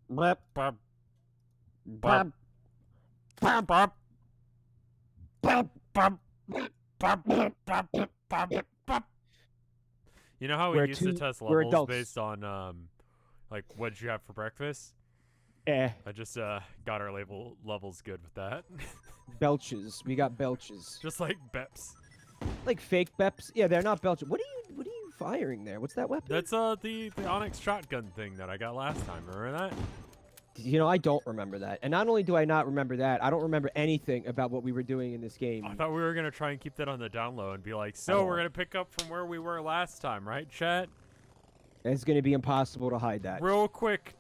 Bop, bop, bop, bop, bop, bop, bop, bop, bop, bop, bop. You know how we used to test We're levels adults. based on like what did you have for breakfast? Eh, I just got our levels good with that. belches. We got belches. Just like Beps. Like fake beps. Yeah, they're not belches. What are you firing there? What's that weapon? That's the Onyx shotgun thing that I got last time. Remember that? You know, I don't remember that. And not only do I not remember that, I don't remember anything about what we were doing in this game. I thought we were gonna try and keep that on the down low and be like, At so all. we're gonna pick up from where we were last time, right, chat? It's going to be impossible to hide that. Real quick,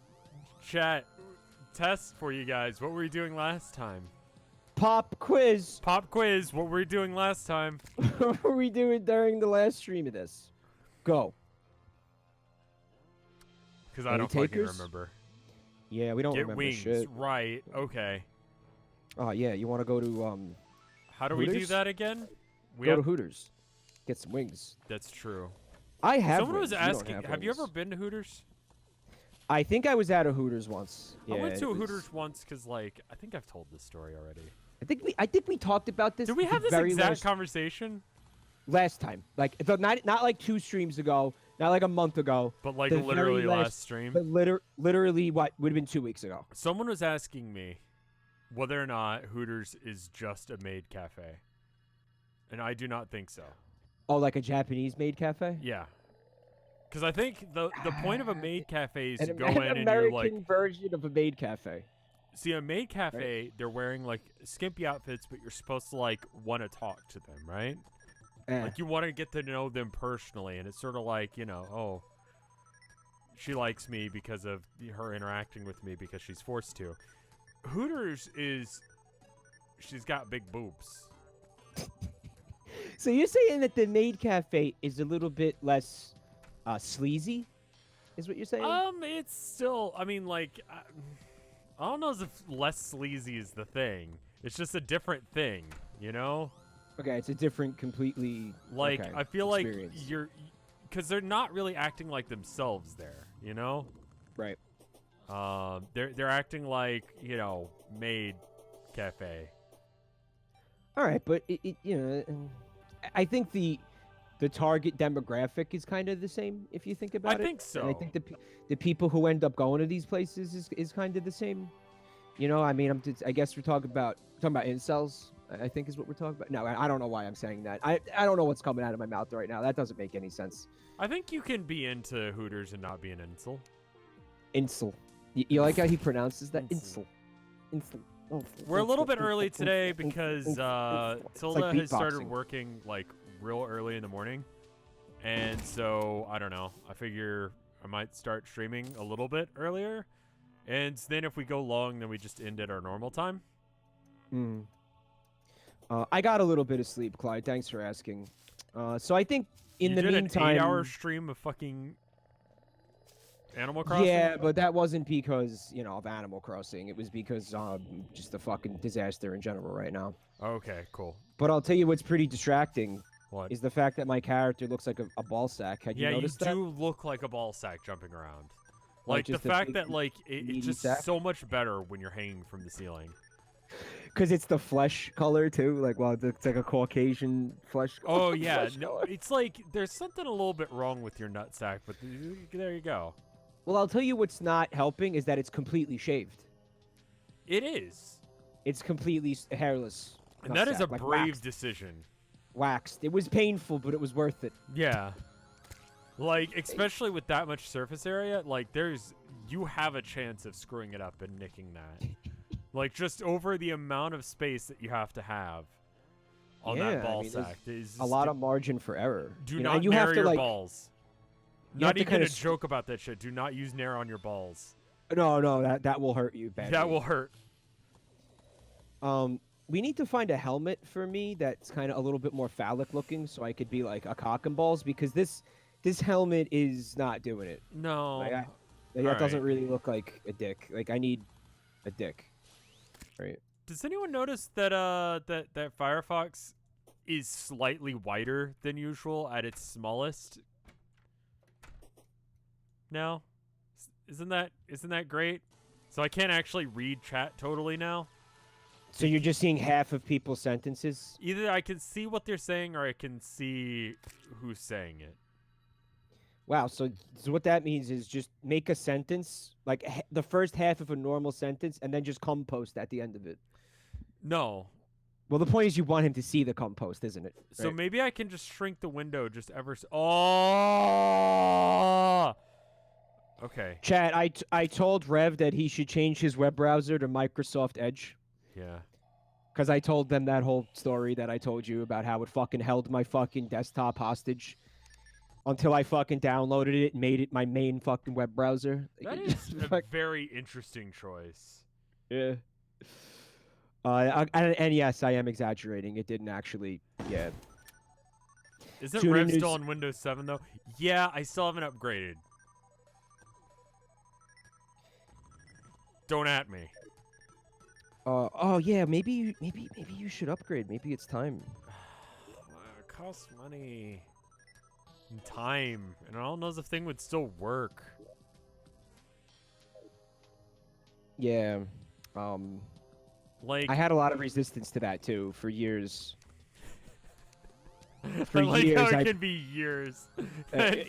chat test for you guys. What were we doing last time? Pop quiz. Pop quiz. What were we doing last time? What were we doing during the last stream of this? Go. Because I don't fucking remember. Yeah, we don't Get remember wings. shit. Right. Okay. Oh, yeah, you want to go to, How do we do Hooters? that again? Go to Hooters. Get some wings. That's true. I have Someone wings. was You don't asking, have you wings. ever been to Hooters? I think I was at a Hooters once. Yeah, I went to a it was- Hooters once because, like, I think I've told this story already. I think we talked about this. Did we have this very exact conversation? last time? Like not like 2 streams ago, not like a month ago, But, like, the literally very last stream? But literally what would have been 2 weeks ago. Someone was asking me whether or not Hooters is just a maid cafe. And I do not think so. Oh, like a Japanese made cafe? Yeah. Because I think the point of a maid cafe is to go An in and American you're like... version of a maid cafe. See, a maid cafe, they're wearing, like, skimpy outfits, but you're supposed to, like, want to talk to them, right? Like, you want to get to know them personally, and it's sort of like, you know, oh, she likes me because of her interacting with me because she's forced to. Hooters is... She's got big boobs. So you're saying that the maid cafe is a little bit less sleazy? Is what you're saying? It's still... I mean, like... I don't know if less sleazy is the thing. It's just a different thing, you know? Okay, it's a different, completely. Like, okay, I feel experience. like you're, because they're not really acting like themselves there, you know? Right. They're acting like, you know, maid cafe. All right, but you know, I think the target demographic is kind of the same if you think about it. I think so. And I think the people who end up going to these places is kind of the same. You know, I mean, I guess we're talking about incels. I think is what we're talking about. No, I don't know why I'm saying that. I don't know what's coming out of my mouth right now. That doesn't make any sense. I think you can be into Hooters and not be an incel. Incel. You like how he pronounces that? Incel. Incel. Oh, We're a little bit early today because Tilda has started beatboxing. working like real early in the morning. And so, I don't know. I figure I might start streaming a little bit earlier. And then if we go long, then we just end at our normal time. I got a little bit of sleep, Clyde. Thanks for asking. So I think in You the did meantime, an 8-hour stream of fucking Animal Crossing? yeah, but that wasn't because of Animal Crossing. It was because just a fucking disaster in general right now. Okay, cool. But I'll tell you what's pretty distracting What? is the fact that my character looks like a ball sack. Had you Yeah, you noticed that? do look like a ball sack jumping around. Like the just a fact big, that like it's meaty just sack? so much better when you're hanging from the ceiling. Because it's the flesh color too. Like, well, it's like a Caucasian flesh. Oh yeah, flesh no, color. it's like there's something a little bit wrong with your nutsack, but there you go. Well, I'll tell you what's not helping is that it's completely shaved. It is, It's completely hairless. and that is a nutsack, like brave decision. waxed. It was painful, but it was worth it. Yeah, like especially with that much surface area, like you have a chance of screwing it up and nicking that. Like just over the amount of space that you have to have on that ball sack. There's a lot of margin for error. Do you know, not and you nair have to your like. balls. You have Not to even kinda a joke about that shit. Do not use nair on your balls. No, that will hurt you badly. That will hurt. We need to find a helmet for me that's kind of a little bit more phallic looking, so I could be like a cock and balls because this helmet is not doing it. No. Like, that doesn't really look like a dick. Like I need a dick. Right. Does anyone notice that that Firefox is slightly wider than usual at its smallest? No? Isn't that great? So I can't actually read chat totally now? So you're just seeing half of people's sentences? Either I can see what they're saying or I can see who's saying it. Wow, so what that means is just make a sentence, like the first half of a normal sentence, and then just compost at the end of it. No. Well, the point is you want him to see the compost, isn't it? So Right? maybe I can just shrink the window just ever so... Oh! Okay. Chat, I told Rev that he should change his web browser to Microsoft Edge. Yeah. Because I told them that whole story that I told you about how it fucking held my fucking desktop hostage until I fucking downloaded it and made it my main fucking web browser. That is a very interesting choice. Yeah. And yes, I am exaggerating. It didn't actually, yeah. Isn't Rev still on Windows 7, though? Yeah, I still haven't upgraded. Don't at me. Oh yeah, maybe you should upgrade. Maybe it's time. It costs money and time, and I don't know if the thing would still work. Yeah, like I had a lot of resistance to that too for years. For like years, how it can be years.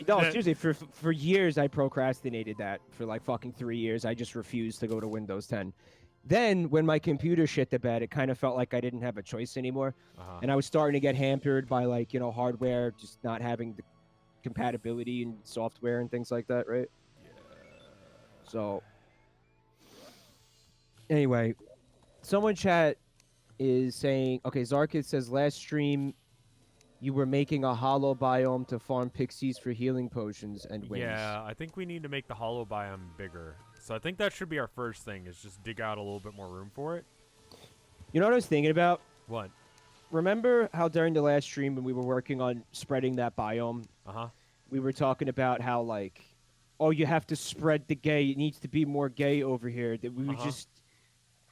No, seriously, for years I procrastinated that. For like fucking 3 years, I just refused to go to Windows 10. Then, when my computer shit the bed, it kind of felt like I didn't have a choice anymore. And I was starting to get hampered by, like, you know, hardware just not having the compatibility and software and things like that, right? Yeah. So, anyway, someone chat is saying, okay, Zarkid says, last stream, you were making a hollow biome to farm pixies for healing potions and wings. Yeah, I think we need to make the hollow biome bigger. So I think that should be our first thing, is just dig out a little bit more room for it. You know what I was thinking about? What? Remember how during the last stream when we were working on spreading that biome, we were talking about how, like, oh, you have to spread the gay. It needs to be more gay over here. That we just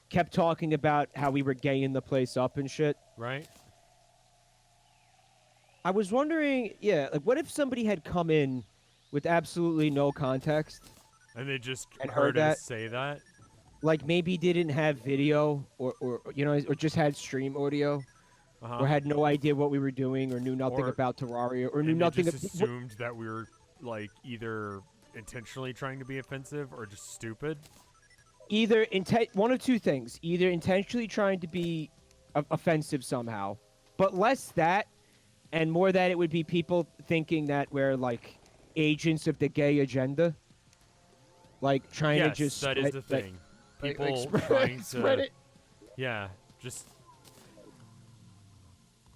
kept talking about how we were gaying the place up and shit. Right. I was wondering, yeah, like, what if somebody had come in with absolutely no context? And they just and heard us say that? Like, maybe didn't have video or you know, or just had stream audio. Or had no idea what we were doing or knew nothing about Terraria or knew nothing. Just assumed that we were, like, either intentionally trying to be offensive or just stupid. Either one of two things. Either intentionally trying to be offensive somehow, but less that and more that it would be people thinking that we're, like, agents of the gay agenda. Like, trying to just... that is the thing. People trying to... Spread it. Yeah, just...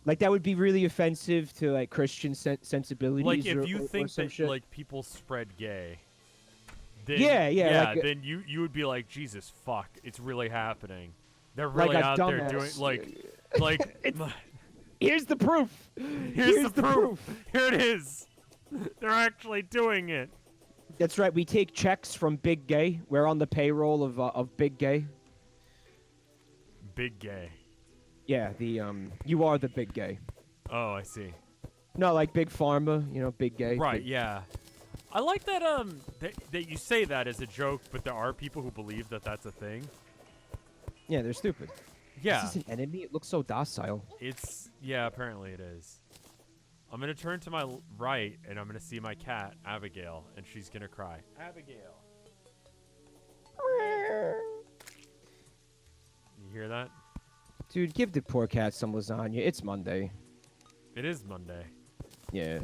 Like, that would be really offensive to, like, Christian sensibilities. Like, if you think that, like, people spread gay... Then, like, then you would be like, Jesus, fuck, it's really happening. They're really like out there doing, like... Here's the proof! Here's the proof! Here it is! They're actually doing it! That's right. We take checks from Big Gay. We're on the payroll of Big Gay. Big Gay. Yeah, you are the Big Gay. Oh, I see. No, like Big Pharma, you know, Big Gay. Right, yeah. I like that, that you say that as a joke, but there are people who believe that that's a thing. Yeah, they're stupid. Yeah. Is this an enemy? It looks so docile. Yeah, apparently it is. I'm going to turn to my right, and I'm going to see my cat, Abigail, and she's going to cry. Abigail. You hear that? Dude, give the poor cat some lasagna. It's Monday. It is Monday. Yeah.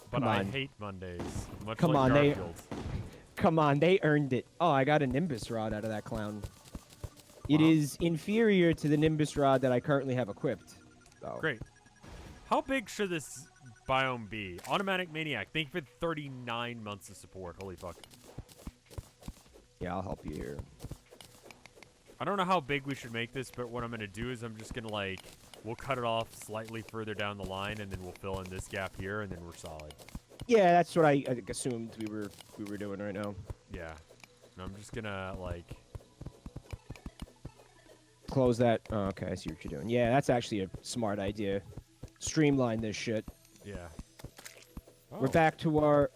But I hate Mondays. Much Come like on, Garfield. Come on, they earned it. Oh, I got a Nimbus Rod out of that clown. It is inferior to the Nimbus Rod that I currently have equipped. So. Great. How big should this biome be? Automatic Maniac. Thank you for 39 months of support. Holy fuck. Yeah, I'll help you here. I don't know how big we should make this, but what I'm going to do is I'm just going to, like, we'll cut it off slightly further down the line, and then we'll fill in this gap here, and then we're solid. Yeah, that's what I assumed we were doing right now. Yeah. And I'm just going to, like... Close that. Oh, okay, I see what you're doing. Yeah, that's actually a smart idea. Streamline this shit. Yeah. Oh. We're back to our...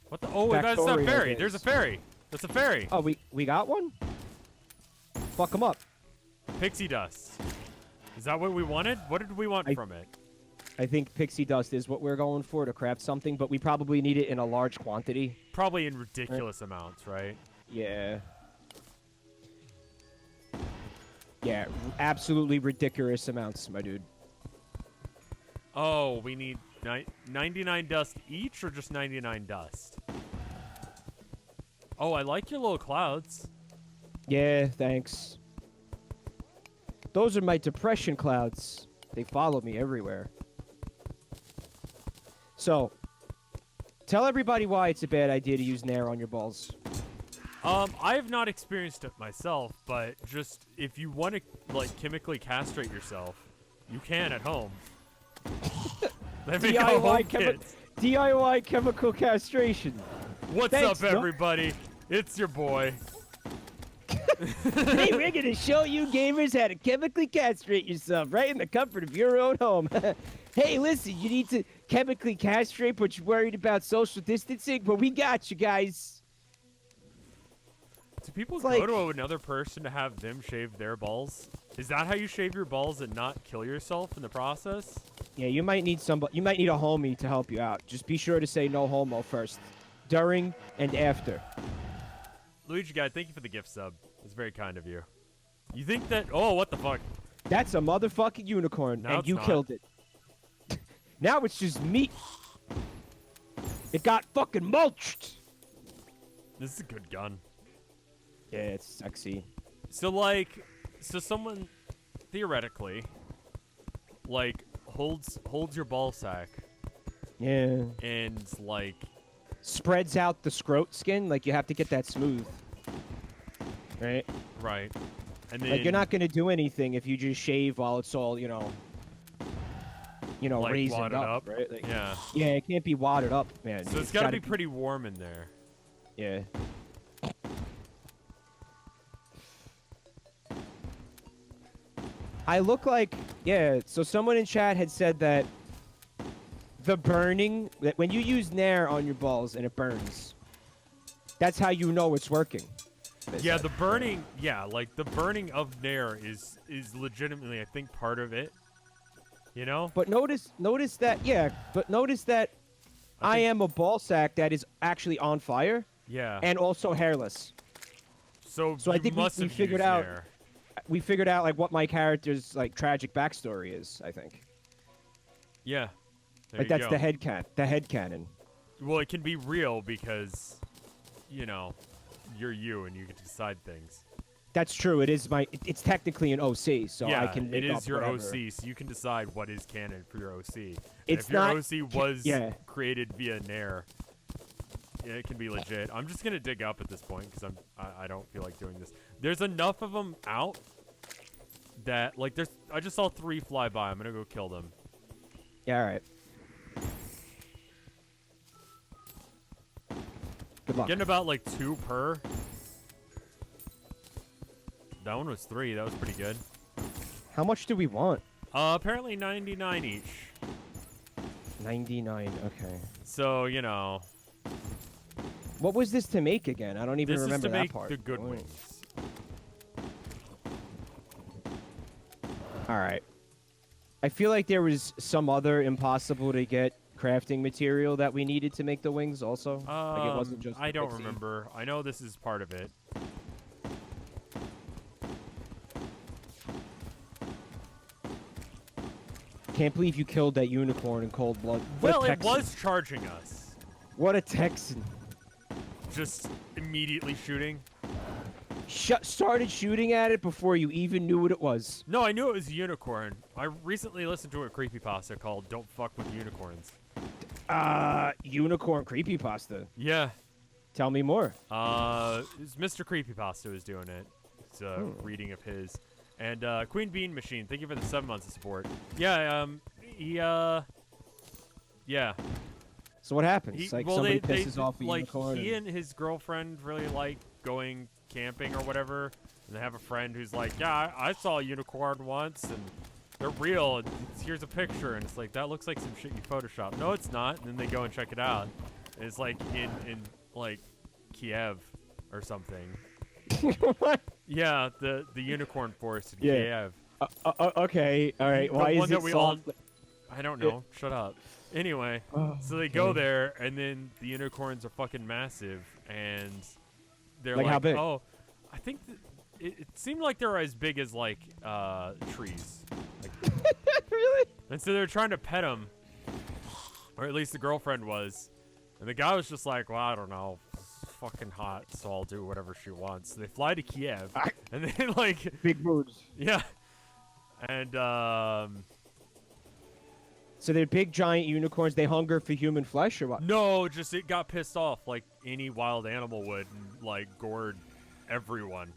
What the? Oh, that's not ferry. There's a ferry. That's a fairy. Oh, we got one? Fuck them up. Pixie dust. Is that what we wanted? What did we want from it? I think pixie dust is what we're going for to craft something, but we probably need it in a large quantity. Probably in ridiculous amounts, right? Yeah. Yeah, absolutely ridiculous amounts, my dude. Oh, we need 99 dust each or just 99 dust? Oh, I like your little clouds. Yeah, thanks. Those are my depression clouds. They follow me everywhere. So, tell everybody why it's a bad idea to use Nair on your balls. I have not experienced it myself, but just if you want to like chemically castrate yourself, you can at home. DIY chemical castration. What's up, everybody? It's your boy. Today we're gonna show you gamers how to chemically castrate yourself right in the comfort of your own home. Hey, listen, you need to chemically castrate, but you're worried about social distancing? Well, we got you guys. Do people go to another person to have them shave their balls? Is that how you shave your balls and not kill yourself in the process? Yeah, you might need somebody. You might need a homie to help you out. Just be sure to say no homo first, during, and after. Luigi guy, thank you for the gift sub. It's very kind of you. You think that? Oh, what the fuck? That's a motherfucking unicorn, no, and you killed it. Now it's just meat. It got fucking mulched. This is a good gun. Yeah, it's sexy. So so someone theoretically, holds your ball sack. Yeah. And spreads out the scrot skin. Like you have to get that smooth. Right. Right. And then you're not gonna do anything if you just shave while it's all raising up, right? Yeah. Yeah, it can't be wadded up, man. So it's gotta be pretty warm in there. Yeah. I look like, so someone in chat had said that that when you use Nair on your balls and it burns, that's how you know it's working. Yeah, the burning, the burning of Nair is legitimately, I think, part of it. You know? But notice that, I am a ball sack that is actually on fire. Yeah. And also hairless. So I think we figured out. Nair. We figured out what my character's tragic backstory is. I think. Yeah. That's the head canon. Well, it can be real because, you're you and you get to decide things. That's true. It is it's technically an OC, so I can make it up is your whatever. OC, so you can decide what is canon for your OC. And It's if your not OC was created via Nair, it can be legit. I'm just gonna dig up at this point because I don't feel like doing this. There's enough of them out that I just saw 3 fly by. I'm gonna go kill them. Yeah, all right. Good luck. Getting about 2 per. That one was 3. That was pretty good. How much do we want? Apparently 99 each. 99. Okay. So What was this to make again? I don't even remember that part. This is to make the good wings. All right. I feel like there was some other impossible to get crafting material that we needed to make the wings also. It wasn't just I don't remember. I know this is part of it. Can't believe you killed that unicorn in cold blood. Well, it was charging us. What a Texan. Just immediately shooting. Started shooting at it before you even knew what it was. No, I knew it was a unicorn. I recently listened to a creepypasta called Don't Fuck With Unicorns. Unicorn creepypasta. Yeah. Tell me more. It's Mr. Creepypasta was doing it. It's a reading of his. And Queen Bean Machine, thank you for the 7 months of support. Yeah, yeah. So what happens? Somebody pisses off a unicorn. He and his girlfriend really like going camping or whatever, and they have a friend who's like, yeah, I saw a unicorn once, and they're real, and here's a picture, and it's like, that looks like some shit you photoshopped. No, it's not. And then they go and check it out, and it's in Kiev, or something. What? Yeah, the unicorn forest in Yeah. Kiev. Okay. All right. The Why one is that it we all... salt? I don't know. Shut up. Anyway, so they go there, and then the unicorns are fucking massive, and they're Like how big? oh, I think it seemed like they're as big as like trees. Like, Really? and so they're trying to pet them, or at least the girlfriend was, and the guy was just like, well, I don't know, it's fucking hot, so I'll do whatever she wants. So they fly to Kiev, and then like Big moods. yeah, and So they're big giant unicorns. They hunger for human flesh or what? no, just it got pissed off like any wild animal would, and like gored everyone.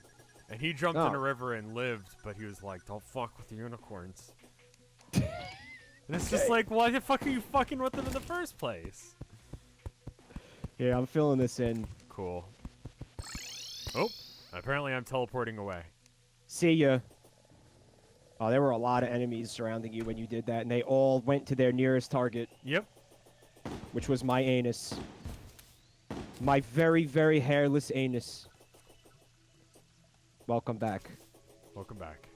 And he jumped in a river and lived, but he was like, don't fuck with the unicorns. And it's just like, why the fuck are you fucking with them in the first place? Yeah, I'm filling this in. Cool. Oh, apparently I'm teleporting away. See ya. Oh, there were a lot of enemies surrounding you when you did that, and they all went to their nearest target. Yep. Which was my anus. My very, very hairless anus. Welcome back. Welcome back.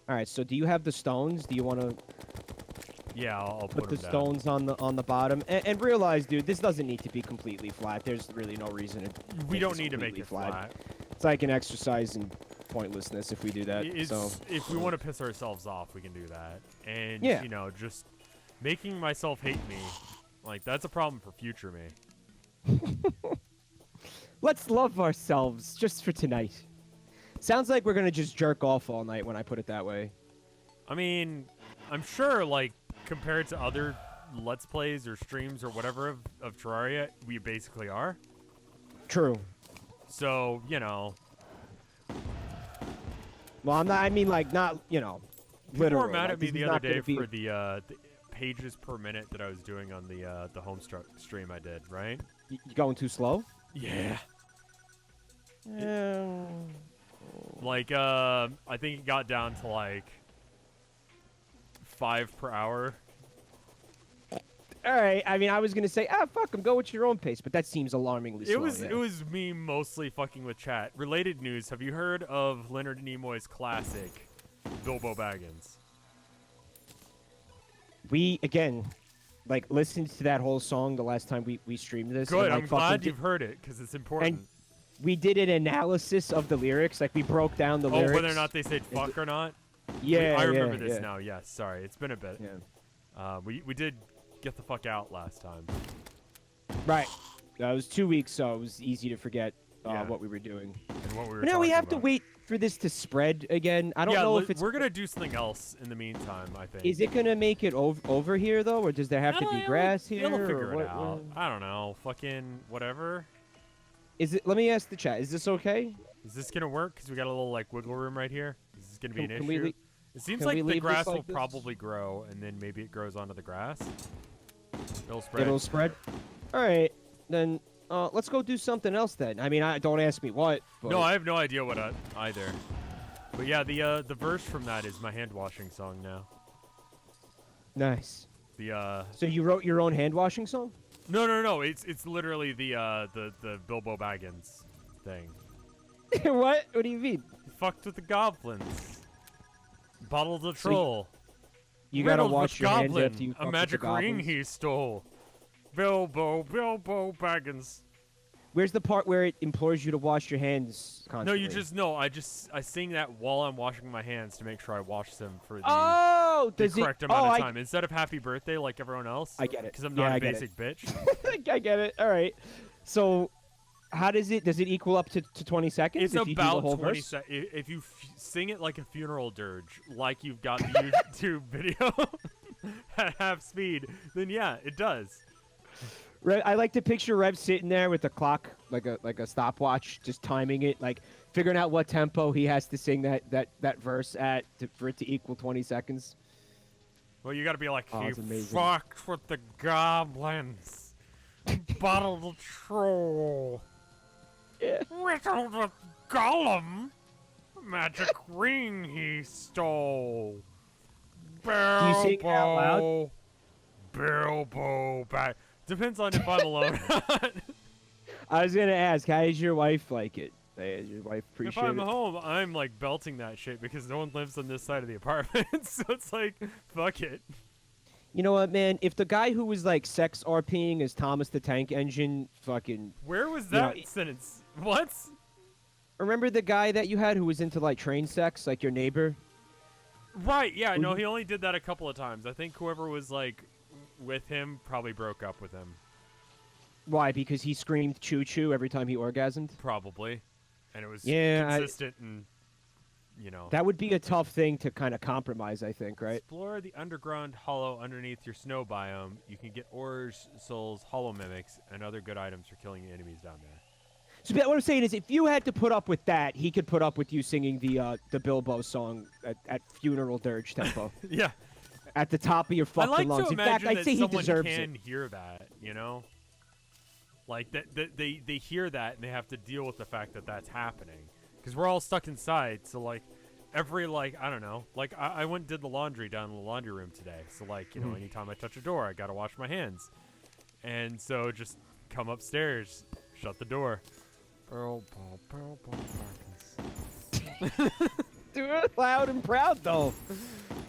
All right, so do you have the stones? Do you want to Yeah, I'll put them the down. stones on the bottom? And realize, dude, this doesn't need to be completely flat. There's really no reason to We make don't this need to make completely it flat. It's like an exercise in pointlessness if we do that. So If we want to piss ourselves off, we can do that. And, Yeah. you know, just making myself hate me, like, that's a problem for future me. let's love ourselves just for tonight. Sounds like we're gonna just jerk off all night when I put it that way. I mean, I'm sure, like, compared to other Let's Plays or streams or whatever of Terraria, we basically are. True. So, you know. Well, I'm not. I mean, like, not. You know, People literal. were mad like, at me this the is other not gonna day be- for the pages per minute that I was doing on the home stream I did, right? You going too slow? Yeah. Yeah. Like, I think it got down to, like, 5 per hour. All right. I mean, I was gonna say, fuck 'em, go at your own pace, but that seems alarmingly slow. It was me mostly fucking with chat. Related news, have you heard of Leonard Nimoy's classic, Bilbo Baggins? We again, like, listened to that whole song the last time we streamed this. Good, and, like, I'm fucking glad you've heard it, because it's important. And we did an analysis of the lyrics, like we broke down the lyrics. Oh, whether or not they said fuck or not? Yeah, I remember yeah, this yeah. now, yes. Sorry, it's been a bit. Yeah. We did get the fuck out last time. Right. It was 2 weeks, so it was easy to forget Yeah. what we were doing. And what we were But now we talking have to about. wait for this to spread again. I don't know if it's. we're gonna do something else in the meantime, I think. Is it gonna make it over here though, or does there have to be grass here? It'll or figure it what- out. I don't know. Fucking whatever. Is it? Let me ask the chat. Is this okay? Is this gonna work? Because we got a little like wiggle room right here. Is this gonna be an Can we issue? lea- It seems can like we the leave this grass like will this? probably grow, and then maybe it grows onto the grass. It'll spread. It'll spread. All right, then let's go do something else then. I mean, don't ask me what. But No, I have no idea what either. But yeah, the verse from that is my hand washing song now. Nice. The So you wrote your own hand washing song? no, it's literally the Bilbo Baggins thing. What? What do you mean? He fucked with the goblins. Bottled the troll. You gotta Riddled wash with your hands goblin, after you fuck a with the magic ring goblins. he stole. Bilbo Baggins. Where's the part where it implores you to wash your hands No, constantly? you just I sing that while I'm washing my hands to make sure I wash them for the, Oh, the does it? correct amount Oh, of time instead of happy birthday like everyone else. I get it. Because I'm Yeah, not I a get basic bitch. I get it. All right. So, how does it? Does it equal up to 20 seconds? It's if you do the about whole 20 verse? seconds. If you sing it like a funeral dirge, like you've got the YouTube video at half speed, then yeah, it does. I like to picture Rev sitting there with a clock, like a stopwatch, just timing it, like figuring out what tempo he has to sing that verse at for it to equal 20 seconds. Well, you got to be like, Oh, he it's amazing. fucked with the goblins, bottled the troll, Yeah. riddled the golem, magic ring he stole. Bilbo, you sing it out loud? Bilbo back. Depends on if I'm alone. I was gonna ask, how does your wife like it? Does your wife If appreciate I'm it? home, I'm like belting that shit because no one lives on this side of the apartment. So it's like, fuck it. You know what, man? If the guy who was like sex RPing as Thomas the Tank Engine, fucking, Where was you know, that sentence? What? remember the guy that you had who was into like train sex, like your neighbor? Right, yeah, Who no, you- he only did that a couple of times. I think whoever was like with him probably broke up with him. Why? Because he screamed "choo choo" every time he orgasmed. Probably. And it was Yeah, consistent and, you know. that would be a tough thing to kind of compromise, I think, right? Explore the underground hollow underneath your snow biome. You can get ores, souls, hollow mimics, and other good items for killing enemies down there. So what I'm saying is, if you had to put up with that, he could put up with you singing the Bilbo song at funeral dirge tempo Yeah. at the top of your I fucking like lungs. to In fact, imagine I'd that say he someone deserves can it. hear that, you know? Like, that they hear that and they have to deal with the fact that that's happening. Because we're all stuck inside, so, like, every, like, I don't know. Like, I went and did the laundry down in the laundry room today. So, like, you know, anytime I touch a door, I gotta wash my hands. And so just come upstairs, shut the door. Do it loud and proud, though.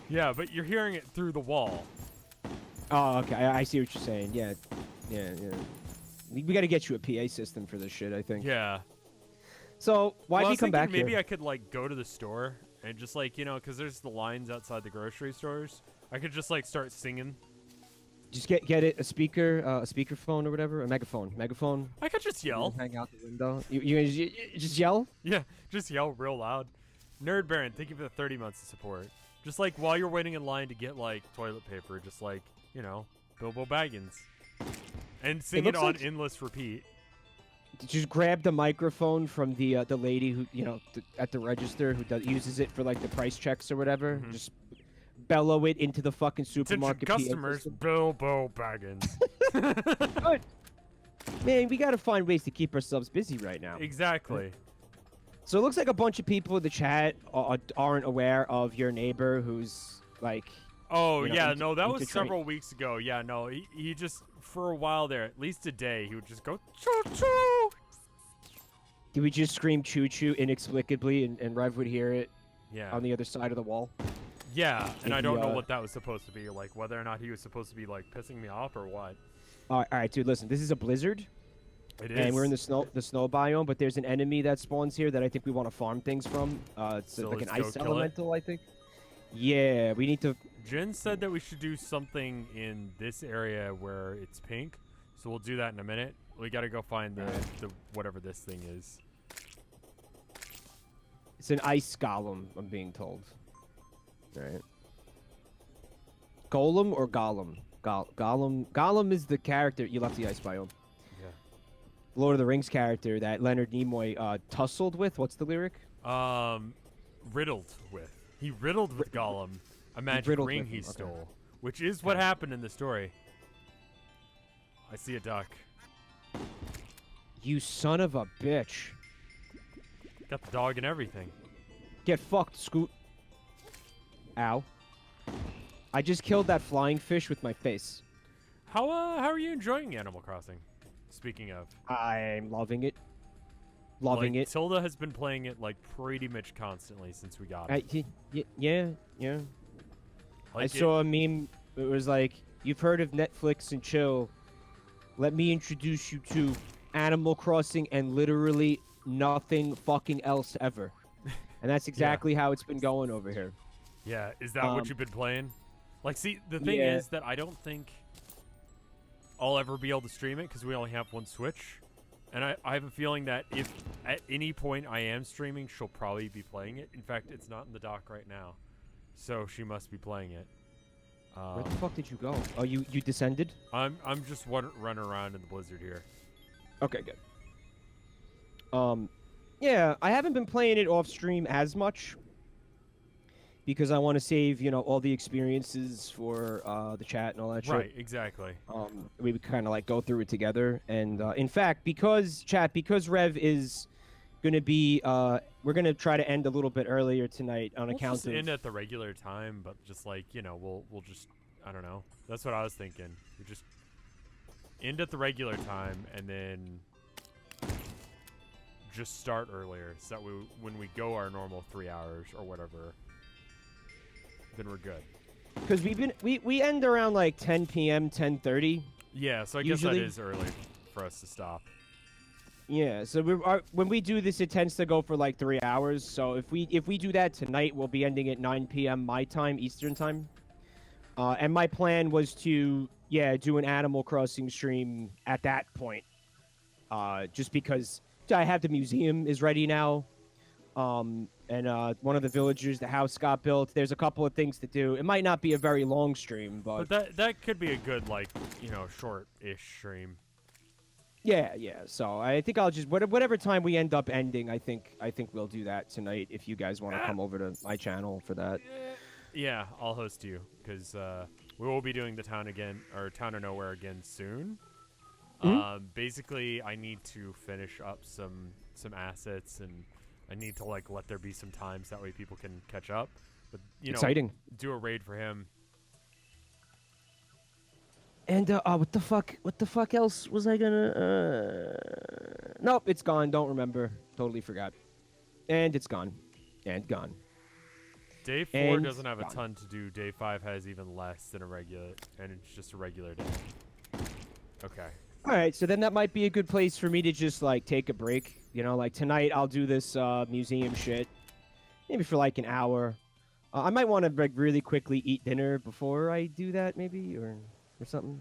Yeah, but you're hearing it through the wall. Oh, okay. I see what you're saying. Yeah. We got to get you a PA system for this shit, I think. Yeah. So, why'd Well, I you was come back thinking maybe here? I could, like, go to the store and just, like, you know, because there's the lines outside the grocery stores. I could just, like, start singing. Just get it a speakerphone or whatever, a megaphone. I could just yell. Hang out the window. You just yell. Yeah, just yell real loud. Nerd Baron, thank you for the 30 months of support. Just, like, while you're waiting in line to get, like, toilet paper, just, like, you know, Bilbo Baggins. And sing it looks on like- endless repeat. Just grab the microphone from the lady who at the register who uses it for like the price checks or whatever. Just bellow it into the fucking Attention supermarket. PA customers, system. Bilbo Baggins. Good. Man, we gotta find ways to keep ourselves busy right now. Exactly. So it looks like a bunch of people in the chat aren't aware of your neighbor who's like. Oh, You know, yeah, into- no, that into was train. several weeks ago. Yeah, no, he just, for a while there, at least a day, he would just go, choo-choo! Did we just scream "choo choo" inexplicably and Rev would hear it Yeah. on the other side of the wall? Yeah, and I Maybe, don't know what that was supposed to be, like, whether or not he was supposed to be, like, pissing me off or what. All right, dude. Listen, this is a blizzard. It is. And we're in the snow biome, but there's an enemy that spawns here that I think we want to farm things from. It's So like an let's go ice kill it? elemental, I think. Yeah, we need to. Jen said that we should do something in this area where it's pink, so we'll do that in a minute. We gotta go find the whatever this thing is. It's an ice golem, I'm being told. All right. Golem or Gollum? Gollum. Gollum is the character. You left the ice biome. Yeah. Lord of the Rings character that Leonard Nimoy tussled with. What's the lyric? Riddled with. He riddled with Gollum, a magic riddled ring with he him, okay. stole, which is what happened in the story. I see a duck. You son of a bitch. Got the dog and everything. Get fucked, Scoot. Ow. I just killed that flying fish with my face. How are you enjoying Animal Crossing? Speaking of, I'm loving it. Loving like, it. Tilda has been playing it like pretty much constantly since we got it. Yeah. I Like it- saw a meme. It was like, you've heard of Netflix and chill. Let me introduce you to Animal Crossing and literally nothing fucking else ever. And that's exactly how it's been going over here. Yeah, is that what you've been playing? Like, see, the thing Yeah. is that I don't think I'll ever be able to stream it because we only have one Switch. And I have a feeling that if at any point I am streaming, she'll probably be playing it. In fact, it's not in the dock right now. So she must be playing it. Where the fuck did you go? Oh, you descended? I'm just running around in the blizzard here. Okay, good. Yeah, I haven't been playing it off stream as much because I want to save, all the experiences for the chat and all that shit. Right, exactly. We would kind of like go through it together. And in fact, because Rev is going to be, we're going to try to end a little bit earlier tonight on We'll account just of. end at the regular time, but just like, we'll just, I don't know. That's what I was thinking. We just end at the regular time and then just start earlier, so that when we go our normal 3 hours or whatever, then we're good. Because we end around like 10 p.m., 10:30. Yeah, so I usually. guess that is early for us to stop. Yeah, so when we do this, it tends to go for like 3 hours. So if we do that tonight, we'll be ending at 9 p.m. my time, Eastern time. And my plan was to do an Animal Crossing stream at that point. Just because I have the museum is ready now. And one of the villagers, the house got built. There's a couple of things to do. It might not be a very long stream, but that could be a good, like, short-ish stream. Yeah. So I think I'll just whatever time we end up ending, I think we'll do that tonight. If you guys want to come over to my channel for that. Yeah, I'll host you because we will be doing the Town of Nowhere again soon. Basically, I need to finish up some assets, and I need to like let there be some times that way people can catch up. But exciting. Do a raid for him. And what the fuck else was I gonna? Nope, it's gone. Don't remember. Totally forgot. And it's gone. And gone. Day 4 doesn't have a ton to do. Day 5 has even less than a regular, and it's just a regular day. Okay. All right, so then that might be a good place for me to just like take a break. Like tonight I'll do this museum shit, maybe for like an hour. I might want to like really quickly eat dinner before I do that, maybe or something.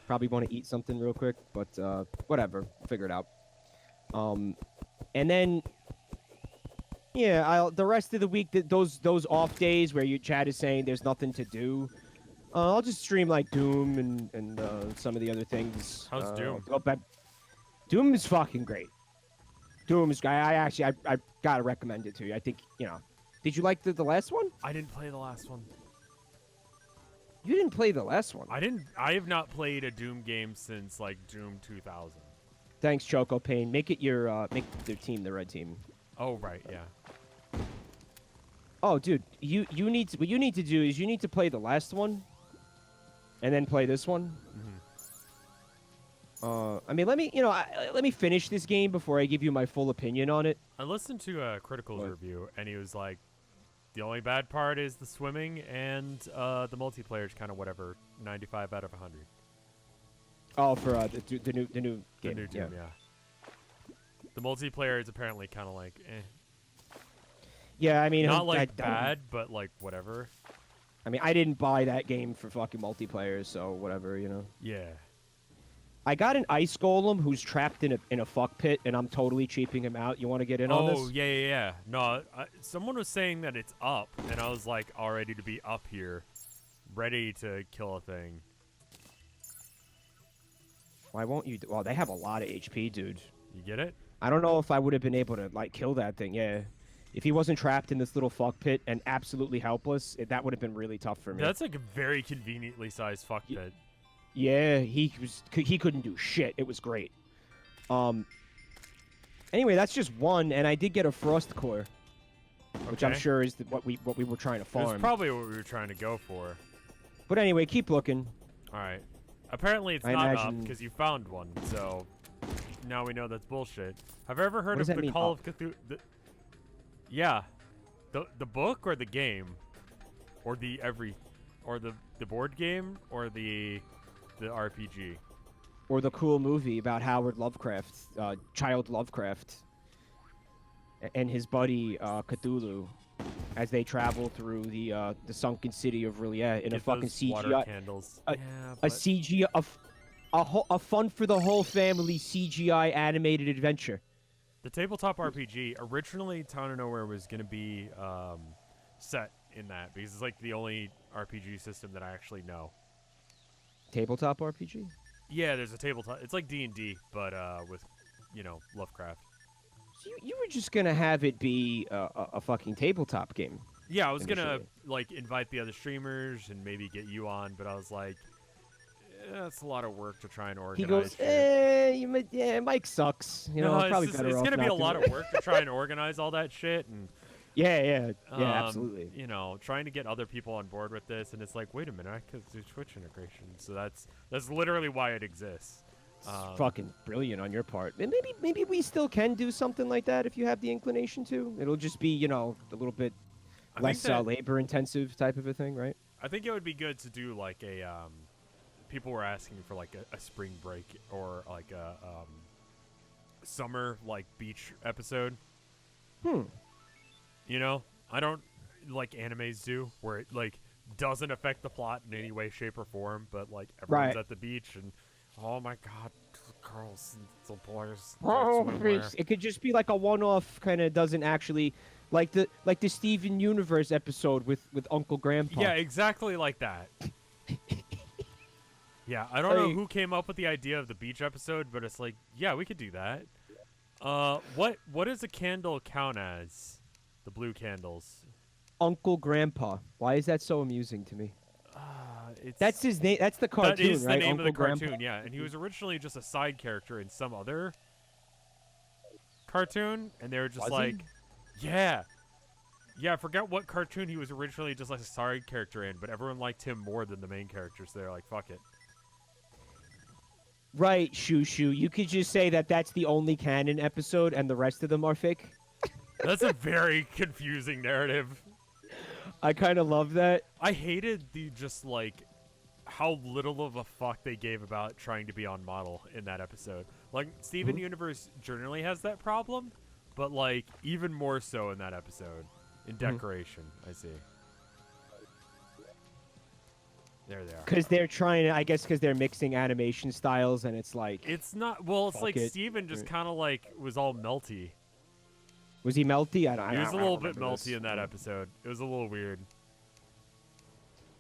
Probably want to eat something real quick, but whatever, figure it out. And then the rest of the week, those off days where your chat is saying there's nothing to do, I'll just stream like Doom and some of the other things. How's Doom? Doom is fucking great. Doom is I gotta recommend it to you. I think Did you like the last one? I didn't play the last one. You didn't play the last one. I have not played a Doom game since like Doom 2000. Thanks, Choco Pain. Make it make their team the red team. Oh right, yeah. Oh, dude, what you need to do is you need to play the last one, and then play this one. I mean, let me finish this game before I give you my full opinion on it. I listened to a Critical's review, and he was like, the only bad part is the swimming, and the multiplayer is kind of whatever, 95 out of 100. Oh, for the new game. The new Doom, yeah. The multiplayer is apparently kind of like, eh. Yeah, I mean, not like bad, but like whatever. I mean, I didn't buy that game for fucking multiplayer, so whatever, Yeah. I got an ice golem who's trapped in a fuck pit, and I'm totally cheaping him out. You want to get in on this? Oh, yeah. No, someone was saying that it's up, and I was like, all ready to be up here, ready to kill a thing. Why won't you? Well, they have a lot of HP, dude. You get it? I don't know if I would have been able to like kill that thing. Yeah, if he wasn't trapped in this little fuck pit and absolutely helpless, that would have been really tough for me. That's like a very conveniently sized fuck pit. Yeah, he couldn't do shit. It was great. Anyway, that's just one, and I did get a frost core, which I'm sure is what we were trying to farm. It's probably what we were trying to go for. But anyway, keep looking. All right. Apparently it's not up because you found one, so now we know that's bullshit. Have you ever heard of the Call of Cthulhu? Yeah, the book or the game, or the board game or the RPG, or the cool movie about Howard Lovecraft, Child Lovecraft, and his buddy Cthulhu, as they travel through the sunken city of R'lyeh in a fucking CGI candles. A CGI a fun for the whole family CGI animated adventure. The tabletop RPG originally, Town of Nowhere was gonna be set in that because it's like the only RPG system that I actually know. Tabletop RPG? Yeah, there's a tabletop. It's like D&D, but with, Lovecraft. So you were just gonna have it be a fucking tabletop game. Yeah, I was gonna like invite the other streamers and maybe get you on, but I was like, that's a lot of work to try and organize. He goes, Mike sucks. Probably better it's off gonna be a not lot of work to try and organize all that shit and. Yeah, absolutely. Trying to get other people on board with this, and it's like, wait a minute, I could do Twitch integration. So that's literally why it exists. Fucking brilliant on your part. And maybe we still can do something like that if you have the inclination to. It'll just be, a little bit less labor intensive type of a thing, right? I think it would be good to do like a people were asking for like a spring break or like a summer like beach episode. I don't like animes do where it like doesn't affect the plot in any way, shape, or form, but like everyone's at the beach and oh my god, girls and boys. It could just be like a one-off, kind of doesn't actually like the Steven Universe episode with Uncle Grandpa. Yeah, exactly like that. Yeah, I don't know who came up with the idea of the beach episode, but it's like, yeah, we could do that. What does a candle count as? The blue candles. Uncle Grandpa. Why is that so amusing to me? That's his name. That's the cartoon, that is right? the name Uncle of the cartoon, Grandpa? yeah. And he was originally just a side character in some other cartoon, and they were just yeah, I forgot what cartoon he was originally just like a side character in, but everyone liked him more than the main character, so they're like, fuck it. Right, Shoo. You could just say that that's the only canon episode, and the rest of them are fake. That's a very confusing narrative. I kind of love that. I hated the just like how little of a fuck they gave about trying to be on model in that episode. Like Steven Universe generally has that problem, but like even more so in that episode. In decoration, I see. There they are. Because they're trying to, I guess, because they're mixing animation styles, and it's like it's not. Well, it's like Steven just kind of like was all melty. Was he melty? He was a little bit melty in that episode. It was a little weird.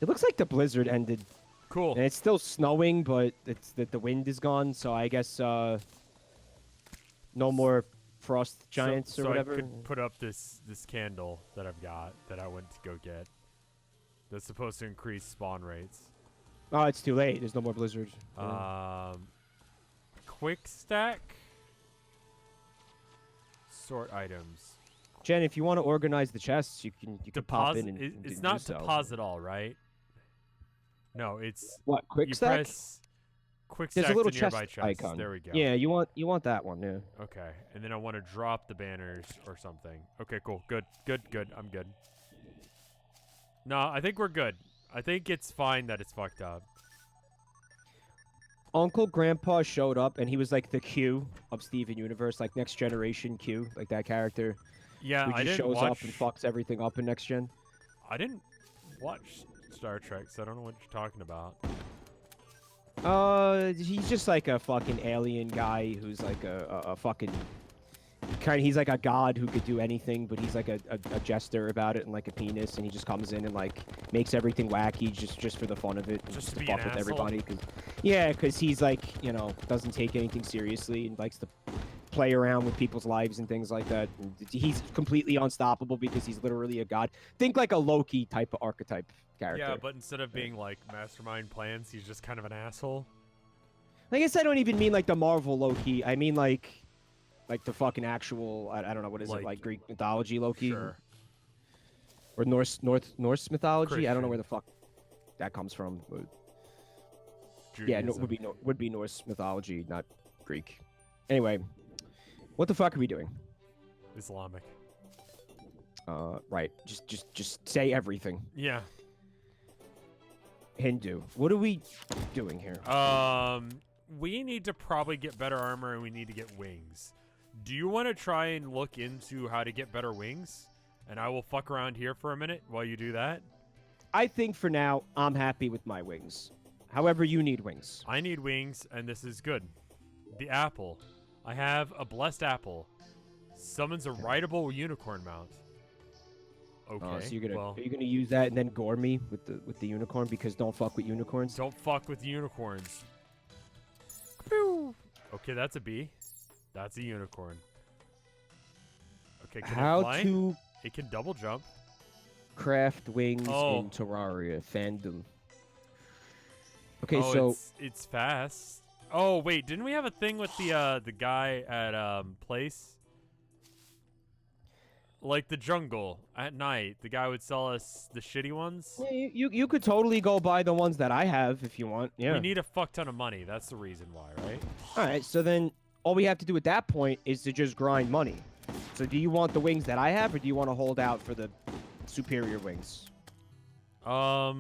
It looks like the blizzard ended. Cool. And it's still snowing, but it's that the wind is gone. So I guess no more frost giants or whatever. I could put up this candle that I've got that I went to go get. That's supposed to increase spawn rates. Oh, it's too late. There's no more blizzard. Quick stack. Sort items. Jen, if you want to organize the chests, you can pop in and it's not deposit all, right? No, it's what quick stack. Press quick stack. There's a little chest icon. There we go. Yeah, you want that one, yeah. Okay, and then I want to drop the banners or something. Okay, cool, good. I'm good. No, I think we're good. I think it's fine that it's fucked up. Uncle Grandpa showed up, and he was like the Q of Steven Universe, like Next Generation Q, like that character. Yeah, who just shows up and fucks everything up in Next Gen. I didn't watch Star Trek, so I don't know what you're talking about. He's just like a fucking alien guy who's like a fucking he's like a god who could do anything, but he's like a jester about it and like a penis, and he just comes in and like makes everything wacky just for the fun of it, just to fuck with everybody. Because he's like, doesn't take anything seriously and likes to play around with people's lives and things like that. And he's completely unstoppable because he's literally a god. Think like a Loki type of archetype character. Yeah, but instead of being like mastermind plans, he's just kind of an asshole. I guess I don't even mean like the Marvel Loki. I mean like the fucking actual, I don't know, what is it, like Greek mythology Loki? Sure. Or Norse mythology? Christian. I don't know where the fuck that comes from. But yeah, would be Norse mythology, not Greek. Anyway, what the fuck are we doing? Islamic. Right. Just say everything. Yeah. Hindu. What are we doing here? We need to probably get better armor, and we need to get wings. Do you want to try and look into how to get better wings? And I will fuck around here for a minute while you do that. I think for now, I'm happy with my wings. However, you need wings. I need wings, and this is good. The apple. I have a blessed apple. Summons a rideable unicorn mount. Okay. So are you gonna use that and then gore me with the unicorn, because don't fuck with unicorns? Don't fuck with unicorns. Pew! Okay, that's a bee. That's a unicorn. Okay, can it fly? It can double jump. Craft wings in Terraria fandom. Okay, so it's fast. Oh wait, didn't we have a thing with the guy at place? Like the jungle at night, the guy would sell us the shitty ones. Yeah, you could totally go buy the ones that I have if you want. Yeah. We need a fuck ton of money. That's the reason why, right? All right, so then all we have to do at that point is to just grind money. So do you want the wings that I have, or do you want to hold out for the superior wings? Well,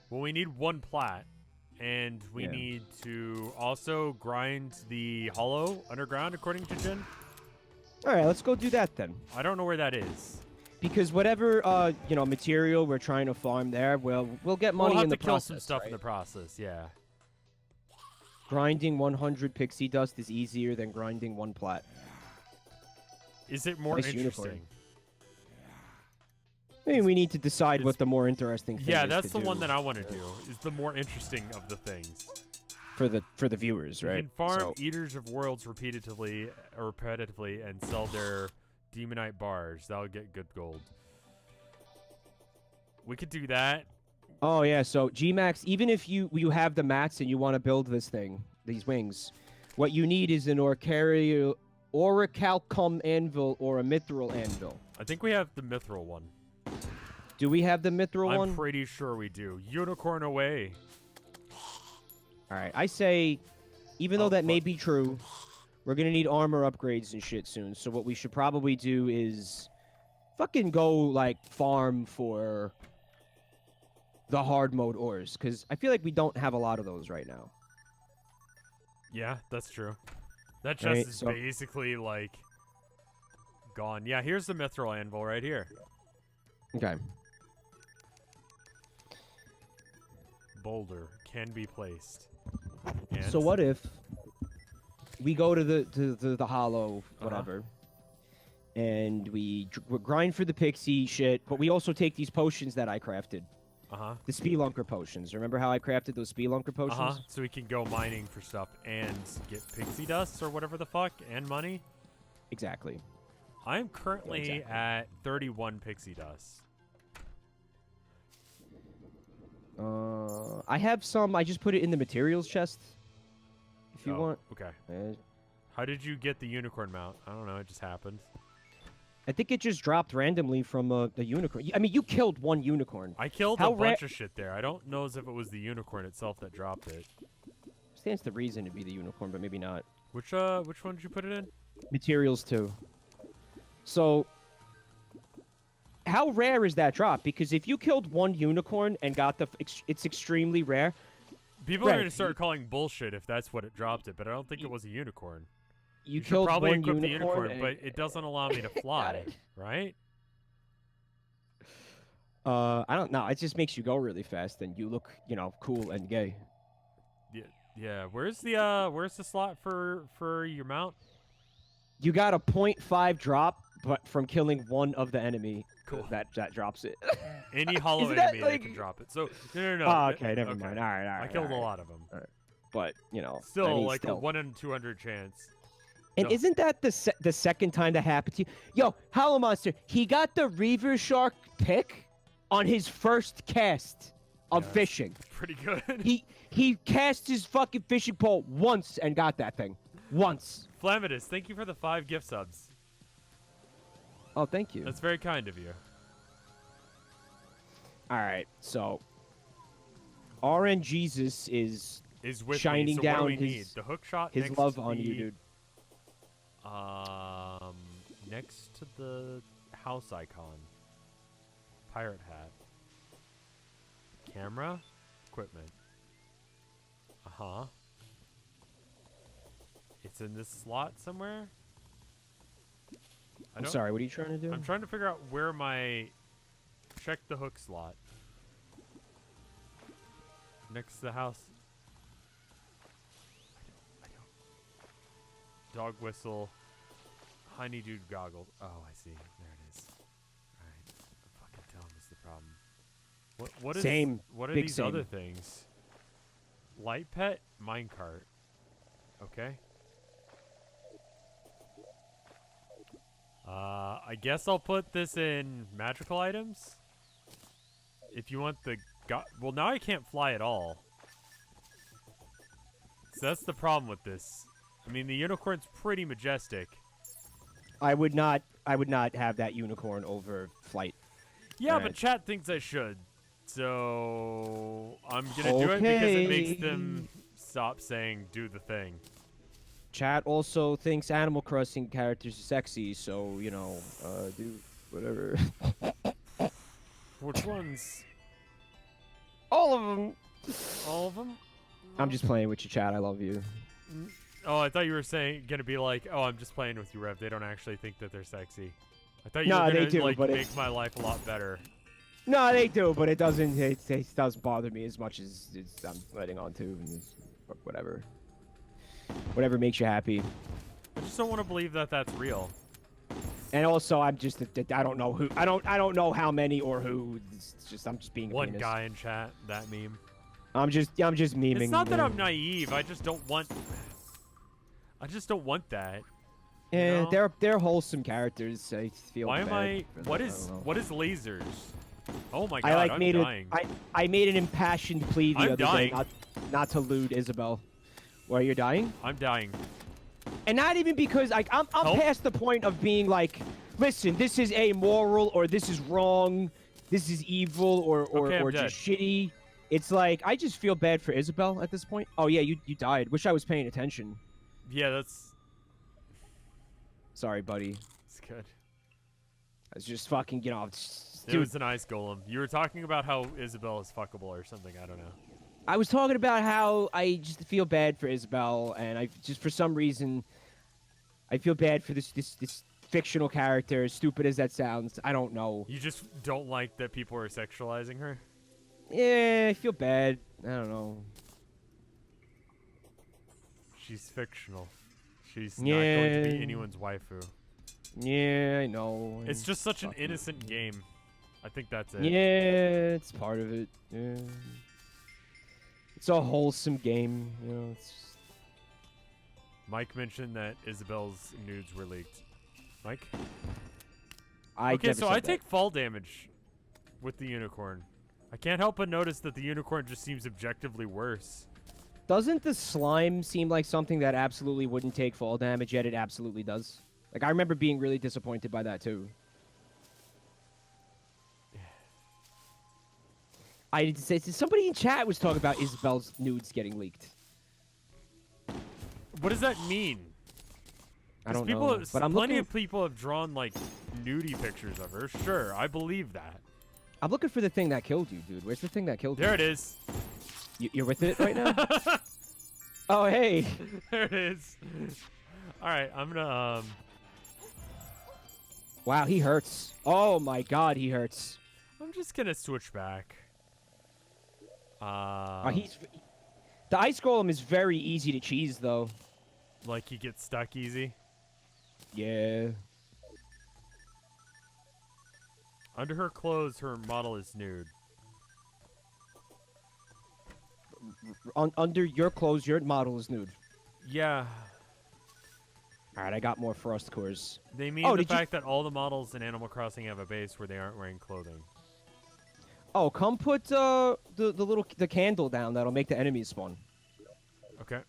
we need 1 plat, and we need to also grind the hollow underground, according to Jin. All right, let's go do that then. I don't know where that is. Because whatever material we're trying to farm there, we'll get money we'll have in the to kill process. some stuff right? in the process. Yeah. Grinding 100 pixie dust is easier than grinding 1 plat. Is it more Nice interesting? unicorn. I mean, we need to decide what the more interesting thing is. Yeah, that's to the do one that I want to do. Is the more interesting of the things. for the viewers, right? You can farm So- Eaters of Worlds repetitively and sell their Demonite bars. That'll get good gold. We could do that. Oh yeah, so Gmax, even if you have the mats and you want to build this thing, these wings, what you need is an orichalcum anvil or a mithril anvil. I think we have the mithril one. Do we have the mithril one? I'm pretty sure we do. Unicorn away. All right, I say, even though that may be true, we're gonna need armor upgrades and shit soon. So what we should probably do is fucking go like farm for the hard mode ores, because I feel like we don't have a lot of those right now. Yeah, that's true. That chest Right, is so- basically like gone. Yeah, here's the mithril anvil right here. Okay. Boulder can be placed. And So what if we go to the hollow, whatever, and we grind for the pixie shit, but we also take these potions that I crafted. The Spelunker potions. Remember how I crafted those Spelunker potions? So we can go mining for stuff and get pixie dust or whatever the fuck and money. Exactly. I'm currently at 31 pixie dust. I have some. I just put it in the materials chest. If you want. Okay. How did you get the unicorn mount? I don't know. It just happened. I think it just dropped randomly from the unicorn. I mean, you killed one unicorn. I killed a bunch of shit there. I don't know as if it was the unicorn itself that dropped it. Stands to reason to be the unicorn, but maybe not. Which one did you put it in? Materials too. So, how rare is that drop? Because if you killed one unicorn and got it's extremely rare. People are gonna start calling bullshit if that's what it dropped it, but I don't think it was a unicorn. You should killed probably one equip unicorn, the unicorn, but it doesn't allow me to fly, right? I don't know. It just makes you go really fast, and you look, cool and gay. Yeah. Where's the slot for your mount? You got a 0.5 drop, but from killing one of the enemy, cool. that drops it. Any hollow enemy that can drop it. So no. Oh, okay, never mind. All right. I killed a lot of them. Right. But still, a 1 in 200 chance. And isn't that the second time that happened to you? Yo, Hollow Monster, he got the Reaver Shark pick on his first cast of fishing. Pretty good. He cast his fucking fishing pole once and got that thing. Once. Flamadus, thank you for the 5 gift subs. Oh, thank you. That's very kind of you. All right, so RN Jesus is with shining me. So down what do we his, need? The hook shot his next love to on the, you, dude. Next to the house icon. Pirate hat. Camera. Equipment. It's in this slot somewhere. I'm sorry, what are you trying to do? I'm trying to figure out where my... Check the hook slot. Next to the house. I don't. Dog whistle. Honeydew goggles. Oh, I see. There it is. Alright. Fucking tell him is the problem. What is... Same. What are Big these same. other things? Light pet? Minecart. Okay. I guess I'll put this in magical items. If you want the well, now I can't fly at all. So that's the problem with this. I mean, the unicorn's pretty majestic. I would not have that unicorn over flight. Yeah, Alright. but chat thinks I should. So I'm gonna do it because it makes them stop saying do the thing. Chat also thinks Animal Crossing characters are sexy, so you know, do whatever. Which ones? All of them. All of them? I'm just playing with you, chat. I love you. Oh, I thought you were gonna be like, oh, I'm just playing with you, Rev. They don't actually think that they're sexy. I thought you were they gonna do, like but make my life a lot better. No, they do, but it doesn't. It doesn't bother me as much as I'm letting on to. And whatever. Whatever makes you happy. I just don't want to believe that that's real. And also, I'm just I don't know who. I don't know how many or who. It's just I'm just being a One penis. guy in chat, that meme. I'm just memeing. It's not that I'm naive. I just don't want that. Yeah, you know? they're wholesome characters. I feel. Why bad am I? for What them, is I don't know. what is lasers? Oh my god, I'm made dying. I made an impassioned plea the I'm other dying. day not to lewd Isabel. Why you're dying? I'm dying. And not even because like I'm past the point of being like, listen, this is amoral or this is wrong, this is evil or just shitty. It's like I just feel bad for Isabel at this point. Oh yeah, you died. Wish I was paying attention. Yeah, that's Sorry, buddy. it's good. I was just fucking, you know, It was an ice golem. You were talking about how Isabel is fuckable or something. I don't know. I was talking about how I just feel bad for Isabel, and I just for some reason I feel bad for this fictional character. As stupid as that sounds, I don't know. You just don't like that people are sexualizing her? Yeah, I feel bad. I don't know. She's fictional. She's not going to be anyone's waifu. Yeah, I know. It's just such an innocent game. I think that's it. Yeah, it's part of it. Yeah. It's a wholesome game, you know. It's just... Mike mentioned that Isabel's nudes were leaked. Mike? Okay, so I take fall damage with the unicorn. I can't help but notice that the unicorn just seems objectively worse. Doesn't the slime seem like something that absolutely wouldn't take fall damage, yet it absolutely does? Like, I remember being really disappointed by that, too. Somebody in chat was talking about Isabel's nudes getting leaked. What does that mean? I don't know. But plenty of people have drawn, like, nudie pictures of her. Sure, I believe that. I'm looking for the thing that killed you, dude. Where's the thing that killed you? There it is. You're with it right now? Oh, hey. There it is. All right, I'm gonna, Wow, he hurts. Oh, my God, he hurts. I'm just gonna switch back. The ice golem is very easy to cheese, though. Like he gets stuck easy. Yeah. Under her clothes, her model is nude. Under your clothes, your model is nude. Yeah. All right, I got more frost cores. They mean the fact that all the models in Animal Crossing have a base where they aren't wearing clothing. Oh, come put the candle down. That'll make the enemies spawn. Okay.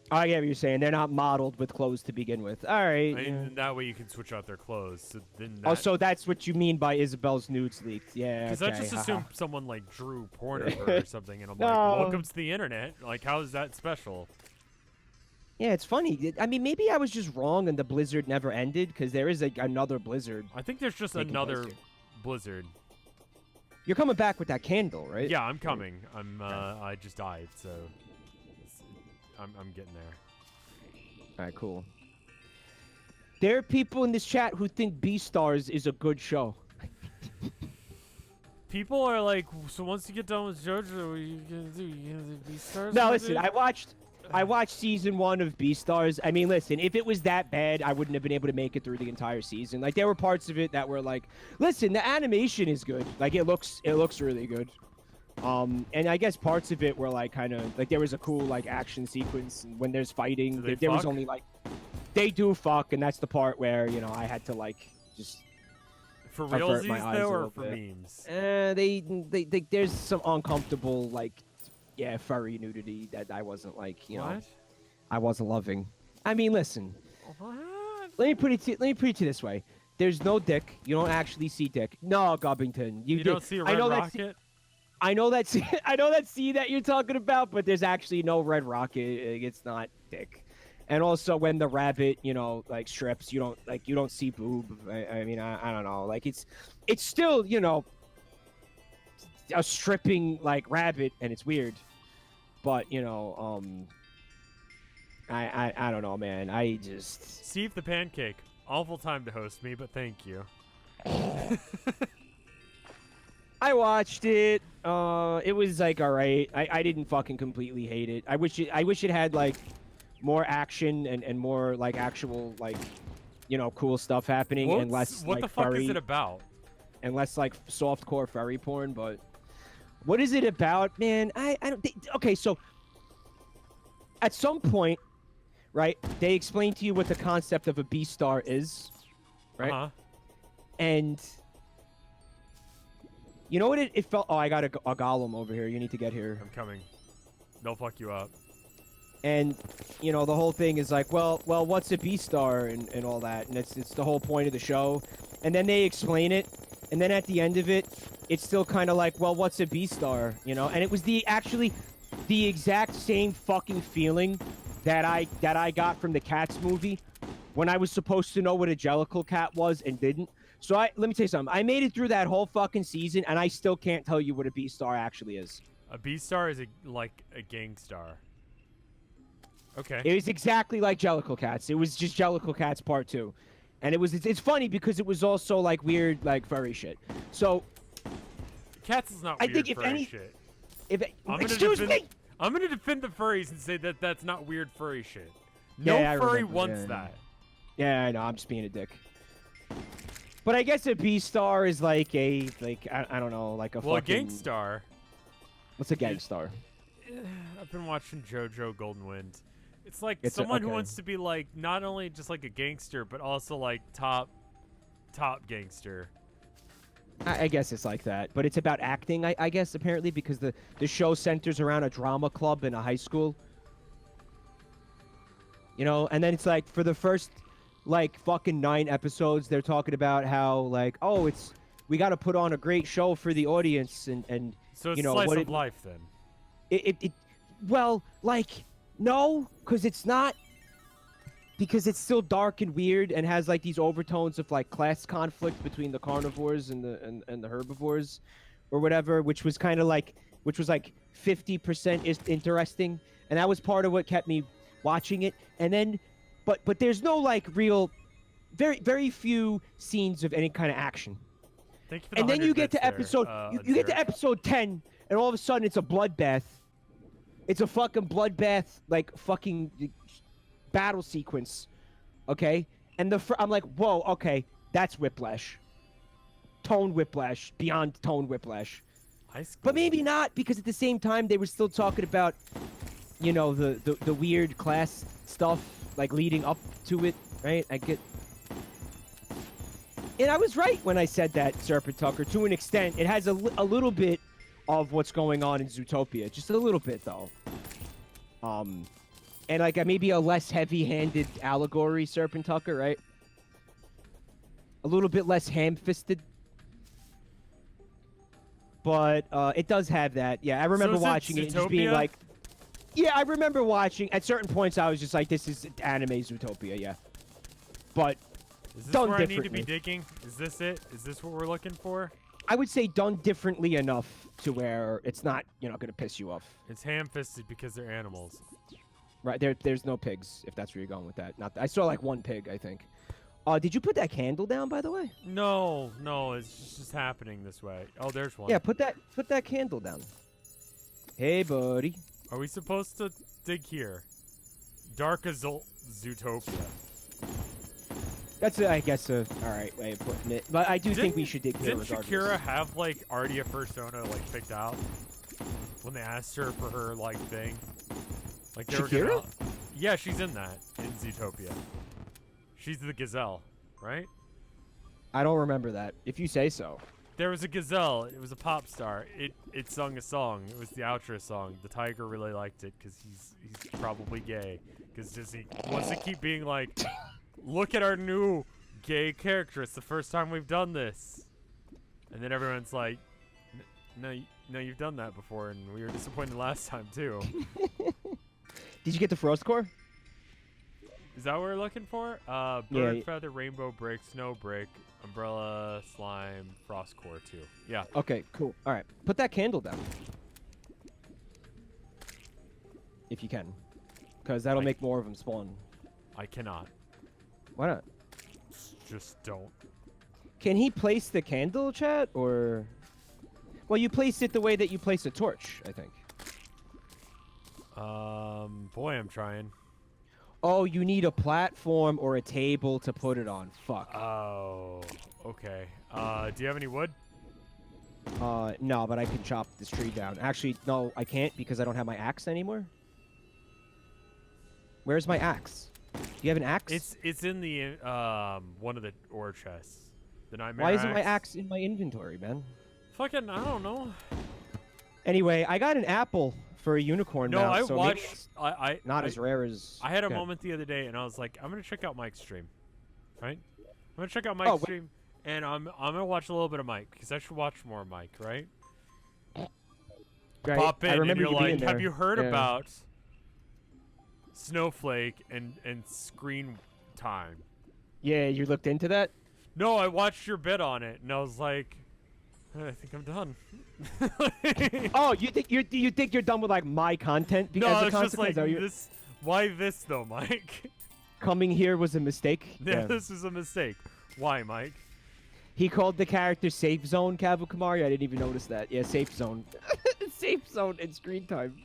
I get what you're saying. They're not modeled with clothes to begin with. All right. That way you can switch out their clothes. So then so that's what you mean by Isabel's nudes leaked. Yeah. Because okay, I just assumed someone like drew porn of her or something, and I'm like, welcome to the internet. Like, how is that special? Yeah, it's funny. I mean, maybe I was just wrong and the blizzard never ended, because there is another blizzard. I think there's just another blizzard. You're coming back with that candle, right? Yeah, I'm coming. I just died, so I'm getting there. All right, cool. There are people in this chat who think Beastars is a good show. People are like, so once you get done with Jojo, what are you gonna do? You gonna do Beastars? No, listen, I watched season 1 of Beastars. I mean, listen, if it was that bad, I wouldn't have been able to make it through the entire season. Like, there were parts of it that were like, listen, the animation is good. Like, it looks really good. And I guess parts of it were like kind of like there was a cool like action sequence when there's fighting. There was only like they do fuck, and that's the part where I had to like just for realsies though, or for memes. There's some uncomfortable like furry nudity that I wasn't like I wasn't loving. I mean, listen. What? let me put it to you this way. There's no dick. You don't actually see dick. No, Gubbington. You don't see a red rocket? I know that sea that you're talking about, but there's actually no red rocket. It's not dick. And also when the rabbit, like strips, you don't see boob. I mean, I don't know. Like it's still, a stripping like rabbit, and it's weird. But I don't know, man. I just Steve the Pancake. Awful time to host me, but thank you. I watched it. It was like all right. I didn't fucking completely hate it. I wish it had like more action and more like actual like cool stuff happening and less what like the fuck furry, is it about? and less like softcore furry porn. But what is it about, man? I don't. Okay, so at some point, right? They explain to you what the concept of a B-star is, right? Uh-huh. And you know what it felt? Oh, I got a golem over here. You need to get here. I'm coming. They'll fuck you up. And the whole thing is like, well, what's a B-star and all that, and it's the whole point of the show. And then they explain it, and then at the end of it, it's still kind of like, well, what's a B-star, And it was the exact same fucking feeling that I got from the Cats movie when I was supposed to know what a Jellicle cat was and didn't. So let me tell you something. I made it through that whole fucking season, and I still can't tell you what a B-star actually is. A B-star is like a gang star. Okay. It was exactly like Jellicle Cats. It was just Jellicle Cats Part 2. And it's funny because it was also like weird like furry shit. So Cats is not weird furry shit. Excuse me! I'm gonna defend the furries and say that that's not weird furry shit. No furry wants that. Yeah, I know. I'm just being a dick. But I guess a B-star is like a I don't know, like a a gang star. What's a gang star? I've been watching Jojo Golden Wind. It's like someone who wants to be like not only just like a gangster, but also like top gangster. I guess it's like that, but it's about acting. I guess apparently because the show centers around a drama club in a high school. And then it's like for the first like fucking 9 episodes, they're talking about how like we got to put on a great show for the audience and so it's slice of life then. Well, like, no, because it's not. Because it's still dark and weird and has like these overtones of like class conflict between the carnivores and the herbivores, or whatever, which was like 50% is interesting, and that was part of what kept me watching it. And then, but there's no like real, very few scenes of any kind of action. Thank you for the and then you get to episode, you get to episode 10, and all of a sudden it's a bloodbath. It's a fucking bloodbath, like fucking battle sequence, okay? And I'm like, whoa, okay, that's whiplash. Tone whiplash, beyond tone whiplash. But maybe not, because at the same time they were still talking about, the weird class stuff, like leading up to it, right? And I was right when I said that, Serpent Tucker, to an extent. It has a little bit of what's going on in Zootopia, just a little bit though. And like maybe a less heavy-handed allegory, Serpent Tucker, right? A little bit less ham-fisted. But it does have that. Yeah, I remember watching it and just being like, yeah, I remember watching. At certain points, I was just like, this is anime Zootopia, yeah. But is this where I need to be digging? Is this it? Is this what we're looking for? I would say done differently enough to where it's not, going to piss you off. It's ham-fisted because they're animals. Right, there's no pigs, if that's where you're going with that. I saw like one pig, I think. Did you put that candle down, by the way? No, it's just happening this way. Oh, there's one. Yeah, put that candle down. Hey, buddy. Are we supposed to dig here? Dark Zootopia. That's, I guess, all right way of putting it. But I do think we should dig here regardless. Didn't Shakira have, like, already a persona, like, picked out? When they asked her for her, like, thing? Like they Shakira? Were yeah, she's in that, in Zootopia. She's the gazelle, right? I don't remember that. If you say so. There was a gazelle. It was a pop star. It sung a song. It was the outro song. The tiger really liked it because he's probably gay. Because Disney wants to keep being like, look at our new gay character. It's the first time we've done this. And then everyone's like, no, you've done that before, and we were disappointed last time too. Did you get the frost core? Is that what we're looking for? Bird feather, rainbow brick, snow brick, umbrella, slime, frost core too. Yeah. Okay, cool. All right, put that candle down. If you can. Because that'll make more of them spawn. I cannot. Why not? Just don't. Can he place the candle, chat, or... Well, you place it the way that you place a torch, I think. Boy, I'm trying. Oh, you need a platform or a table to put it on. Fuck. Oh, okay. Do you have any wood? No, but I can chop this tree down. Actually, no, I can't because I don't have my axe anymore. Where's my axe? Do you have an axe? It's in the one of the ore chests. The nightmare Why axe. isn't my axe in my inventory, man? Fucking, I don't know. Anyway, I got an apple for a unicorn mount. I so watched. Not as rare as. I had a moment the other day, and I was like, I'm gonna check out Mike's stream, right? I'm gonna check out Mike's stream, and I'm gonna watch a little bit of Mike because I should watch more of Mike, right? Right. Pop in, and you're like, there. have you heard about Snowflake and screen time? Yeah, you looked into that? No, I watched your bit on it, and I was like, I think I'm done. Oh, you think you're done with like my content because no, of it's just like consequence? this. Why this though, Mike? Coming here was a mistake. Yeah, this is a mistake. Why, Mike? He called the character Safe Zone, Cavu Kamari. I didn't even notice that. Yeah, Safe Zone. Safe Zone and screen time.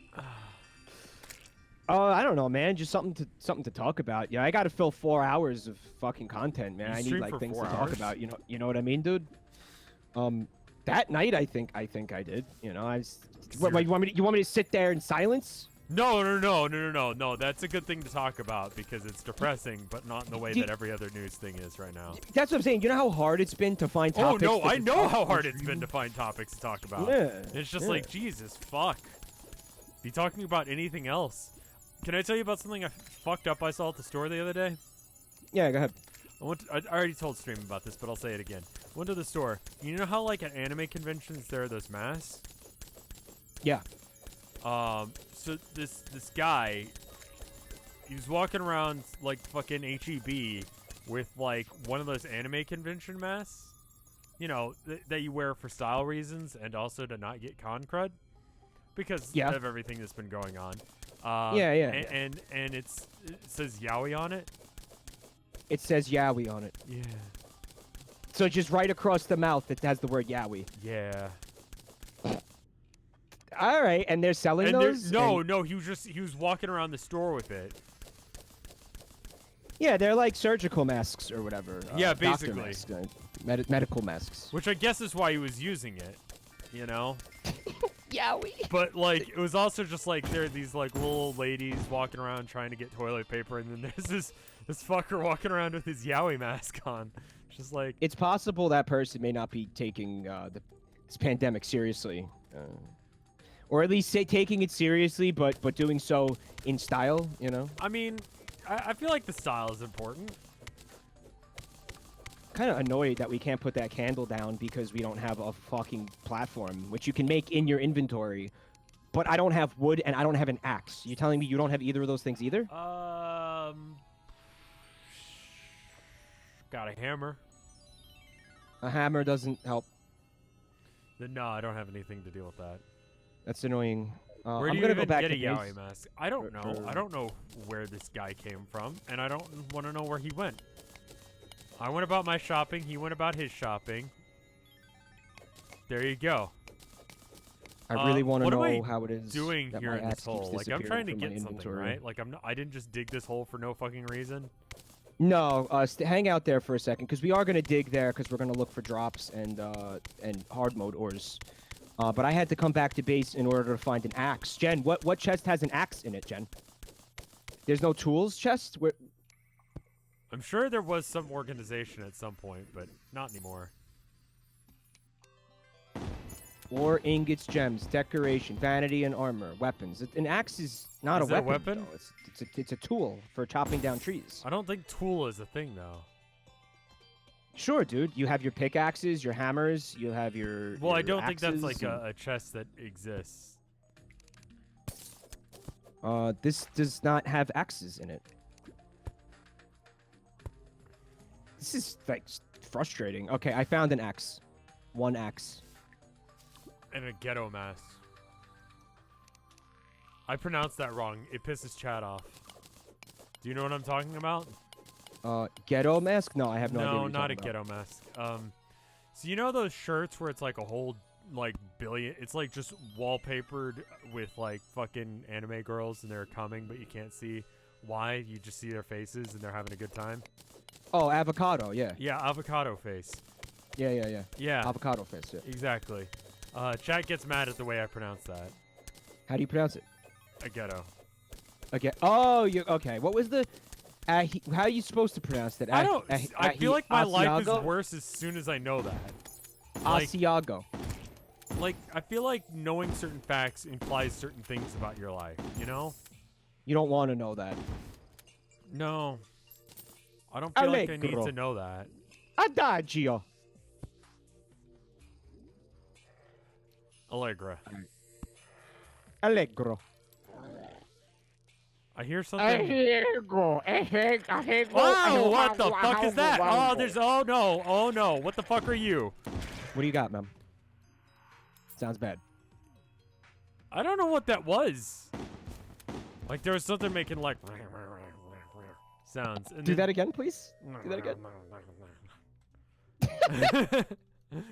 I don't know, man. Just something to talk about. Yeah, I got to fill 4 hours of fucking content, man. I need like things to talk about. You know what I mean, dude? That night, I think I did. You know, What, you want me to sit there in silence? No. That's a good thing to talk about because it's depressing, but not in the way that every other news thing is right now. That's what I'm saying. You know how hard it's been to find topics? Oh, no, I know how hard it's been to find topics to talk about. Yeah. It's just like, Jesus, fuck. Be talking about anything else. Can I tell you about something I fucked up I saw at the store the other day? Yeah, go ahead. I already told Stream about this, but I'll say it again. Went to the store. You know how, like, at anime conventions there are those masks? Yeah. So this guy, he was walking around like fucking HEB with like one of those anime convention masks, you know, that you wear for style reasons and also to not get con crud because of everything that's been going on. And it says yaoi on it. It says yaoi on it. Yeah. So just right across the mouth, it has the word yaoi. Yeah. All right, and they're selling those? No, he was walking around the store with it. Yeah, they're like surgical masks or whatever. Yeah, basically. Masks, medical masks. Which I guess is why he was using it, you know? Yowie. But, like, it was also just like there are these, like, little ladies walking around trying to get toilet paper, and then there's this fucker walking around with his yaoi mask on. Just like... It's possible that person may not be taking this pandemic seriously. Or at least taking it seriously, but doing so in style, you know? I mean, I feel like the style is important. Kind of annoyed that we can't put that candle down because we don't have a fucking platform, which you can make in your inventory. But I don't have wood and I don't have an axe. You're telling me you don't have either of those things either? Got a hammer. A hammer doesn't help. No, I don't have anything to deal with that. That's annoying. Where do I'm you gonna go even back get to a yaoi mask? I don't know. I don't know where this guy came from, and I don't want to know where he went. I went about my shopping. He went about his shopping. There you go. I really want to know how it is doing that here my in this axe keeps hole. Like I'm trying to disappearing get from my something, inventory. right? Like I didn't just dig this hole for no fucking reason. No, hang out there for a second, because we are gonna dig there, because we're gonna look for drops and hard mode ores. But I had to come back to base in order to find an axe. Jen, what chest has an axe in it, Jen? There's no tools chest? I'm sure there was some organization at some point, but not anymore. Ore, ingots, gems, decoration, vanity, and armor, weapons. An axe is not Is a it a weapon. weapon? Though. It's a tool for chopping down trees. I don't think tool is a thing though. Sure, dude. You have your pickaxes, your hammers. You have your. Well, I your don't think that's like axes a chest that exists. This does not have axes in it. This is like frustrating. Okay, I found an axe. One axe. And a ghetto mask. I pronounced that wrong. It pisses Chad off. Do you know what I'm talking about? Ghetto mask? No, I have no idea. No, what you're not a talking about. ghetto mask. So you know those shirts where it's like a whole like billion? It's like just wallpapered with like fucking anime girls and they're coming, but you can't see why. You just see their faces and they're having a good time. Oh, avocado. Yeah. Yeah, avocado face. Yeah. Yeah, Avocado face. Yeah. exactly. Chad gets mad at the way I pronounce that. How do you pronounce it? A ghetto. Okay. Oh, you okay? What was the? How are you supposed to pronounce that? I don't. I feel like my life is worse as soon as I know that. Like, Asiago. like, I feel like knowing certain facts implies certain things about your life. You know? You don't want to know that. No. I don't feel like I need Allegro. to know that. Adagio. Allegra. Allegro. I hear something. Wow, what the fuck is that? Oh, there's. Oh no. Oh no. What the fuck are you? What do you got, ma'am? Sounds bad. I don't know what that was. Like there was something making like sounds. And Do then- that again, please. Do that again.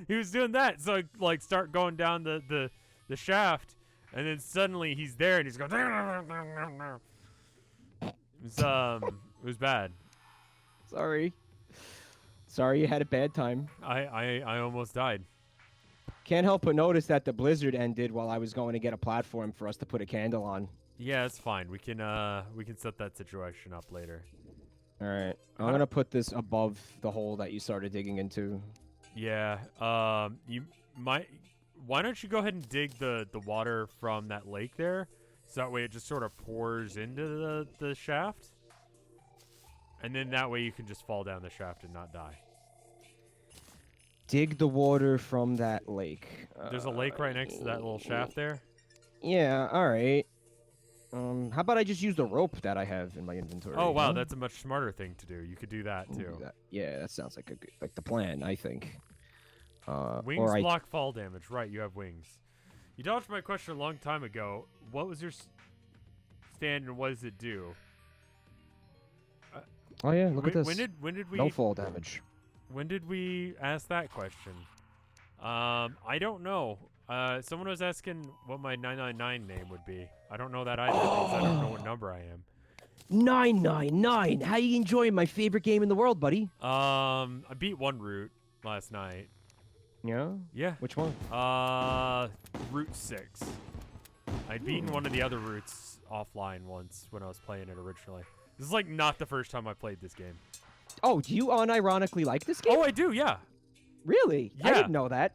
He was doing that, so I, like start going down the shaft, and then suddenly he's there and he's going. It was bad. Sorry. Sorry you had a bad time. I almost died. Can't help but notice that the blizzard ended while I was going to get a platform for us to put a candle on. Yeah, it's fine. We can set that situation up later. All right. I'm going to put this above the hole that you started digging into. Yeah. You might. Why don't you go ahead and dig the water from that lake there, so that way it just sort of pours into the shaft, and then that way you can just fall down the shaft and not die. Dig the water from that lake. There's a lake right next to that little shaft there. Yeah, all right. How about I just use the rope that I have in my inventory? Oh wow, huh? that's a much smarter thing to do. You could do that We'll too. do that. Yeah, that sounds like the plan, I think. Wings block fall damage. Right, you have wings. You dodged my question a long time ago. What was your stand and what does it do? Oh yeah, look at this. When did we No fall damage. When did we ask that question? I don't know. Someone was asking what my 999 name would be. I don't know that either because I don't know what number I am. 999. How you enjoying my favorite game in the world, buddy? I beat one route last night. Yeah. Yeah. Which one? Route 6. I'd beaten one of the other routes offline once when I was playing it originally. This is like not the first time I played this game. Oh, do you unironically like this game? Oh, I do, yeah. Really? I Yeah. didn't know that.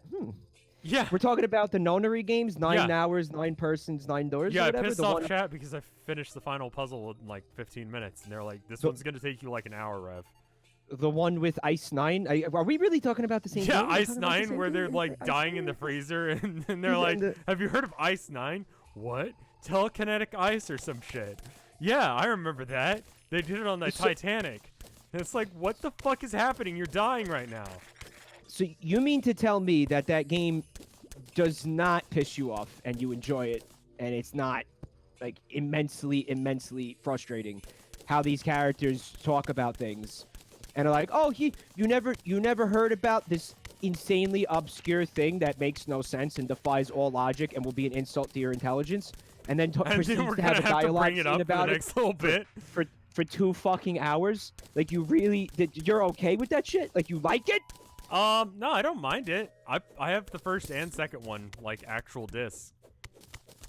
Yeah. We're talking about the nonary games, 9 Yeah. hours, 9 persons, 9 doors. Yeah, or I whatever, pissed the off one... chat because I finished the final puzzle in like 15 minutes, and they're like, "This The- one's gonna take you like an hour, Rev." The one with Ice 9. Are we really talking about the same Yeah, game? We're Ice talking about the 9, same where they're game? like Ice dying in 9? the freezer, and they're Yeah, like, and the- "Have you heard of Ice 9? What? Telekinetic ice or some shit?" Yeah, I remember that. They did it on the So- Titanic. And it's like, what the fuck is happening? You're dying right now. So you mean to tell me that that game does not piss you off and you enjoy it, and it's not like immensely frustrating how these characters talk about things and are like, "Oh, you never heard about this insanely obscure thing that makes no sense and defies all logic and will be an insult to your intelligence," and then And proceeds then we're to gonna have a have to dialogue bring it scene up for the about it next little bit. for 2 fucking hours. Like, you're okay with that shit? Like, you like it? No, I don't mind it. I have the first and second one, like, actual discs.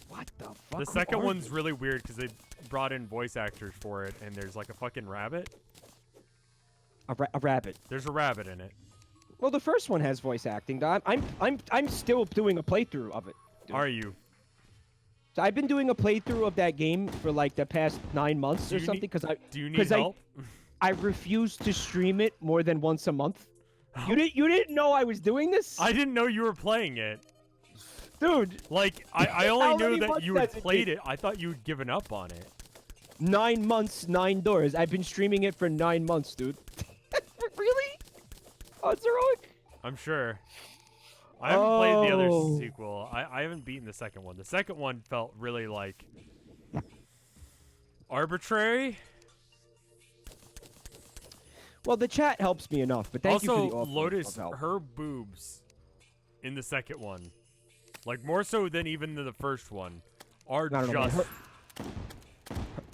What the fuck? The second one's really weird because they brought in voice actors for it, and there's like a fucking rabbit. a rabbit. There's a rabbit in it. Well, the first one has voice acting. I'm still doing a playthrough of it. Dude. Are you? So I've been doing a playthrough of that game for like the past 9 months or something because Do you need help? I refuse to stream it more than once a month. You didn't know I was doing this? I didn't know you were playing it. Dude. Like, I only knew that you had played it. I thought you had given up on it. 9 months, 9 doors. I've been streaming it for 9 months, dude. Really? Oh, it's heroic. I'm sure. I haven't played the other sequel. I haven't beaten the second one. The second one felt really, like, arbitrary. Well, the chat helps me enough, but thank you for the offer. Also, Lotus, her boobs in the second one, like more so than even the first one, are just...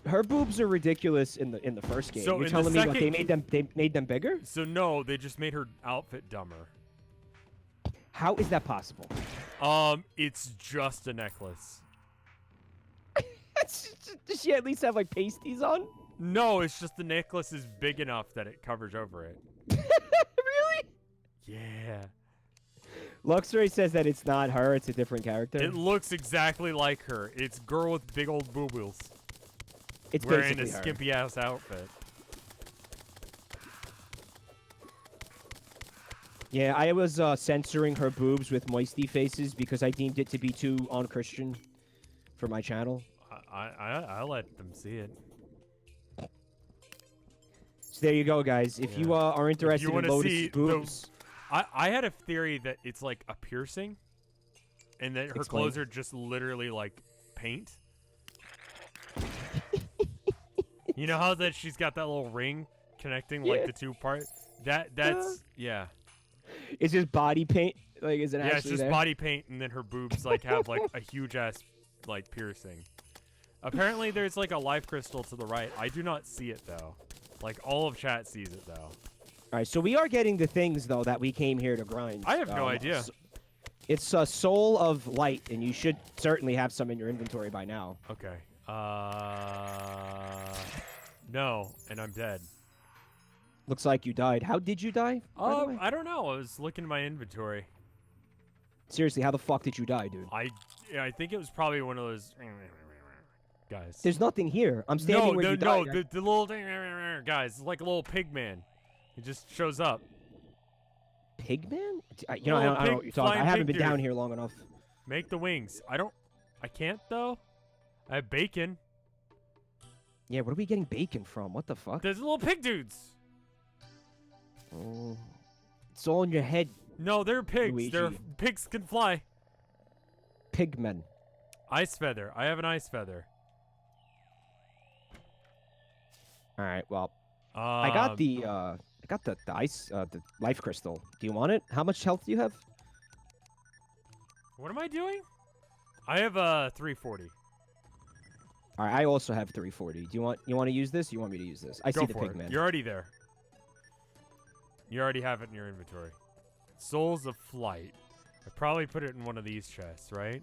Her boobs are ridiculous in the first game. So you're telling me what, they made them bigger? So no, they just made her outfit dumber. How is that possible? It's just a necklace. Does she at least have like pasties on? No, it's just the necklace is big enough that it covers over it. Really? Yeah. Luxray says that it's not her, it's a different character. It looks exactly like her. It's girl with big old boo-boos. It's wearing basically a skimpy-ass outfit. Yeah, I was censoring her boobs with moisty faces because I deemed it to be too unchristian for my channel. I let them see it. So there you go, guys. If you are interested in Lotus' boobs... I had a theory that it's like a piercing, and that her clothes are just literally like paint. You know how that she's got that little ring connecting like the two parts? That's yeah. It's just body paint. Like, is it actually it's just there? body paint, and then her boobs like have like a huge ass like piercing. Apparently, there's like a life crystal to the right. I do not see it though. Like all of chat sees it though. All right, so we are getting the things though that we came here to grind. I have no idea. It's a soul of light, and you should certainly have some in your inventory by now. Okay. No, and I'm dead. Looks like you died. How did you die? I don't know. I was looking at my inventory. Seriously, how the fuck did you die, dude? I think it was probably one of those guys. There's nothing here. I'm standing where you died. No, the little guys, like a little pig man. He just shows up. Pigman? You know, I don't know what you're talking about. I haven't been down here long enough. Make the wings. I can't though. I have bacon. Yeah, where are we getting bacon from? What the fuck? There's little pig dudes. Oh, it's all in your head. No, they're pigs. Luigi. Pigs can fly. Pigmen. Ice feather. I have an ice feather. All right. Well, I got the ice the life crystal. Do you want it? How much health do you have? What am I doing? I have 340. All right, I also have 340. Do you want to use this? Or you want me to use this? I see the pigman. You're already there. You already have it in your inventory. Souls of Flight. I probably put it in one of these chests, right?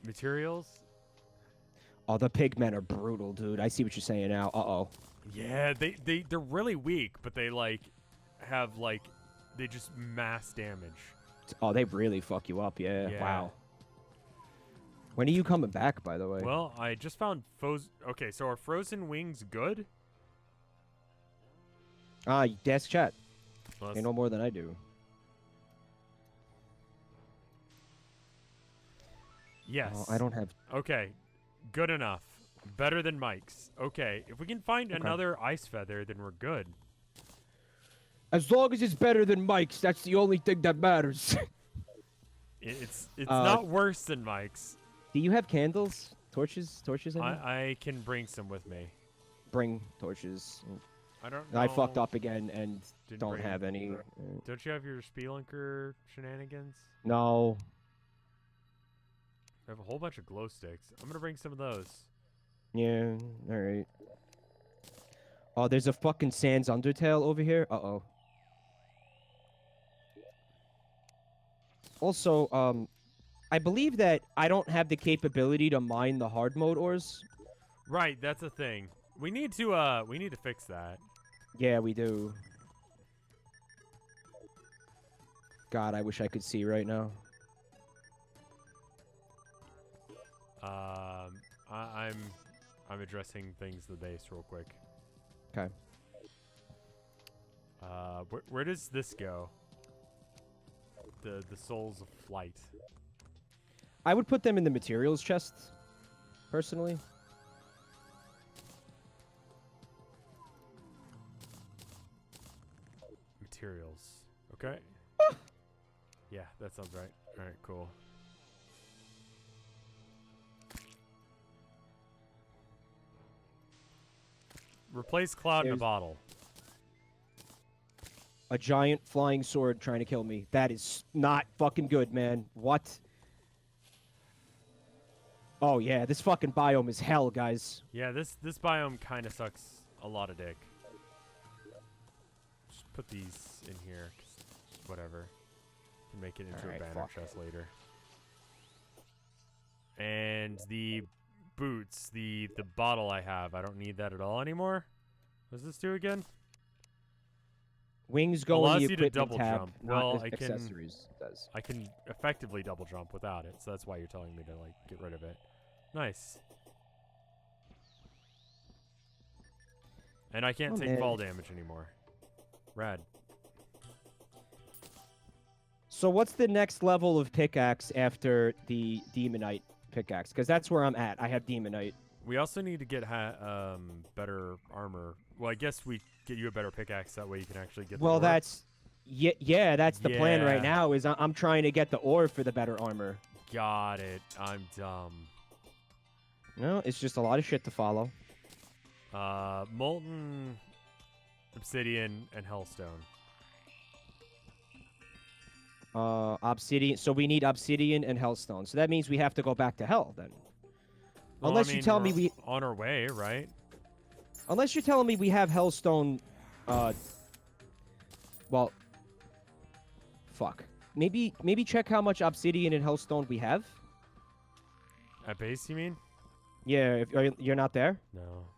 Materials. Oh, the pigmen are brutal, dude. I see what you're saying now. Uh-oh. Yeah, they're really weak, but they like have like they just mass damage. Oh, they really fuck you up. Yeah. Wow. When are you coming back, by the way? Well, I just found Okay, so are frozen wings good? Desk chat. Well, you know more than I do. Yes. Oh, I don't have... Okay. Good enough. Better than Mike's. Okay. If we can find another ice feather, then we're good. As long as it's better than Mike's, that's the only thing that matters. It's not worse than Mike's. Do you have candles? Torches? Torches? I can bring some with me. Bring torches. I don't know. I fucked up again and don't have any. Don't you have your Spelunker shenanigans? No. I have a whole bunch of glow sticks. I'm gonna bring some of those. Yeah, alright. Oh, there's a fucking Sans Undertale over here. Uh-oh. Also, I believe that I don't have the capability to mine the hard mode ores. Right, that's a thing. We need to fix that. Yeah, we do. God, I wish I could see right now. I'm addressing things to the base real quick. Okay. Where does this go? The souls of flight. I would put them in the materials chest, personally. Materials. Okay. Yeah, that sounds right. All right, cool. Replace cloud in a bottle. A giant flying sword trying to kill me. That is not fucking good, man. What? Oh, yeah, this fucking biome is hell, guys. Yeah, this biome kind of sucks a lot of dick. Just put these in here, 'cause whatever. Can make it into a banner chest later. And the boots, the bottle I have, I don't need that at all anymore. What does this do again? Wings go Allows in the you to equipment double tab, jump. not Well, accessories. Does. I can effectively double jump without it, so that's why you're telling me to like get rid of it. Nice. And I can't take fall damage anymore. Rad. So what's the next level of pickaxe after the Demonite pickaxe? Because that's where I'm at. I have Demonite. We also need to get better armor. Well, I guess we get you a better pickaxe. That way you can actually get the ore. That's... Yeah, that's the plan right now, is I'm trying to get the ore for the better armor. Got it. I'm dumb. No, it's just a lot of shit to follow. Molten obsidian and hellstone. Obsidian. So we need obsidian and hellstone. So that means we have to go back to hell then. Well, Unless I mean, you tell me we... on our way, right? Unless you're telling me we have hellstone... Well... Fuck. Maybe check how much obsidian and hellstone we have? At base, you mean? Yeah, if you're not there? No.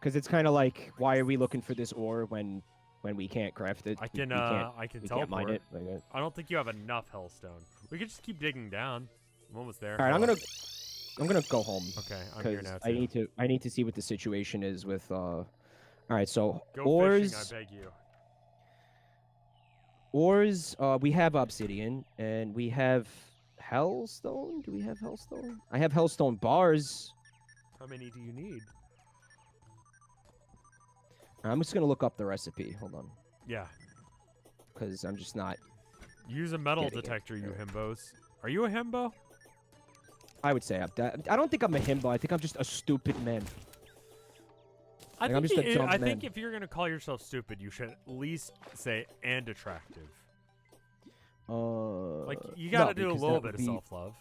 Because it's kind of like, why are we looking for this ore when we can't craft it? I can we teleport. can't mine it. I don't think you have enough hellstone. We could just keep digging down. I'm almost there. All right, I'm gonna go home. Okay, I'm here now too. I need to see what the situation is with. All right, so go ores. fishing, I beg you. Ores. We have obsidian and we have hellstone. Do we have hellstone? I have hellstone bars. How many do you need? I'm just gonna look up the recipe. Hold on. Yeah. Because I'm just not. Use a metal detector, you himbos. Are you a himbo? I would say I don't think I'm a himbo. I think I'm just a stupid man. I think if you're gonna call yourself stupid, you should at least say and attractive. Like you gotta do a little bit of self-love.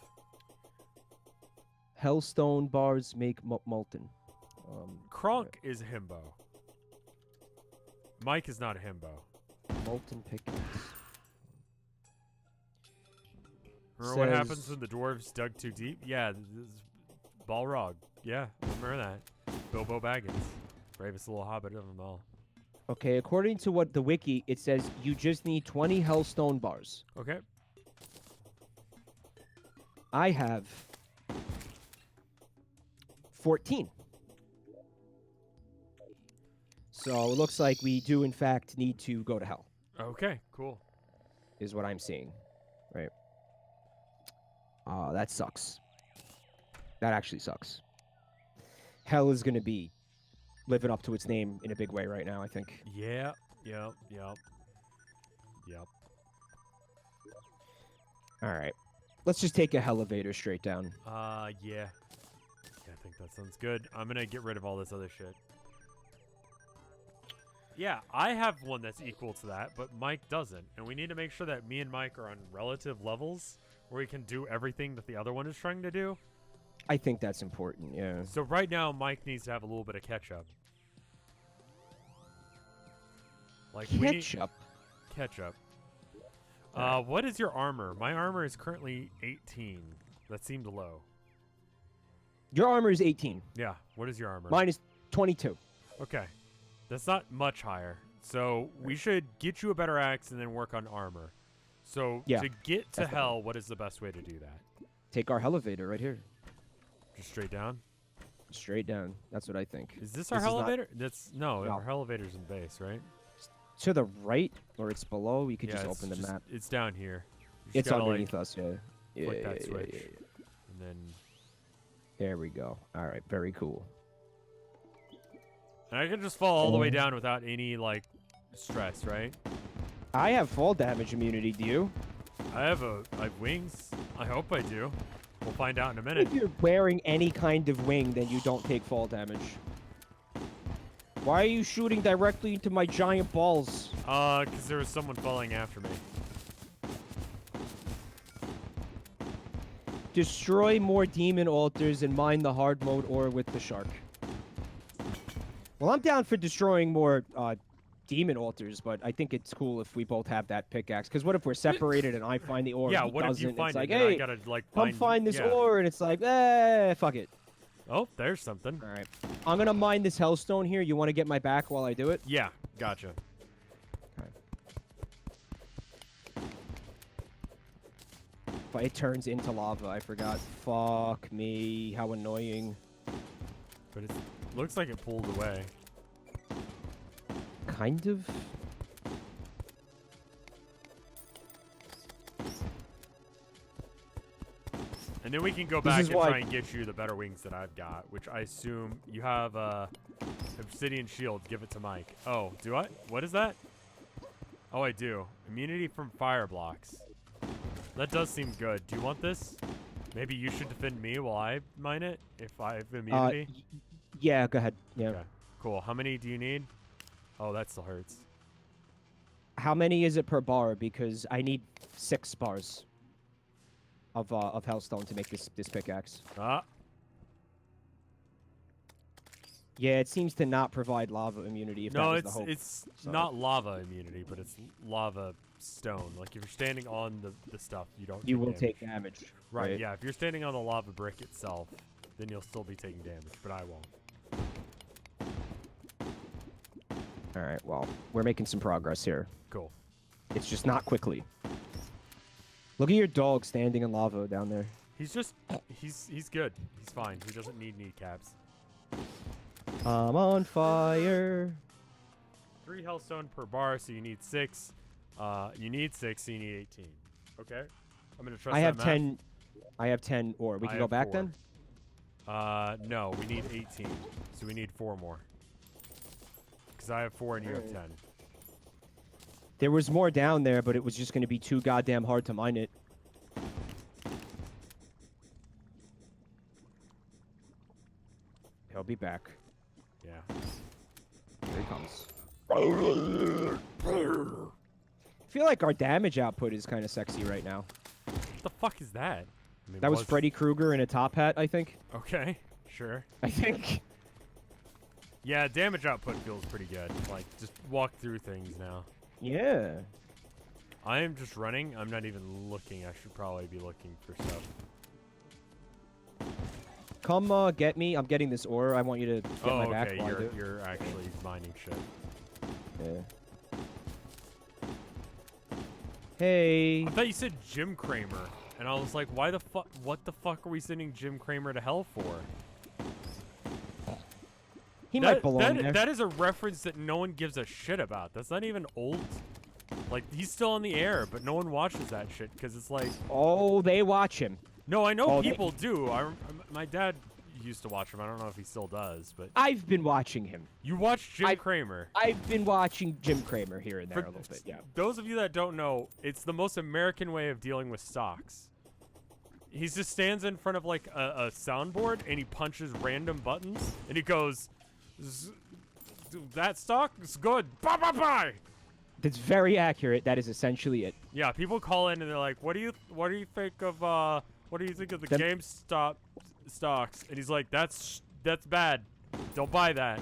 Hellstone bars make molten. Kronk is a himbo. Mike is not a himbo. Molten pickaxe. Remember what happens when the dwarves dug too deep? Yeah, Balrog. Yeah, remember that. Bilbo Baggins. Bravest little hobbit of them all. Okay, according to what the wiki, it says you just need 20 hellstone bars. Okay. I have 14. So it looks like we do, in fact, need to go to hell. Okay, cool. Is what I'm seeing. Right. That sucks. That actually sucks. Hell is going to be living up to its name in a big way right now, I think. Yeah. Yep. All right. Let's just take a elevator straight down. Yeah. I think that sounds good. I'm going to get rid of all this other shit. Yeah, I have one that's equal to that, but Mike doesn't. And we need to make sure that me and Mike are on relative levels where we can do everything that the other one is trying to do. I think that's important, yeah. So right now, Mike needs to have a little bit of catch-up. Like Ketchup? Ketchup. What is your armor? My armor is currently 18. That seemed low. Your armor is 18. Yeah. What is your armor? Mine is 22. Okay. That's not much higher. So we should get you a better axe and then work on armor. So Yeah, to get to that's the hell, what is the best way to do that? Take our elevator right here. Just straight down? Straight down. That's what I think. Is this our This is not- elevator? That's no, No. our elevator's in base, right? To the right, or it's below. We could Yeah, just it's open the map. It's down here. You just It's gotta, underneath us. Yeah. Yeah, flick yeah, that yeah, switch. yeah, yeah. And then There we go. All right. Very cool. and I can just fall all the way down without any like stress, right? I have fall damage immunity. Do you? I have wings. I hope I do. We'll find out in a minute. If you're wearing any kind of wing, then you don't take fall damage. Why are you shooting directly into my giant balls? Because there was someone falling after me. Destroy more demon altars and mine the hard mode ore with the shark. Well, I'm down for destroying more demon altars, but I think it's cool if we both have that pickaxe. Because what if we're separated and I find the ore? Yeah, and he what if doesn't? you find It's like, it? And I hey, gotta like come find this yeah. ore, and it's like, fuck it. Oh, there's something. All right, I'm gonna mine this hellstone here. You want to get my back while I do it? Yeah, gotcha. But it turns into lava. I forgot. Fuck me. How annoying. But it looks like it pulled away. Kind of. And then we can go This back is and why- try and get you the better wings that I've got, which I assume you have obsidian shield. Give it to Mike. Oh, do I? What is that? Oh, I do. Immunity from fire blocks. That does seem good. Do you want this? Maybe you should defend me while I mine it, if I have immunity? Yeah, go ahead. Yeah. Okay, cool. How many do you need? Oh, that still hurts. How many is it per bar? Because I need 6 bars of hellstone to make this pickaxe. Ah, Yeah, it seems to not provide lava immunity. If no, that was the hope. it's So- not lava immunity, but it's lava stone. Like if you're standing on the stuff, you don't. You take will damage. take damage. Right, yeah. If you're standing on the lava brick itself, then you'll still be taking damage, but I won't. All right. Well, we're making some progress here. Cool. It's just not quickly. Look at your dog standing in lava down there. He's just, he's good. He's fine. He doesn't need kneecaps. I'm on fire. 3 hellstone per bar, so you need 6. You need 6, so you need 18. Okay? I'm gonna trust I have that math. 10. I have 10 ore. We I can go have back 4. then? No, we need 18. So we need 4 more. Because I have 4 and you have 10. There was more down there, but it was just going to be too goddamn hard to mine it. He'll be back. Yeah. Here he comes. I feel like our damage output is kind of sexy right now. What the fuck is that? I mean, That was Freddy Krueger in a top hat, I think. Okay, sure. I think. Yeah, damage output feels pretty good. Like, just walk through things now. Yeah. I am just running. I'm not even looking. I should probably be looking for stuff. Come get me. I'm getting this ore. I want you to get my back okay. while I do it. You're actually mining shit. Yeah. Hey. I thought you said Jim Cramer, and I was like, why the fuck? What the fuck are we sending Jim Cramer to hell for? He might belong there. That is a reference that no one gives a shit about. That's not even old. Like, he's still on the air, but no one watches that shit because it's like... Oh, they watch him. No, I know Oh, people do. My dad used to watch him. I don't know if he still does, but... I've been watching him. You watch Jim Cramer. I've been watching Jim Cramer here and there a little bit, yeah. Those of you that don't know, it's the most American way of dealing with stocks. He just stands in front of, like, a soundboard, and he punches random buttons, and he goes... That stock is good. Bye bye bye. That's very accurate. That is essentially it. Yeah, people call in and they're like, "What do you think of the GameStop stocks?" And he's like, "That's bad. Don't buy that."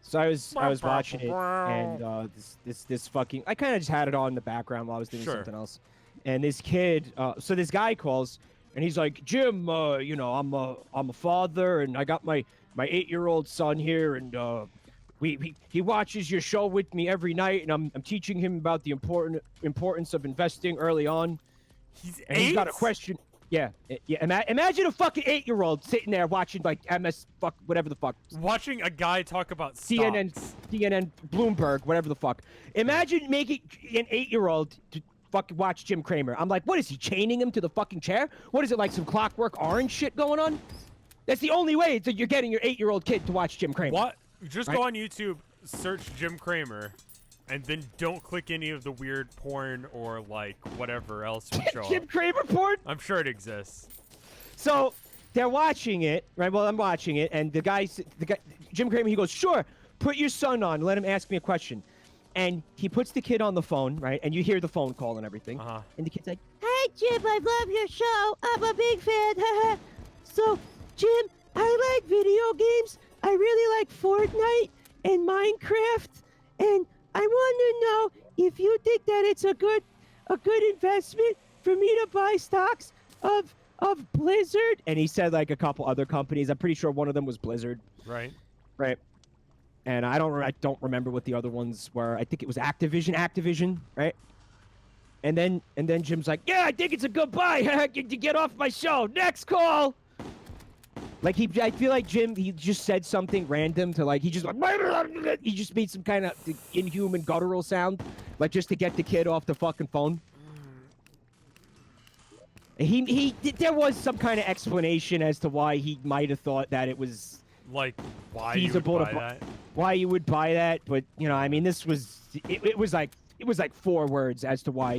So I was watching it, and this fucking I kind of just had it on in the background while I was doing something else, and this kid, so this guy calls, and he's like, "Jim, you know, I'm a father, and I got my 8-year-old son here, and he watches your show with me every night, and I'm teaching him about the importance of investing early on. He's and 8? He's got a question. Yeah. Imagine a fucking 8-year-old sitting there watching like whatever the fuck. Watching a guy talk about stocks. CNN, Bloomberg, whatever the fuck. Imagine making an 8-year-old to fucking watch Jim Cramer. I'm like, what is he, chaining him to the fucking chair? What is it, like some Clockwork Orange shit going on? That's the only way that you're getting your 8-year-old kid to watch Jim Cramer. What? Just go on YouTube, search Jim Cramer, and then don't click any of the weird porn or like whatever else will show Jim up. Cramer porn? I'm sure it exists. So they're watching it, right? Well, I'm watching it, and the guy, Jim Cramer, he goes, sure, put your son on, let him ask me a question. And he puts the kid on the phone, right? And you hear the phone call and everything. And the kid's like, "Hi, Jim, I love your show. I'm a big fan. So, Jim, I like video games. I really like Fortnite and Minecraft. And I want to know if you think that it's a good investment for me to buy stocks of Blizzard." And he said like a couple other companies. I'm pretty sure one of them was Blizzard. Right. Right. And I don't remember what the other ones were. I think it was Activision, right? And then Jim's like, "Yeah, I think it's a good buy. Get off my show. Next call." Like I feel like Jim, he just said something random to like, he just made some kind of inhuman guttural sound, like just to get the kid off the fucking phone. There was some kind of explanation as to why he might have thought that it was like why feasible you would buy that. Why you would buy that, but you know, I mean, this was it was like 4 words as to why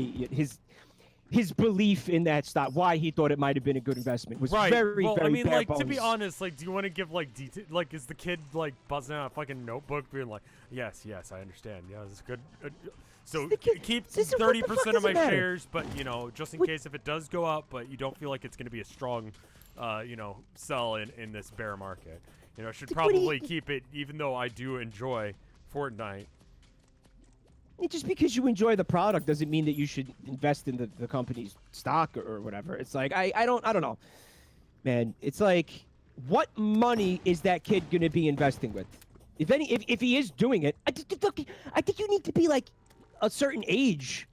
his belief in that stock, why he thought it might have been a good investment, was very, well, very I mean, bare like, bones. to be honest, like, do you want to give, like, detail? Like, is the kid, like, buzzing out a fucking notebook being like, yes, I understand. Yeah, this is good. So keep 30% of my shares, but, you know, just in case if it does go up, but you don't feel like it's going to be a strong, you know, sell in this bear market. You know, should probably keep it, even though I do enjoy Fortnite. Just because you enjoy the product doesn't mean that you should invest in the company's stock or whatever. It's like I don't know, man. It's like, what money is that kid gonna be investing with? If he is doing it, I think you need to be like a certain age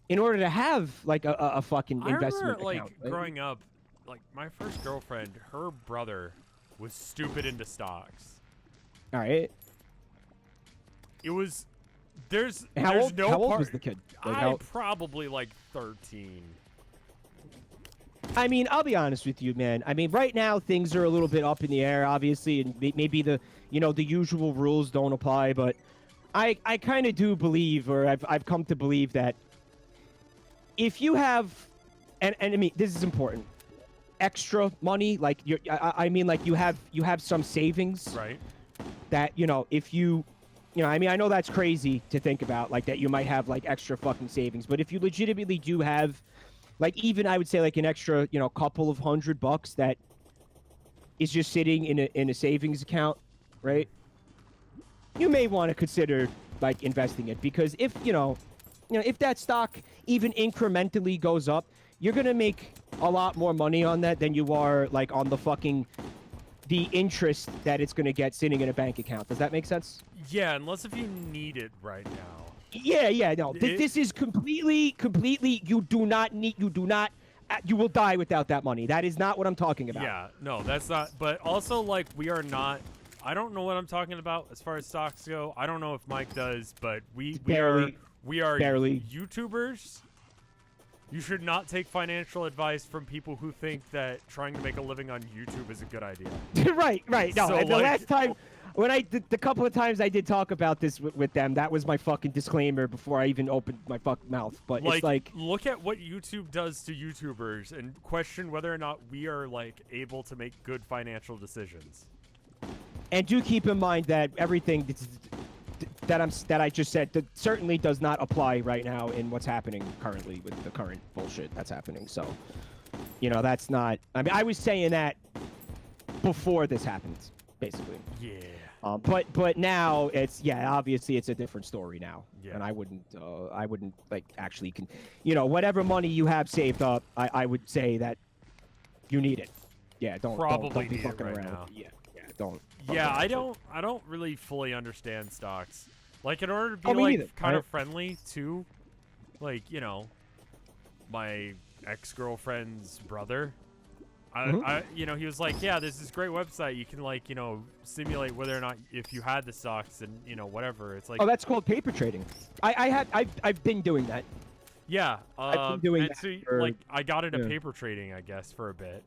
in order to have like a fucking investment account. Like right? growing up, like my first girlfriend, her brother was stupid into stocks. All right. It was. There's how old was the kid? Like probably like 13. I mean, I'll be honest with you, man. I mean, right now things are a little bit up in the air, obviously, and maybe the usual rules don't apply. But I kind of do believe, or I've come to believe that if you have, and I mean, this is important, extra money, like I mean, like you have some savings, right? That if you. I mean, I know that's crazy to think about, like that you might have like extra fucking savings, but if you legitimately do have, like, even I would say like an extra, couple of $100 that is just sitting in a savings account, right? You may want to consider like investing it, because if if that stock even incrementally goes up, you're gonna make a lot more money on that than you are like on the interest that it's gonna get sitting in a bank account. Does that make sense? Yeah, unless if you need it right now. Yeah, no. This is completely, you will die without that money. That is not what I'm talking about. Yeah, no, that's not. But also, like, we are not. I don't know what I'm talking about as far as stocks go. I don't know if Mike does, but we are barely YouTubers. You should not take financial advice from people who think that trying to make a living on YouTube is a good idea. right. No, So, the last time, when I did, the couple of times I did talk about this with them, that was my fucking disclaimer before I even opened my fucking mouth. But it's like, look at what YouTube does to YouTubers and question whether or not we are like able to make good financial decisions. And do keep in mind that everything that I just said that certainly does not apply right now in what's happening currently with the current bullshit that's happening. So, that's not. I mean, I was saying that before this happened, basically. Yeah. But now obviously it's a different story now. Yeah. And I wouldn't like actually whatever money you have saved up, I would say that you need it. Yeah, don't be fucking around. Now. Yeah, don't. Yeah, I don't really fully understand stocks. Like, in order to be Oh, me like neither, kind right? of friendly to, like, you know, my ex-girlfriend's brother. You know, he was like, yeah, there's this great website. You can, like, you know, simulate whether or not if you had the stocks and, you know, whatever. It's like, Oh, that's called paper trading. I've been doing that. yeah. I've been doing and that so, for, like, I got into yeah. paper trading, I guess, for a bit.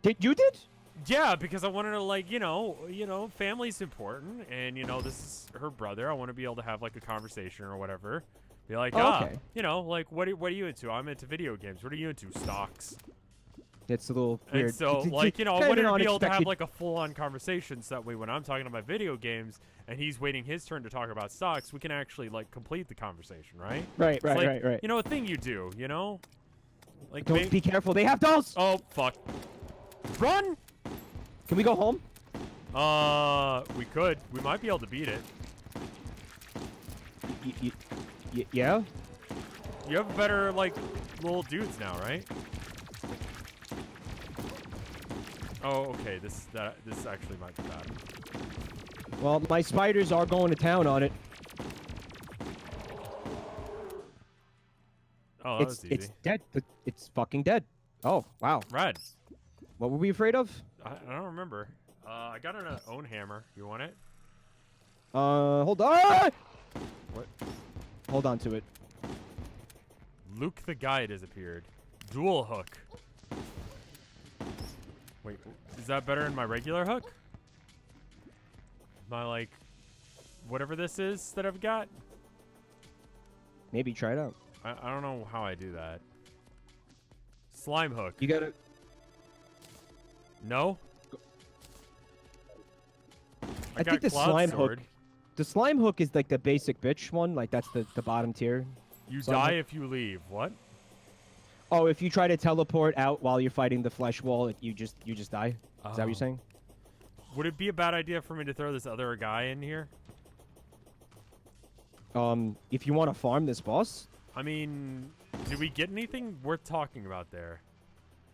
Did? Yeah, because I wanted to, like, you know, family's important, and, you know, this is her brother. I want to be able to have, like, a conversation or whatever. Be like, okay. you know, like, what are you into? I'm into video games. What are you into? Stocks. It's a little weird. And so, like, you know, I Kind of wanted to be able to have, unexpected. like, a full-on conversation, so that way when I'm talking about video games and he's waiting his turn to talk about stocks, we can actually, like, complete the conversation, right? Right, It's like, right. You know, a thing you do, you know? Like, Don't be careful. They have dolls. Oh, fuck. Run! Can we go home? We could. We might be able to beat it. Yeah. You have better, like, little dudes now, right? Oh, okay. This actually might be bad. Well, my spiders are going to town on it. Oh, that was easy. It's dead. It's fucking dead. Oh, wow. Red. What were we afraid of? I don't remember. I got an own hammer. You want it? Hold on. What? Hold on to it. Luke the guy disappeared. Dual hook. Wait, is that better than my regular hook? My, like, whatever this is that I've got? Maybe try it out. I don't know how I do that. Slime hook. You gotta. No? I think the Cloud slime sword. hook. The slime hook is like the basic bitch one. Like that's the bottom tier. You slime die hook. if you leave. What? Oh, if you try to teleport out while you're fighting the flesh wall, you just die. Is that what Oh. you're saying? Would it be a bad idea for me to throw this other guy in here? If you want to farm this boss, I mean, did we get anything worth talking about there?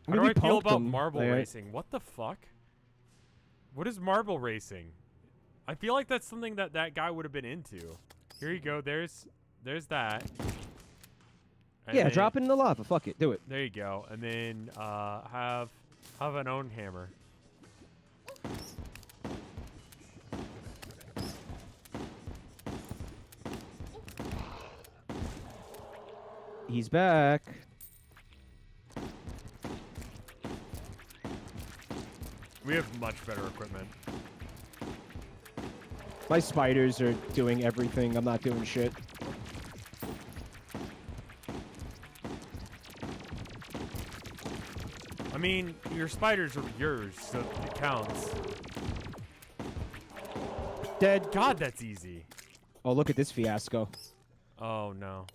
I How mean, do we I feel punked about him, marble like, racing? What the fuck? What is marble racing? I feel like that's something that guy would have been into. Here you go. There's that. And yeah, then- drop it in the lava. Fuck it, do it. There you go. And then have an own hammer. He's back. We have much better equipment. My spiders are doing everything. I'm not doing shit. I mean, your spiders are yours, so it counts. Dead. God, that's easy. Oh, look at this fiasco. Oh, no.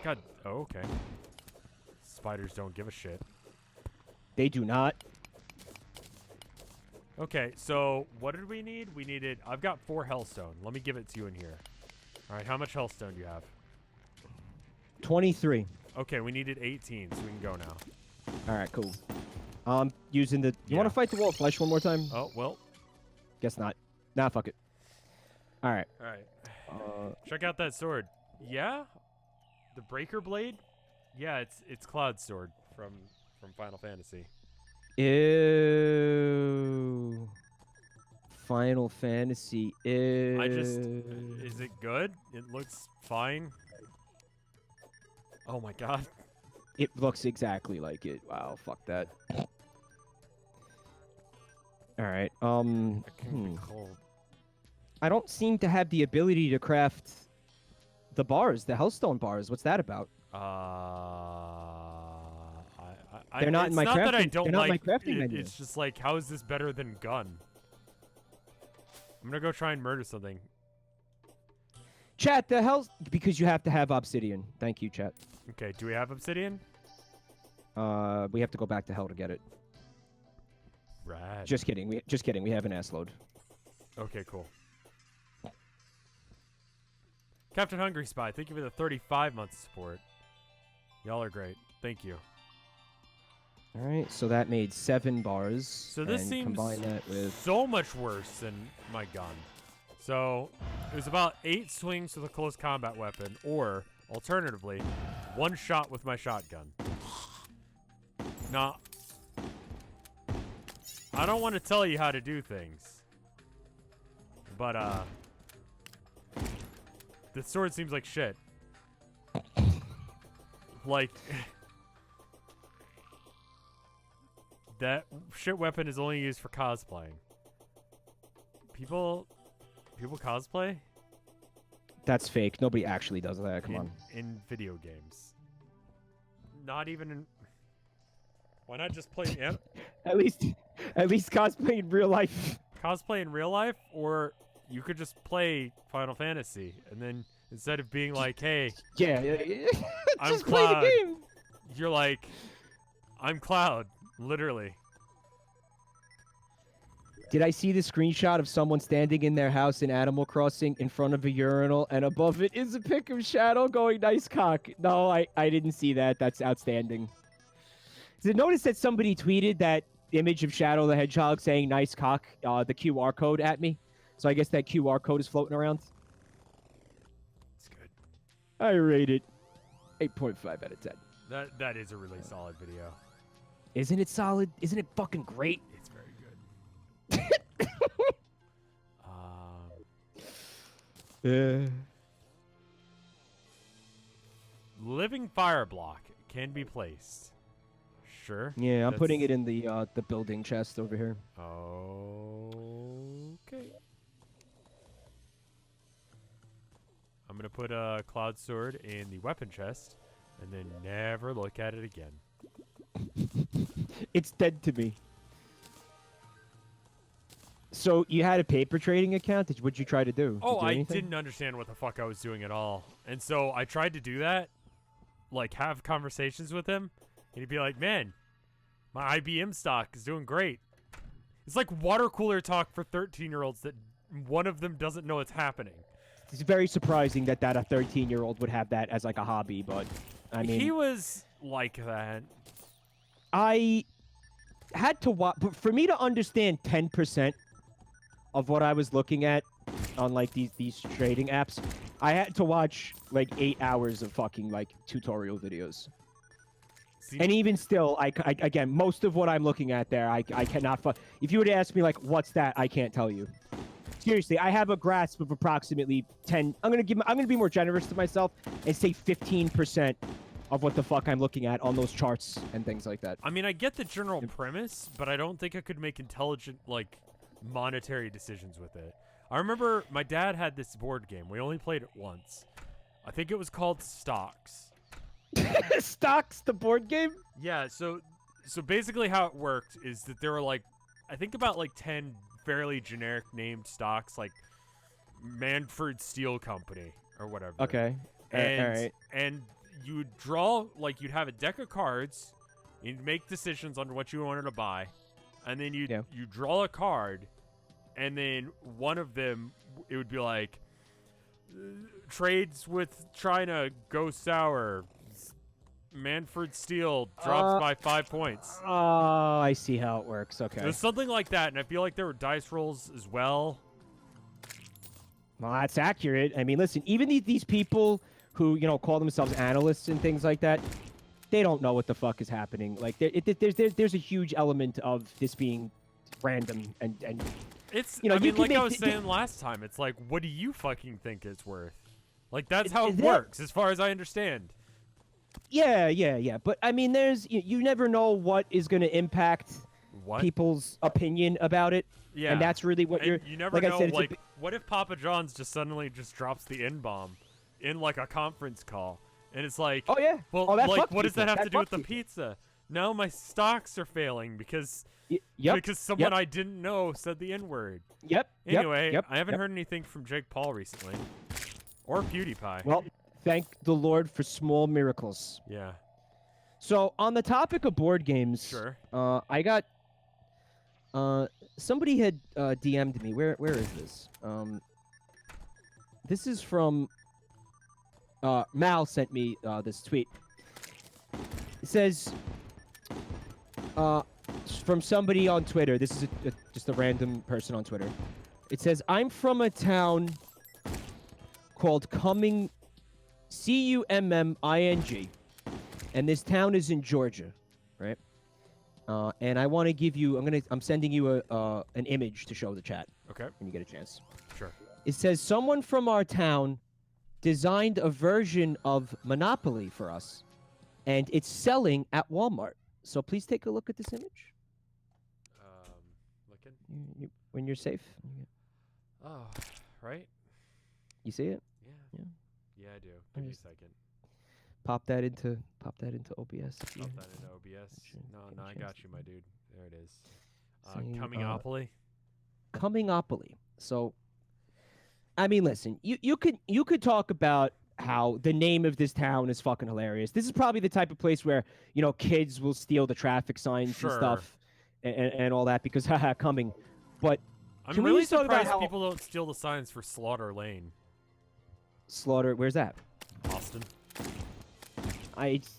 God. Oh, okay. Spiders don't give a shit. They do not. Okay, so what did we need? We needed... I've got 4 hellstone. Let me give it to you in here. All right, how much hellstone do you have? 23. Okay, we needed 18, so we can go now. All right, cool. Using the. You Yeah. want to fight the wall of flesh one more time? Oh, well. Guess not. Nah, fuck it. All right. All right. Check out that sword. Yeah? The breaker blade? Yeah, it's Cloud's sword from Final Fantasy. Ew. Final Fantasy. Ew. Is it good? It looks fine. Oh my god. It looks exactly like it. Wow, fuck that. All right. It can be cold. I don't seem to have the ability to craft the bars, the Hellstone bars. What's that about? They're not in my it's not that I crafting- don't they're not in my like crafting it, menu. it's just like, how is this better than gun? I'm gonna go try and murder something. Chat, the hell? Because you have to have obsidian. Thank you, chat. Okay, do we have obsidian? We have to go back to hell to get it. Rad. Just kidding. We have an ass load. Okay, cool. Captain Hungry Spy, thank you for the 35 months support. Y'all are great. Thank you. All right, so that made 7 bars. So this and seems combine that with... so much worse than my gun. So it was about 8 swings with a close combat weapon, or alternatively, 1 shot with my shotgun. Now, I don't want to tell you how to do things, but the sword seems like shit. Like, that shit weapon is only used for cosplaying. People cosplay? That's fake. Nobody actually does that. Come on. In video games. Not even in... Why not just play... At least cosplay in real life. Cosplay in real life? Or you could just play Final Fantasy, and then instead of being like, hey... Yeah. I'm just play Cloud. the game. You're like, I'm Cloud. Literally. Did I see the screenshot of someone standing in their house in Animal Crossing in front of a urinal, and above it is a pic of Shadow going, nice cock? No, I didn't see that. That's outstanding. Did you notice that somebody tweeted that image of Shadow the Hedgehog saying nice cock, the QR code at me? So I guess that QR code is floating around. It's good. I rate it 8.5 out of 10. That is a really solid video. Isn't it solid? Isn't it fucking great? It's very good. Living fire block can be placed. Sure. Yeah, I'm putting it in the building chest over here. Okay. I'm gonna put a cloud sword in the weapon chest, and then never look at it again. It's dead to me. So you had a paper trading account? What'd you try to do? Oh, I didn't understand what the fuck I was doing at all. And so I tried to do that, like have conversations with him, and he'd be like, man, my IBM stock is doing great. It's like water cooler talk for 13-year-olds that one of them doesn't know it's happening. It's very surprising that a 13-year-old would have that as like a hobby, but I mean... He was like that. I had to watch... But for me to understand 10% of what I was looking at on like these trading apps, I had to watch like 8 hours of fucking like tutorial videos. And even still, again, most of what I'm looking at there, I cannot. If you were to ask me like, what's that? I can't tell you. Seriously, I have a grasp of approximately 10. I'm gonna be more generous to myself and say 15% of what the fuck I'm looking at on those charts and things like that. I mean, I get the general premise, but I don't think I could make intelligent like monetary decisions with it. I remember my dad had this board game. We only played it once. I think it was called Stocks. Stocks, the board game? Yeah, so basically how it worked is that there were like, I think about like 10 fairly generic named stocks, like Manford Steel Company or whatever. Okay. And, all right. And you would draw, like you'd have a deck of cards, you'd make decisions on what you wanted to buy, and then you draw a card, and then one of them, it would be like, trades with China go sour. Manford Steel drops by 5 points. Oh, I see how it works. Okay. There's something like that, and I feel like there were dice rolls as well. Well, that's accurate. I mean, listen, even these people who, call themselves analysts and things like that, they don't know what the fuck is happening. Like, there's a huge element of this being random and it's, I mean, like I was saying last time, it's like, what do you fucking think it's worth? Like, that's how it works, as far as I understand. Yeah. But, I mean, you never know what is going to impact people's opinion about it. Yeah. And that's really what you never know, like, what if Papa John's just suddenly just drops the N-bomb in, like, a conference call? And it's like, oh, yeah. Well, like, what does that have to do with the pizza? No, my stocks are failing because someone I didn't know said the N-word. Anyway, I haven't heard anything from Jake Paul recently. Or PewDiePie. Well, thank the Lord for small miracles. Yeah. So, on the topic of board games, sure. I got... somebody had DM'd me. Where is this? This is from... Mal sent me this tweet. It says... from somebody on Twitter. This is just a random person on Twitter. It says, I'm from a town called Cumming, Cumming, and this town is in Georgia, right? And I want to give you, I'm sending you an image to show the chat. Okay. When you get a chance. Sure. It says, someone from our town designed a version of Monopoly for us, and it's selling at Walmart. So please take a look at this image. Looking. When you're safe. Oh, right? You see it? Yeah. Yeah, I do. Give me a second. Pop that into OBS. Pop that into OBS. No, I got you, my dude. There it is. Cumming-opoly? Cumming-opoly. So, I mean, listen, you could talk about how the name of this town is fucking hilarious. This is probably the type of place where, kids will steal the traffic signs and stuff and all that because, haha, Cumming. But I'm really surprised people don't steal the signs for Slaughter Lane. Slaughter, where's that? Austin.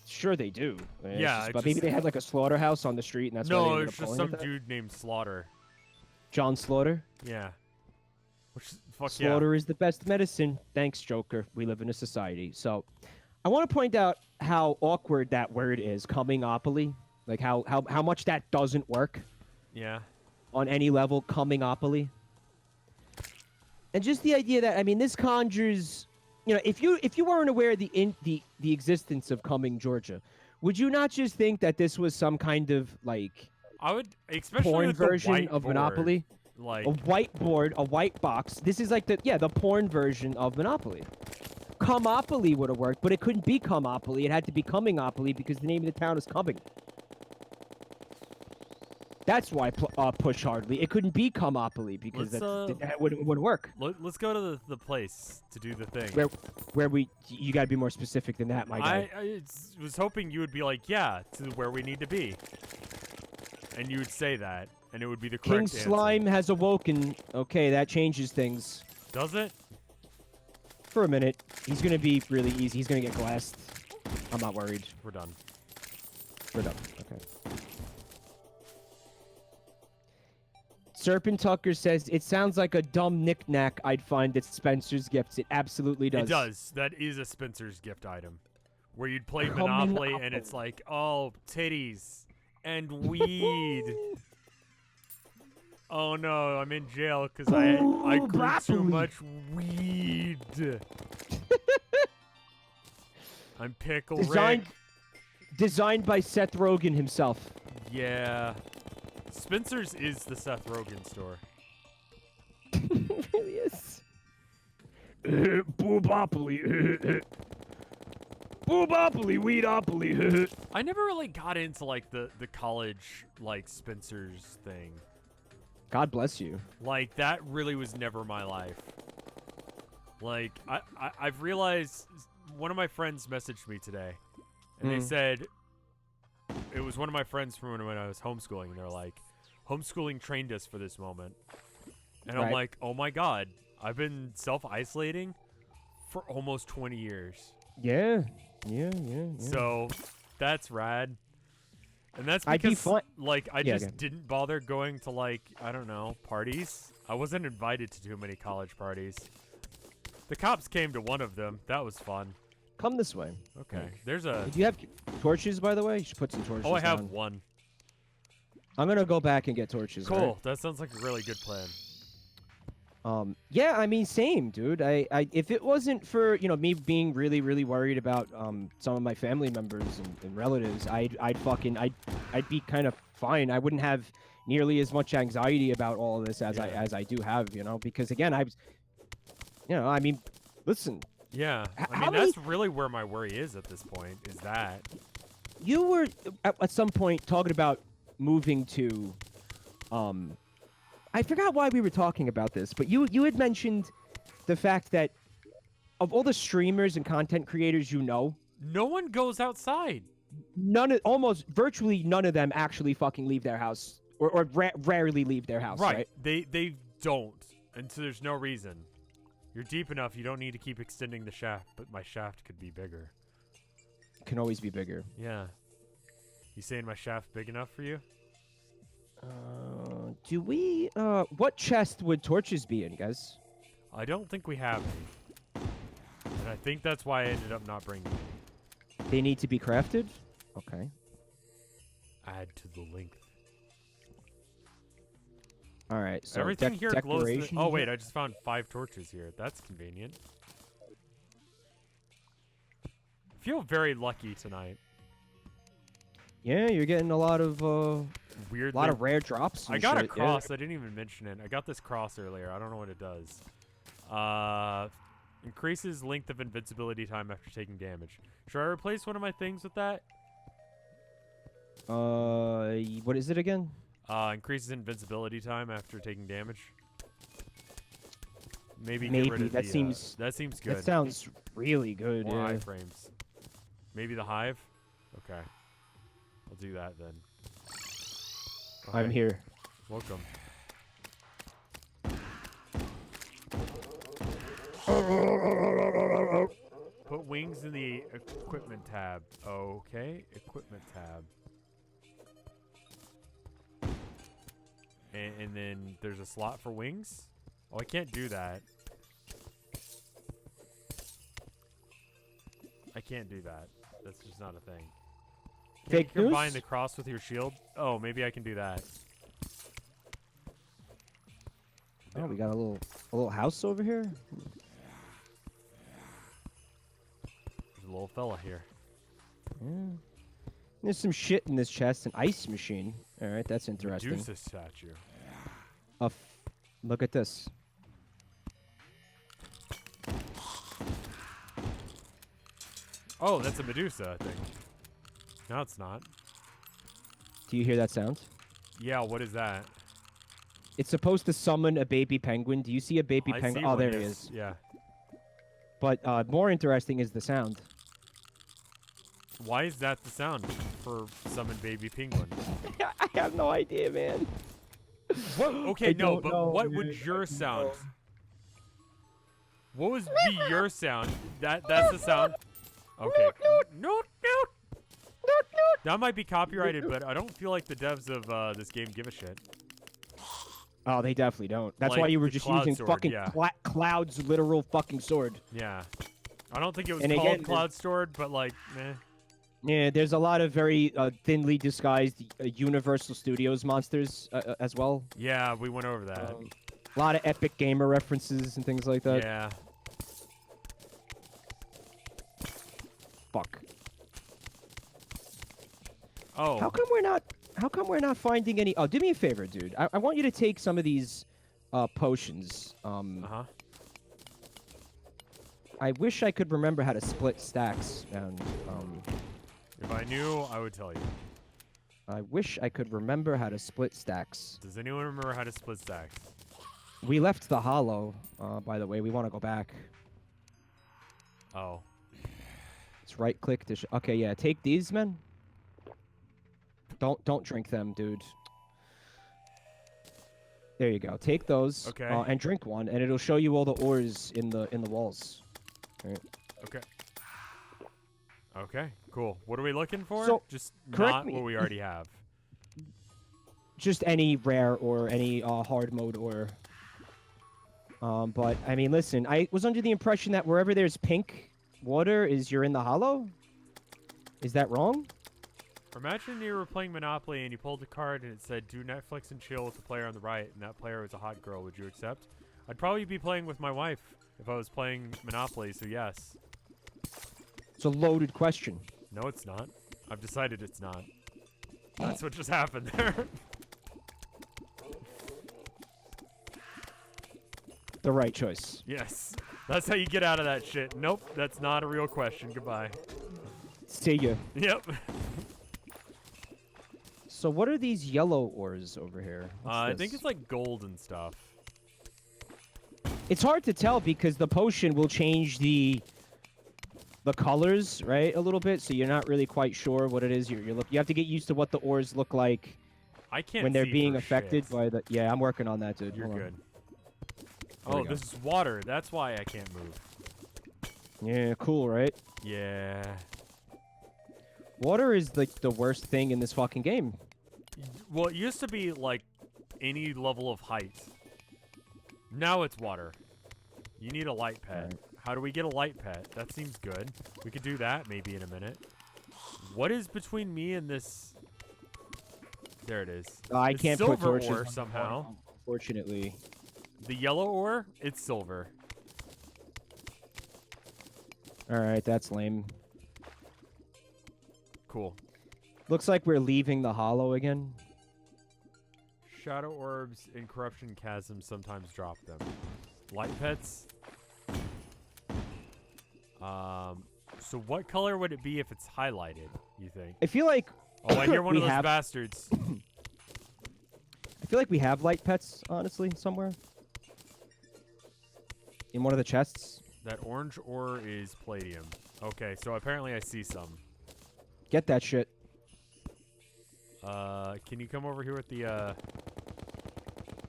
Sure they do. Yeah, but maybe they had like a slaughterhouse on the street, and that's why they ended up it's just some dude named Slaughter. John Slaughter. Yeah. Slaughter is the best medicine. Thanks, Joker. We live in a society. So, I want to point out how awkward that word is, Cumming-opoly. Like how much that doesn't work. Yeah. On any level, Cumming-opoly. And just the idea that this conjures. If you weren't aware of the existence of Cumming, Georgia, would you not just think that this was some kind of like I would, especially porn with version the of Monopoly? Like a whiteboard, a white box. This is like the porn version of Monopoly. Cumopoly would have worked, but it couldn't be Cumopoly. It had to be Cumming-opoly because the name of the town is Cumming. That's why push hardly. It couldn't be Cumopoly because that wouldn't work. Let's go to the place to do the thing. Where you got to be more specific than that, my guy. I was hoping you would be like, yeah, to where we need to be, and you would say that, and it would be the correct King Slime has awoken. Okay, that changes things. Does it? For a minute. He's gonna be really easy. He's gonna get glassed. I'm not worried. We're done. Okay. Serpent Tucker says, it sounds like a dumb knick-knack I'd find at Spencer's Gifts. It absolutely does. It does. That is a Spencer's Gift item. Where you'd play Monopoly and it's like, oh, titties and weed. Oh no, I'm in jail because I grew too much weed. I'm Pickle Rick. Designed by Seth Rogen himself. Yeah. Spencer's is the Seth Rogen store. It really is. Boobopoly. Boobopoly, weedopoly. I never really got into like the college like Spencer's thing. God bless you. Like that really was never my life. Like I've realized one of my friends messaged me today and they said it was one of my friends from when I was homeschooling, and they're like, homeschooling trained us for this moment. And I'm like, oh my God, I've been self-isolating for almost 20 years. Yeah. So that's rad. And that's because like I just didn't bother going to like, I don't know, parties. I wasn't invited to too many college parties. The cops came to one of them. That was fun. Come this way. Okay. There's a... Do you have torches, by the way? You should put some torches Oh, I have down. one. I'm going to go back and get torches. Cool. Right? That sounds like a really good plan. Yeah, I mean, same, dude. If it wasn't for, me being really, really worried about some of my family members and relatives, I'd be kind of fine. I wouldn't have nearly as much anxiety about all of this as I do have, because again, I mean, listen. Yeah, I mean, that's really where my worry is at this point, is that. You were, at some point, talking about moving to, I forgot why we were talking about this, but you had mentioned the fact that of all the streamers and content creators no one goes outside. Almost virtually none of them actually fucking leave their house, or rarely leave their house, right? They don't, and so there's no reason. You're deep enough, you don't need to keep extending the shaft, but my shaft could be bigger. Can always be bigger. Yeah. You saying my shaft big enough for you? Do we? What chest would torches be in, guys? I don't think we have any. And I think that's why I ended up not bringing any. They need to be crafted? Okay. Add to the length. All right, so everything here glows. Oh, wait, here? I just found 5 torches here. That's convenient. I feel very lucky tonight. Yeah, you're getting a lot of Weird. of rare drops. I got shit. a cross. I didn't even mention it. I got this cross earlier. I don't know what it does. Increases length of invincibility time after taking damage. Should I replace one of my things with that? What is it again? Increases invincibility time after taking damage. Maybe Maybe get rid of that the, seems that seems good. That sounds really good. More Yeah. iframes. Maybe the hive. Okay, I'll do that then. Okay. I'm here. Welcome. Put wings in the equipment tab. Okay, equipment tab. And then there's a slot for wings? Oh, I can't do that. I can't do that. That's just not a thing. Can't Fake you combine news? the cross with your shield? Oh, maybe I can do that. Oh, we got a little house over here. There's a little fella here. Yeah. There's some shit in this chest. An ice machine. All right, that's interesting. Medusa statue. Look at this. Oh, that's a Medusa, I think. No, it's not. Do you hear that sound? Yeah, what is that? It's supposed to summon a baby penguin. Do you see a baby I penguin? see Oh, one, there he yes. is. Yeah. But more interesting is the sound. Why is that the sound for summon baby penguin? I have no idea, man. What? Okay, I no, don't but know, what dude. would your I don't sound? know. What was be your sound? That's the sound. Okay. No. That might be copyrighted, but I don't feel like the devs of this game give a shit. Oh, they definitely don't. That's Like why you were the just Cloud using Sword, fucking yeah. Cloud's literal fucking sword. Yeah. I don't think it was And called again, Cloud Sword, but like, meh. Yeah, there's a lot of very thinly disguised Universal Studios monsters as well. Yeah, we went over that. A lot of Epic Gamer references and things like that. Yeah. Fuck. Oh. How come we're not finding any? Oh, do me a favor, dude. I want you to take some of these potions. Uh-huh. I wish I could remember how to split stacks. And If I knew, I would tell you. I wish I could remember how to split stacks. Does anyone remember how to split stacks? We left the hollow. By the way, we want to go back. Oh. It's right click to. Okay, yeah. Take these, men. Don't drink them, dude. There you go. Take those. Okay. And drink one, and it'll show you all the ores in the walls. All right. Okay. Okay, cool. What are we looking for? So, Just correct not me what we already have. Just any rare or any hard mode or. But I mean, listen. I was under the impression that wherever there's pink water, you're in the hollow. Is that wrong? Imagine you were playing Monopoly and you pulled a card and it said, "Do Netflix and chill with the player on the right," and that player was a hot girl. Would you accept? I'd probably be playing with my wife if I was playing Monopoly, so yes. It's a loaded question. No, it's not. I've decided it's not. That's what just happened there. The right choice. Yes. That's how you get out of that shit. Nope, that's not a real question. Goodbye. See ya. Yep. So what are these yellow ores over here? I What's think this? it's like gold and stuff. It's hard to tell because the potion will change the colors, right, a little bit. So you're not really quite sure what it is you're looking. You have to get used to what the ores look like I can't when they're see being for affected shit. by the. Yeah, I'm working on that, dude. You're Hold on. good. There we Oh, go. this is water. That's why I can't move. Yeah, cool, right? Yeah. Water is like the worst thing in this fucking game. Well, it used to be like any level of height. Now it's water. You need a light pet. Right. How do we get a light pet? That seems good. We could do that maybe in a minute. What is between me and this? There it is. I It's can't put silver torches ore on the somehow. wall, unfortunately. The yellow ore, it's silver. All right, that's lame. Cool. Looks like we're leaving the hollow again. Shadow orbs in corruption chasms sometimes drop them. Light pets. So what color would it be if it's highlighted, you think? I feel like Oh, and you're one we of those have- bastards. I feel like we have light pets, honestly, somewhere. In one of the chests. That orange ore is palladium. Okay, so apparently I see some. Get that shit. Can you come over here with the,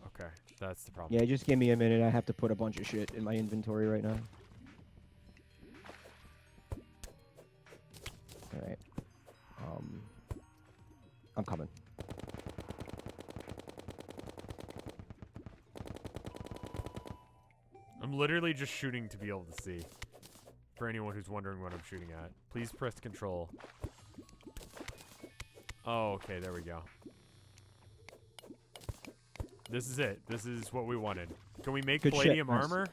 Okay, that's the problem. Yeah, just give me a minute. I have to put a bunch of shit in my inventory right now. All right. I'm coming. I'm literally just shooting to be able to see. For anyone who's wondering what I'm shooting at. Please press control. Oh, okay, there we go. This is it. This is what we wanted. Can we make Good shit, palladium nice. armor?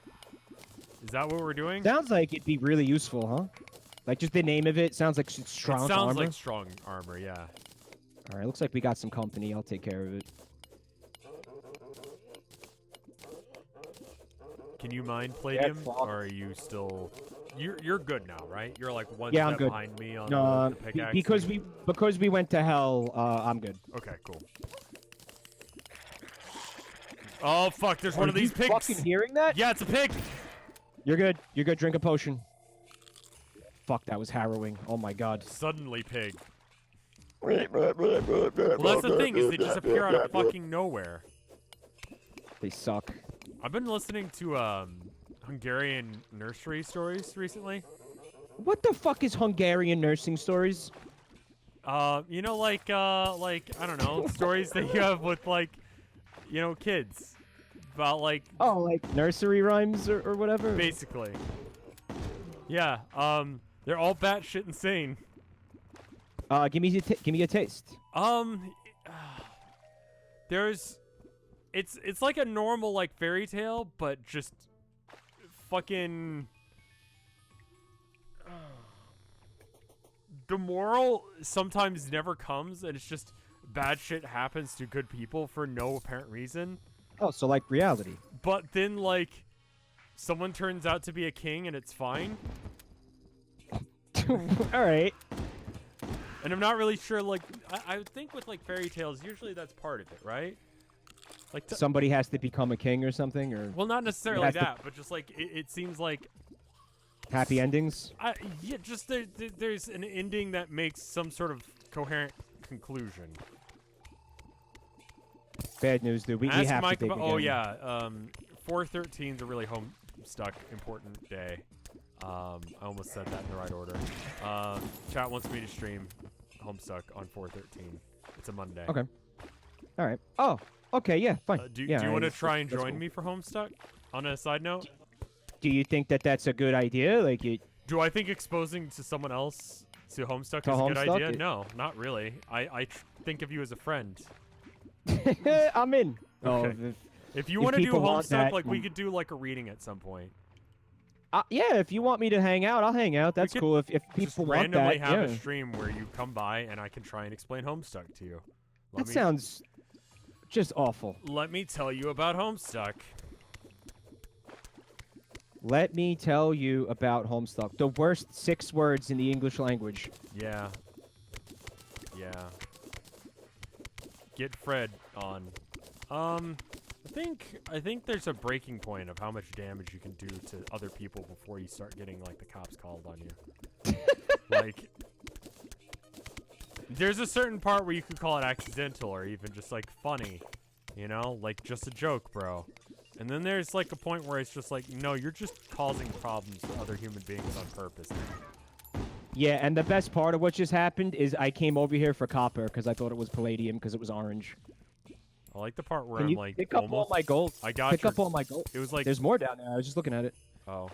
Is that what we're doing? Sounds like it'd be really useful, huh? Like just the name of it sounds like it's strong It sounds armor. like strong armor, yeah. All right, looks like we got some company. I'll take care of it. Can you mine palladium, fuck. or are you still? You're good now, right? You're like one Yeah, I'm step good. behind me on No, the pickaxe. because we went to hell. I'm good. Okay, cool. Oh fuck! There's one of these pigs. Fucking hearing that? Yeah, it's a pig. You're good. You're good. Drink a potion. Fuck, that was harrowing. Oh my god. Suddenly pig. Well, that's the thing, is they just appear out of fucking nowhere. They suck. I've been listening to Hungarian nursery stories recently. What the fuck is Hungarian nursing stories? You know, like I don't know, stories that you have with like, you know, kids about like. Oh, like nursery rhymes or whatever. Basically. Yeah. They're all batshit insane. Give me a taste. There's, it's like a normal like fairy tale, but just fucking. The moral sometimes never comes, and it's just bad shit happens to good people for no apparent reason. Oh, so like reality. But then like, someone turns out to be a king, and it's fine. All right. And I'm not really sure, like, I would think with, like, fairy tales, usually that's part of it, right? Like, Somebody has to become a king or something, or well, not necessarily has to- that, but just, like, it seems like... happy endings. Yeah, just there's an ending that makes some sort of coherent conclusion. Bad news, dude. We Ask have Mike to dig about, again. oh, yeah, 4/13 is a really home-stuck, important day. I almost said that in the right order. Chat wants me to stream Homestuck on 4/13. It's a Monday. Okay. All right. Oh, okay. Yeah, fine. Do yeah, you want to that's- try and that's join cool. me for Homestuck? On a side note? Do you think that that's a good idea? Like it. Do I think exposing to someone else to Homestuck To is a good Homestuck? idea? No, not really. I think of you as a friend. I'm in. Oh, Okay. If you if want to do people want Homestuck, that, like we could do like a reading at some point. yeah. If you want me to hang out, I'll hang out. That's could cool. If Just people want randomly that, have yeah. a stream where you come by and I can try and explain Homestuck to you. That sounds just awful. Let me tell you about Homestuck. Let me tell you about Homestuck. The worst 6 words in the English language. Yeah. Yeah. Get Fred on. I think there's a breaking point of how much damage you can do to other people before you start getting like the cops called on you. Like there's a certain part where you could call it accidental or even just like funny, you know, like just a joke, bro. And then there's like a point where it's just like, no, you're just causing problems to other human beings on purpose. Yeah, and the best part of what just happened is I came over here for copper because I thought it was palladium because it was orange. I like the part where Can I'm you like pick up all almost. my gold? I got Pick your. up all my gold. It was like. There's more down there. I was just looking at it. Oh.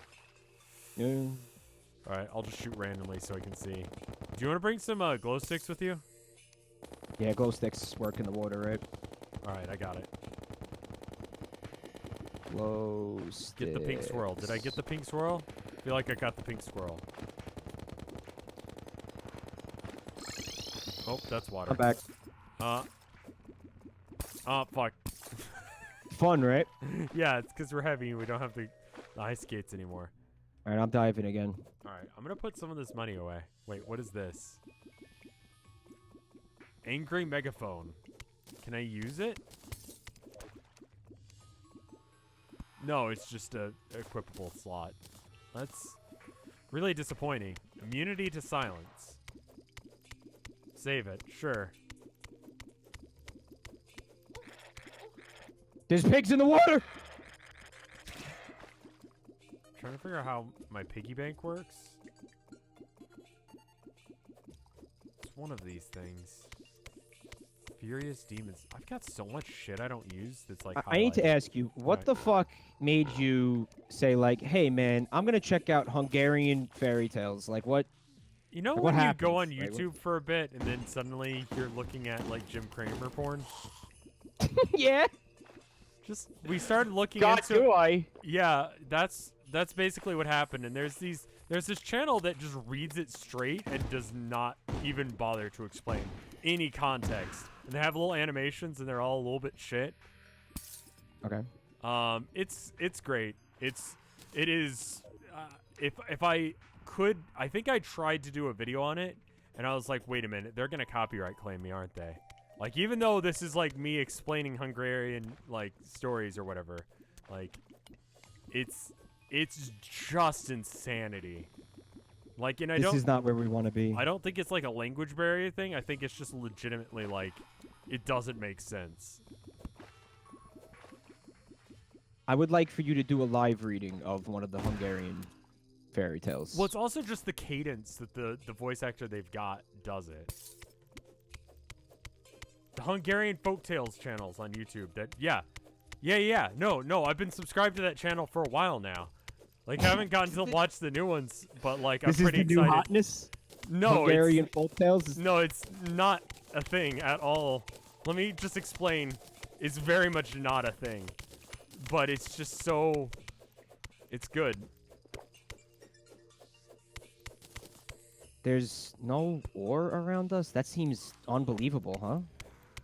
Yeah. All right, I'll just shoot randomly so I can see. Do you want to bring some glow sticks with you? Yeah, glow sticks work in the water, right? All right, I got it. Glow sticks. Get the pink swirl. Did I get the pink swirl? I feel like I got the pink swirl. Oh, that's water. I'm back. Oh, fuck. Fun, right? Yeah, it's because we're heavy and we don't have the ice skates anymore. All right, I'm diving again. All right, I'm going to put some of this money away. Wait, what is this? Angry megaphone. Can I use it? No, it's just a equipable slot. That's really disappointing. Immunity to silence. Save it, sure. There's pigs in the water! Trying to figure out how my piggy bank works. It's one of these things. Furious demons. I've got so much shit I don't use that's like I need to ask you, what the fuck made you say, like, hey, man, I'm going to check out Hungarian fairy tales? Like, what? You know like, when what you go on happens? YouTube for a bit and then suddenly you're looking at like Jim Cramer porn? Yeah. Just we started looking God, into do I? Yeah, that's basically what happened. And there's this channel that just reads it straight and does not even bother to explain any context. And they have little animations and they're all a little bit shit. Okay. It's great. It is if I could, I think I tried to do a video on it and I was like, wait a minute, they're going to copyright claim me, aren't they? Like, even though this is like me explaining Hungarian like stories or whatever, like it's just insanity. Like, and This is not where we want to be. I don't think it's like a language barrier thing. I think it's just legitimately like it doesn't make sense. I would like for you to do a live reading of one of the Hungarian fairy tales. Well, it's also just the cadence that the voice actor they've got does it. The Hungarian folktales channels on YouTube. No, I've been subscribed to that channel for a while now. Like, I haven't gotten to watch the new ones, but like, I'm pretty excited. This is the new hotness? No, Hungarian folktales? No, it's not a thing at all. Let me just explain. It's very much not a thing. But it's just so... It's good. There's no ore around us? That seems unbelievable, huh?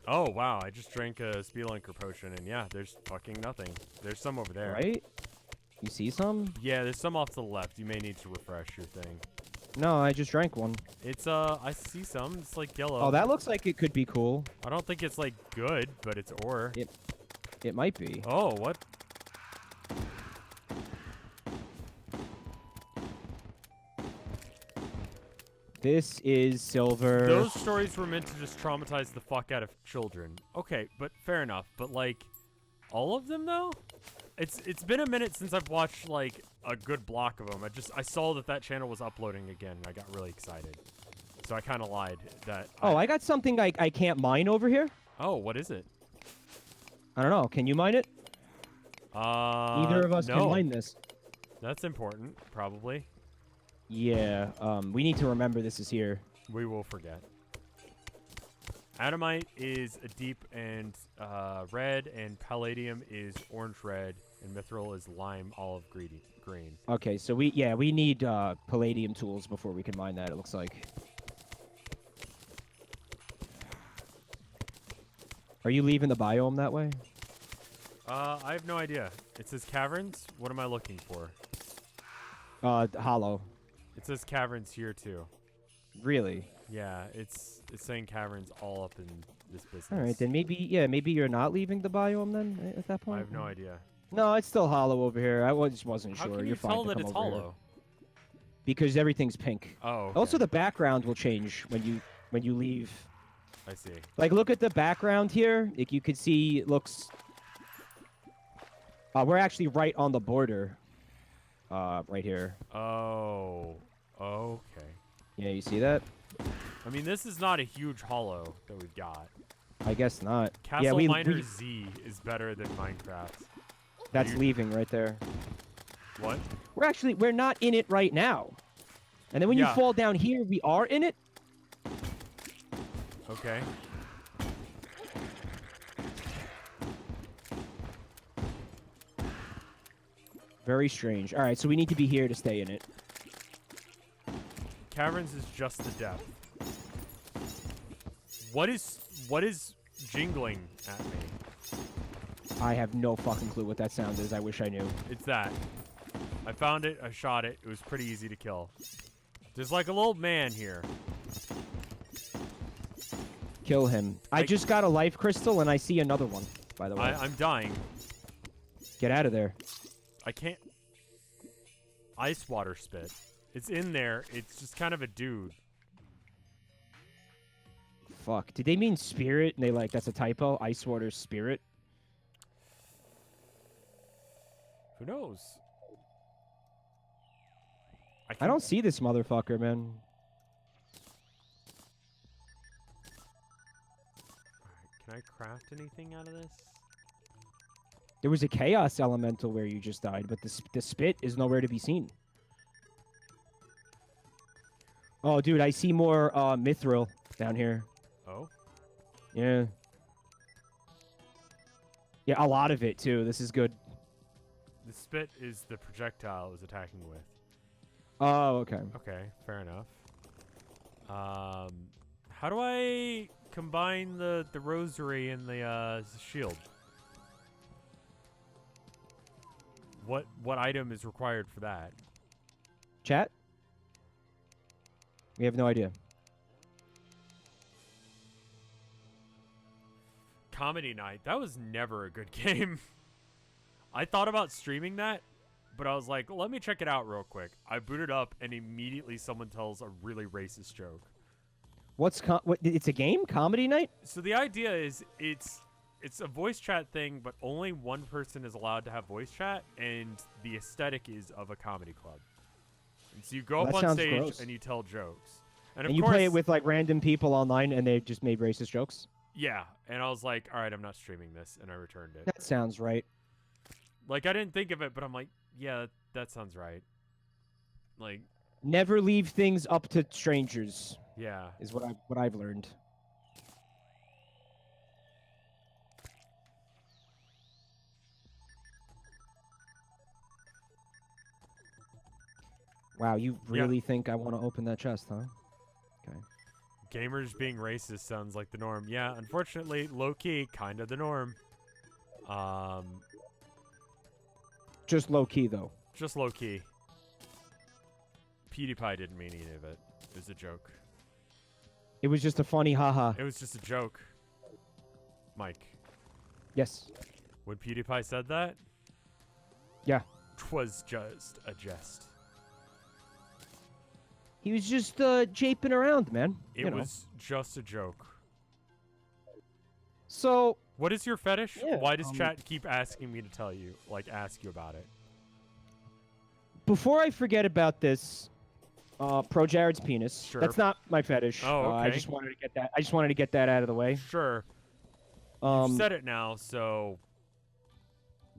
Oh, wow. I just drank a Spelunker potion, and yeah, there's fucking nothing. There's some over there. Right? You see some? Yeah, there's some off to the left. You may need to refresh your thing. No, I just drank one. It's, I see some. It's, like, yellow. Oh, that looks like it could be cool. I don't think it's, like, good, but it's ore. It might be. Oh, what? This is silver. Those stories were meant to just traumatize the fuck out of children. Okay, but fair enough. But, like, all of them, though? It's been a minute since I've watched, like, a good block of them. I saw that channel was uploading again, and I got really excited. So I kind of lied that... Oh, I got something I can't mine over here. Oh, what is it? I don't know. Can you mine it? Neither of us can mine this. That's important, probably. Yeah, we need to remember this is here. We will forget. Adamite is a deep and red, and palladium is orange-red, and mithril is lime olive green. Okay, so we need palladium tools before we can mine that, it looks like. Are you leaving the biome that way? I have no idea. It says caverns. What am I looking for? Hollow. It says caverns here too. Really? Yeah, it's saying caverns all up in this business. All right, then maybe you're not leaving the biome then at that point. I have no idea. No, it's still hollow over here. I just wasn't How sure. can You're you fine tell to that come it's over here. hollow? Because everything's pink. Oh. Okay. Also, the background will change when you leave. I see. Like, look at the background here. Like, you could see it looks. We're actually right on the border. Right here. Oh. Okay. Yeah, you see that? I mean, this is not a huge hollow that we've got. I guess not. Castle yeah, Miner Z is better than Minecraft. That's leaving right there. What? We're not in it right now. And then when you fall down here, we are in it? Okay. Very strange. All right, so we need to be here to stay in it. Caverns is just the depth. What is jingling at me? I have no fucking clue what that sound is. I wish I knew. It's that. I found it. I shot it. It was pretty easy to kill. There's like a little man here. Kill him. I just got a life crystal and I see another one, by the way. I'm dying. Get out of there. I can't. Ice water spit. It's in there. It's just kind of a dude. Fuck. Did they mean spirit? And they like, that's a typo? Ice water spirit? Who knows? I don't see this motherfucker, man. Can I craft anything out of this? There was a chaos elemental where you just died, but the spit is nowhere to be seen. Oh, dude, I see more mithril down here. Oh? Yeah. Yeah, a lot of it, too. This is good. The spit is the projectile it was attacking with. Oh, okay. Okay, fair enough. How do I combine the rosary and the shield? What item is required for that? Chat? We have no idea. Comedy Night. That was never a good game. I thought about streaming that, but I was like, let me check it out real quick. I booted up, and immediately someone tells a really racist joke. What? It's a game? Comedy Night? So the idea is it's a voice chat thing, but only one person is allowed to have voice chat, and the aesthetic is of a comedy club. And so you go up on stage gross. and you tell jokes. And of you course, play it with like random people online, and they just made racist jokes? Yeah, and I was like, all right, I'm not streaming this, and I returned it. That sounds right. Like, I didn't think of it, but I'm like, yeah, that sounds right. Like, never leave things up to strangers. Yeah. Is what I've learned. Wow, you really think I want to open that chest, huh? Okay. Gamers being racist sounds like the norm. Yeah, unfortunately, low-key, kind of the norm. Just low-key, though. Just low-key. PewDiePie didn't mean any of it. It was a joke. It was just a funny haha. It was just a joke. Mike. Yes. When PewDiePie said that? Yeah. 'Twas just a jest. He was just japing around, man. It was just a joke. So... What is your fetish? Yeah, Why does chat keep asking me to tell you, like, ask you about it? Before I forget about this, Pro Jared's penis. Sure. That's not my fetish. Oh, okay. I just wanted to get that. I just wanted to get that out of the way. Sure. You've said it now, so...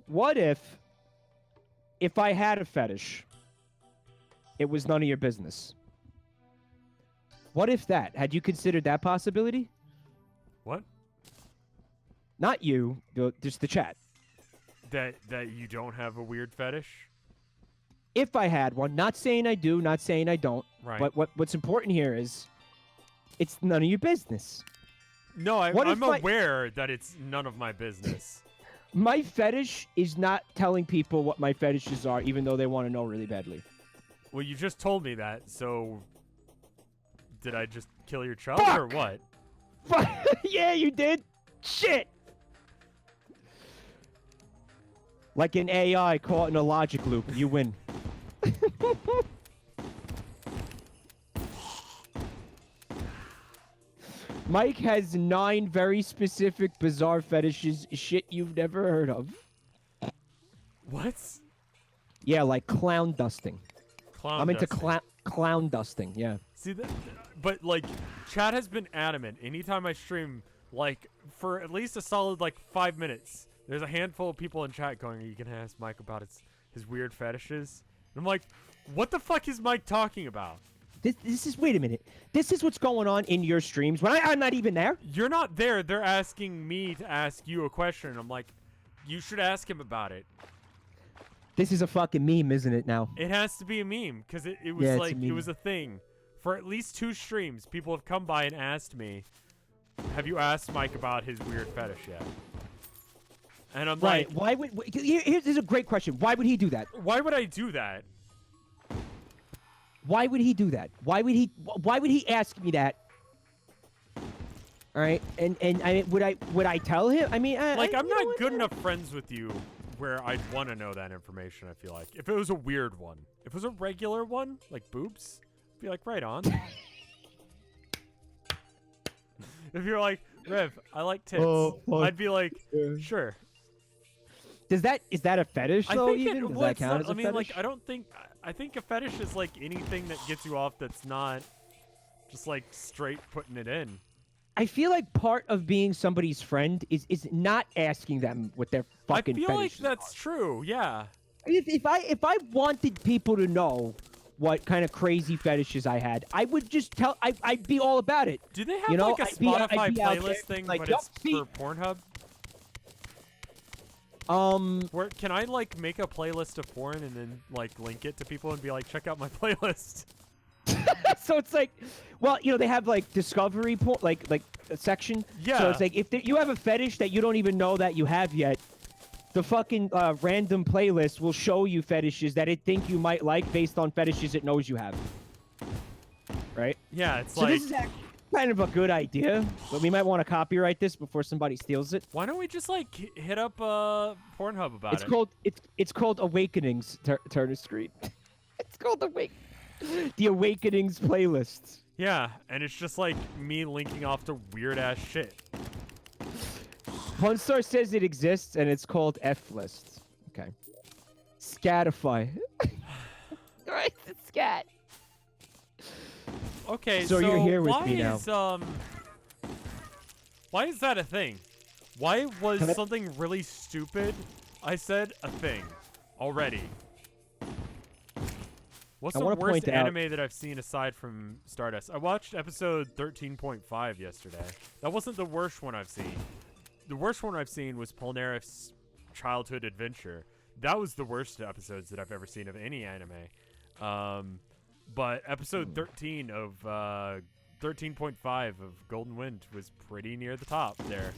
What if I had a fetish, it was none of your business? What if that? Had you considered that possibility? What? Not you, just the chat. That you don't have a weird fetish? If I had one, not saying I do, not saying I don't. Right. But what's important here is, it's none of your business. No, I'm aware that it's none of my business. My fetish is not telling people what my fetishes are, even though they want to know really badly. Well, you just told me that, so... Did I just kill your child or what? Fuck! Yeah, you did! Shit! Like an AI caught in a logic loop, you win. Mike has 9 very specific, bizarre fetishes, shit you've never heard of. What? Yeah, like clown dusting. Clown I'm into dusting. clown dusting, yeah. See that? But like, chat has been adamant. Anytime I stream, like for at least a solid like 5 minutes, there's a handful of people in chat going, "You can ask Mike about his weird fetishes." And I'm like, what the fuck is Mike talking about? This is, wait a minute. This is what's going on in your streams when I'm not even there? You're not there. They're asking me to ask you a question. And I'm like, you should ask him about it. This is a fucking meme, isn't it now? It has to be a meme because it was Yeah, like, it was a thing. For at least 2 streams, people have come by and asked me, have you asked Mike about his weird fetish yet? And I'm like, why would, here's a great question. Why would he do that? Why would I do that? Why would he do that? Why would he ask me that? All right, and I would I tell him? I mean, I'm not good enough friends with you where I'd want to know that information. I feel like if it was a weird one, if it was a regular one like boobs, I'd be like, right on. If you're like, Rev, I like tits, I'd be like, sure. Is that a fetish though? Even does that count as a fetish? Like, I think a fetish is like anything that gets you off that's not just like straight putting it in. I feel like part of being somebody's friend is not asking them what their fucking fetishes are. I feel like that's true, yeah. If I wanted people to know what kind of crazy fetishes I had, I would just tell. I'd be all about it. Do they have like a Spotify playlist thing, like, but it's for Pornhub? Where can I like make a playlist of porn and then like link it to people and be like, check out my playlist? So it's like, well, you know, they have like discovery porn, like a section. Yeah. So it's like if you have a fetish that you don't even know that you have yet, the fucking random playlist will show you fetishes that it think you might like based on fetishes it knows you have. Right? Yeah, it's so like. This is actually kind of a good idea, but we might want to copyright this before somebody steals it. Why don't we just like hit up Pornhub about it? It's called Awakenings, Turner Street. It's called the Awakenings playlist. Yeah, and it's just like me linking off to weird ass shit. One star says it exists and it's called F-list. Okay. Scatify. Alright, it's scat. Okay, so you're here with me now. Why is that a thing? Why was something really stupid I said a thing already? What's the worst anime that I've seen aside from Stardust? I watched episode 13.5 yesterday. That wasn't the worst one I've seen. The worst one I've seen was Polnareff's Childhood Adventure. That was the worst episodes that I've ever seen of any anime. But episode 13 of 13.5 of Golden Wind was pretty near the top there.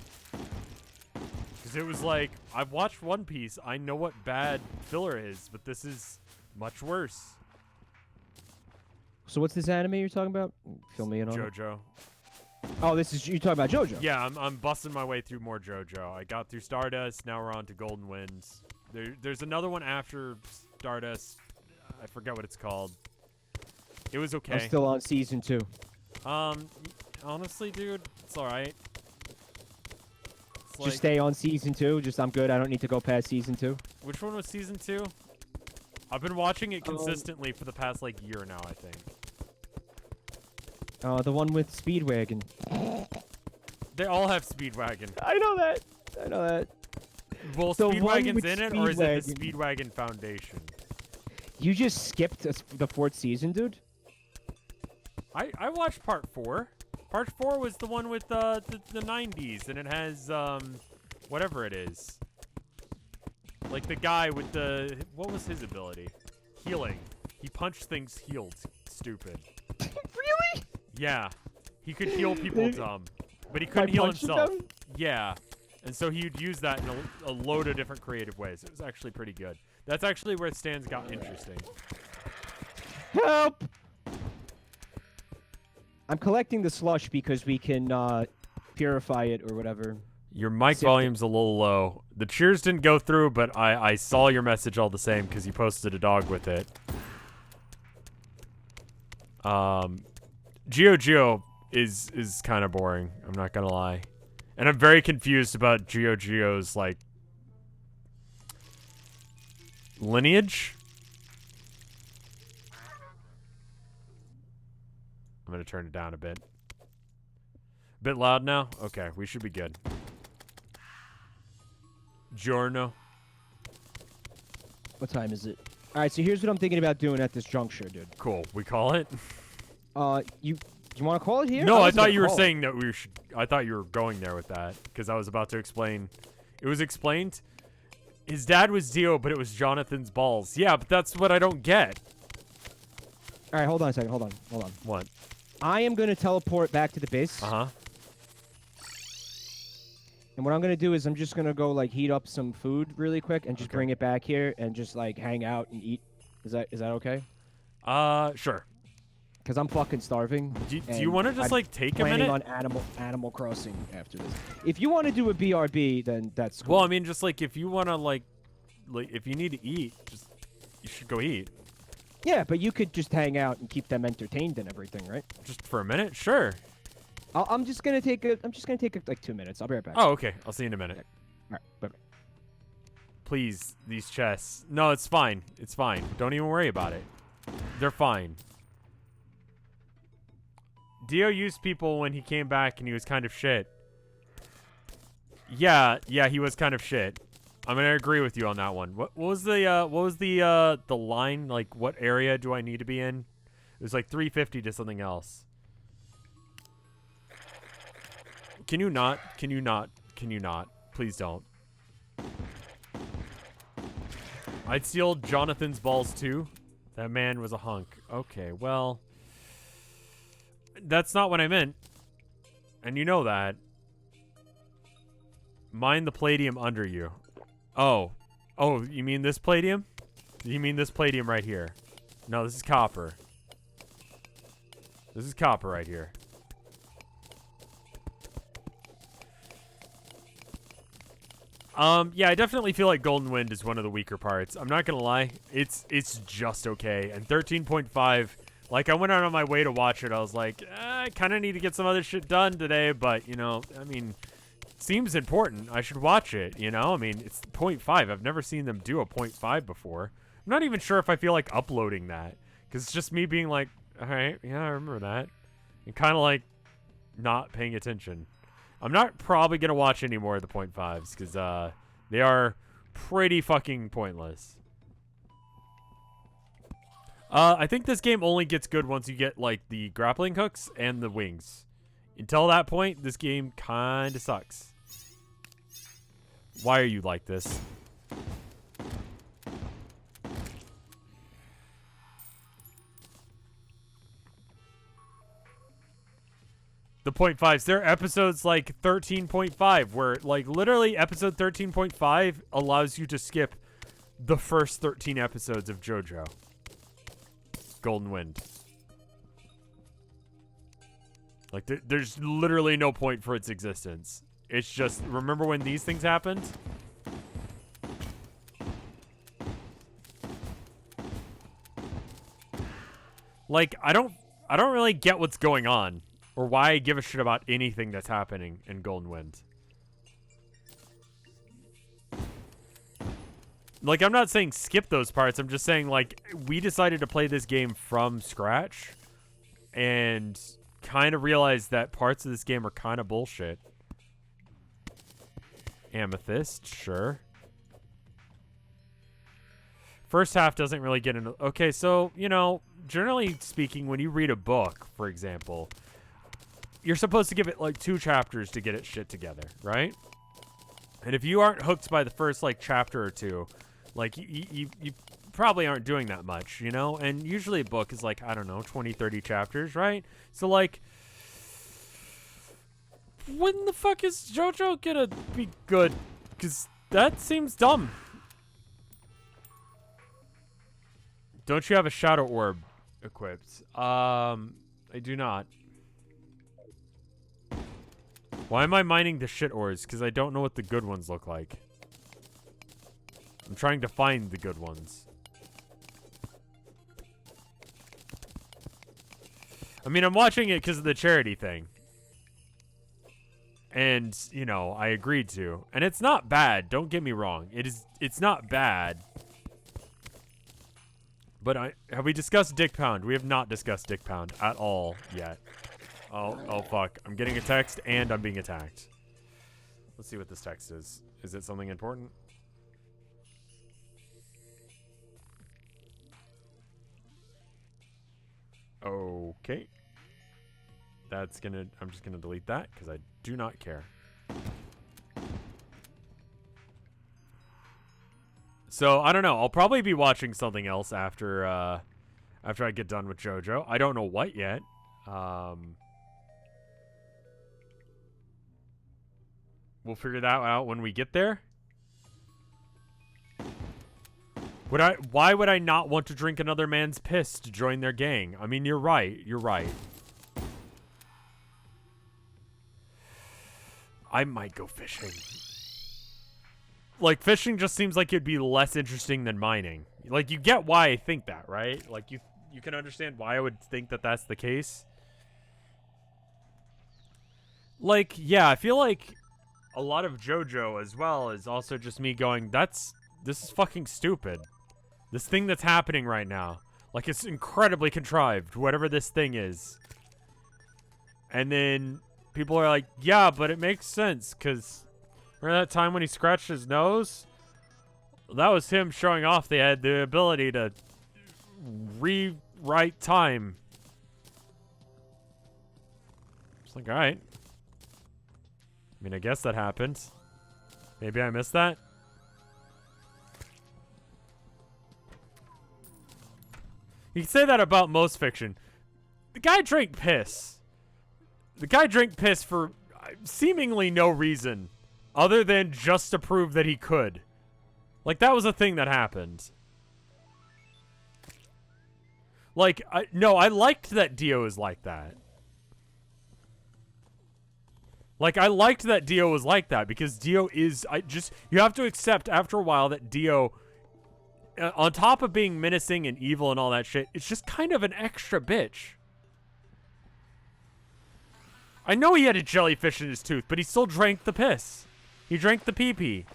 Because it was like, I've watched One Piece. I know what bad filler is, but this is much worse. So what's this anime you're talking about? Fill me in on Jojo. Oh, you're talking about Jojo? Yeah, I'm busting my way through more Jojo. I got through Stardust. Now we're on to Golden Winds. There's another one after Stardust. I forget what it's called. It was okay. I'm still on season 2. Honestly, dude, it's all right. Just stay on season 2. I'm good. I don't need to go past season 2. Which one was season 2? I've been watching it consistently for the past like year now, I think. The one with Speedwagon. They all have Speedwagon. I know that. Well, Speedwagon's in it, or is it the Speedwagon Foundation? You just skipped the 4th season, dude? I watched part 4. Part 4 was the one with the 90s, and it has whatever it is. Like the guy with what was his ability? Healing. He punched things healed. Stupid. Really? Yeah. He could heal people dumb, but he couldn't heal himself. Them? Yeah. And so he'd use that in a load of different creative ways. It was actually pretty good. That's actually where Stan's got interesting. Help! I'm collecting the slush because we can purify it or whatever. Your mic volume's a little low. The cheers didn't go through, but I saw your message all the same because you posted a dog with it. Geo is kind of boring. I'm not gonna lie, and I'm very confused about Geo's like lineage. I'm going to turn it down a bit. Bit loud now? Okay, we should be good. Giorno. What time is it? All right, so here's what I'm thinking about doing at this juncture, dude. Cool. We call it? You want to call it here? No, I thought you were saying that we should. I thought you were going there with that because I was about to explain. It was explained. His dad was Dio, but it was Jonathan's balls. Yeah, but that's what I don't get. All right, hold on a second. Hold on. What? I am going to teleport back to the base. Uh-huh. And what I'm going to do is I'm just going to go, like, heat up some food really quick and just bring it back here and just, like, hang out and eat. Is that okay? Sure. Because I'm fucking starving. Do you want to just, like, take a minute? I'm planning on Animal Crossing after this. If you want to do a BRB, then that's cool. Well, I mean, just, like, if you want to, like, if you need to eat, you should go eat. Yeah, but you could just hang out and keep them entertained and everything, right? Just for a minute? Sure. I'm just gonna take like 2 minutes. I'll be right back. Oh, okay. I'll see you in a minute. All right, bye. Please, these chests. No, it's fine. It's fine. Don't even worry about it. They're fine. Dio used people when he came back and he was kind of shit. Yeah, he was kind of shit. I'm gonna agree with you on that one. What was the line? Like, what area do I need to be in? It was like 350 to something else. Can you not? Can you not? Can you not? Please don't. I'd steal Jonathan's balls too. That man was a hunk. Okay, well, that's not what I meant. And you know that. Mine the palladium under you. Oh, you mean this palladium? You mean this palladium right here? No, this is copper. This is copper right here. Yeah, I definitely feel like Golden Wind is one of the weaker parts. I'm not gonna lie, it's just okay. And 13.5, like, I went out on my way to watch it. I was like, I kind of need to get some other shit done today, but you know, I mean, seems important. I should watch it, you know? I mean, it's 0.5. I've never seen them do a 0.5 before. I'm not even sure if I feel like uploading that, because it's just me being like, all right, yeah, I remember that, and kind of like not paying attention. I'm not probably going to watch any more of the 0.5s, because they are pretty fucking pointless. I think this game only gets good once you get, like, the grappling hooks and the wings. Until that point, this game kind of sucks. Why are you like this? The 0.5s. There are episodes like 13.5 where, like, literally episode 13.5 allows you to skip the first 13 episodes of Jojo. Golden Wind. Like, there's literally no point for its existence. It's just, remember when these things happened? Like, I don't really get what's going on, or why I give a shit about anything that's happening in Golden Wind. Like, I'm not saying skip those parts. I'm just saying, like, we decided to play this game from scratch, and kind of realized that parts of this game are kind of bullshit. Amethyst, sure. First half doesn't really get into... Okay, so, you know, generally speaking, when you read a book, for example, you're supposed to give it, like, 2 chapters to get it shit together, right? And if you aren't hooked by the first, like, chapter or 2, like, you probably aren't doing that much, you know? And usually a book is, like, I don't know, 20, 30 chapters, right? So, like, when the fuck is Jojo gonna be good? Because that seems dumb. Don't you have a shadow orb equipped? I do not. Why am I mining the shit ores? Because I don't know what the good ones look like. I'm trying to find the good ones. I mean, I'm watching it because of the charity thing. And, you know, I agreed to. And it's not bad. Don't get me wrong. It's not bad. But have we discussed Dick Pound? We have not discussed Dick Pound at all yet. Oh fuck. I'm getting a text and I'm being attacked. Let's see what this text is. Is it something important? Okay. I'm just gonna delete that because I do not care. So I don't know. I'll probably be watching something else after I get done with Jojo. I don't know what yet. We'll figure that out when we get there. Why would I not want to drink another man's piss to join their gang? I mean, you're right. You're right. I might go fishing. Like, fishing just seems like it'd be less interesting than mining. Like, you get why I think that, right? Like, you can understand why I would think that that's the case. Like, yeah, I feel like a lot of Jojo as well is also just me going, this is fucking stupid. This thing that's happening right now. Like, it's incredibly contrived, whatever this thing is. And then people are like, yeah, but it makes sense, because remember that time when he scratched his nose? That was him showing off they had the ability to rewrite time. It's like, alright. I mean, I guess that happened. Maybe I missed that? You can say that about most fiction. The guy drank piss. The guy drank piss for seemingly no reason other than just to prove that he could. Like, that was a thing that happened. Like, I liked that Dio was like that. Like, I liked that Dio was like that because Dio is, you have to accept after a while that Dio, on top of being menacing and evil and all that shit, it's just kind of an extra bitch. I know he had a jellyfish in his tooth, but he still drank the piss. He drank the pee-pee.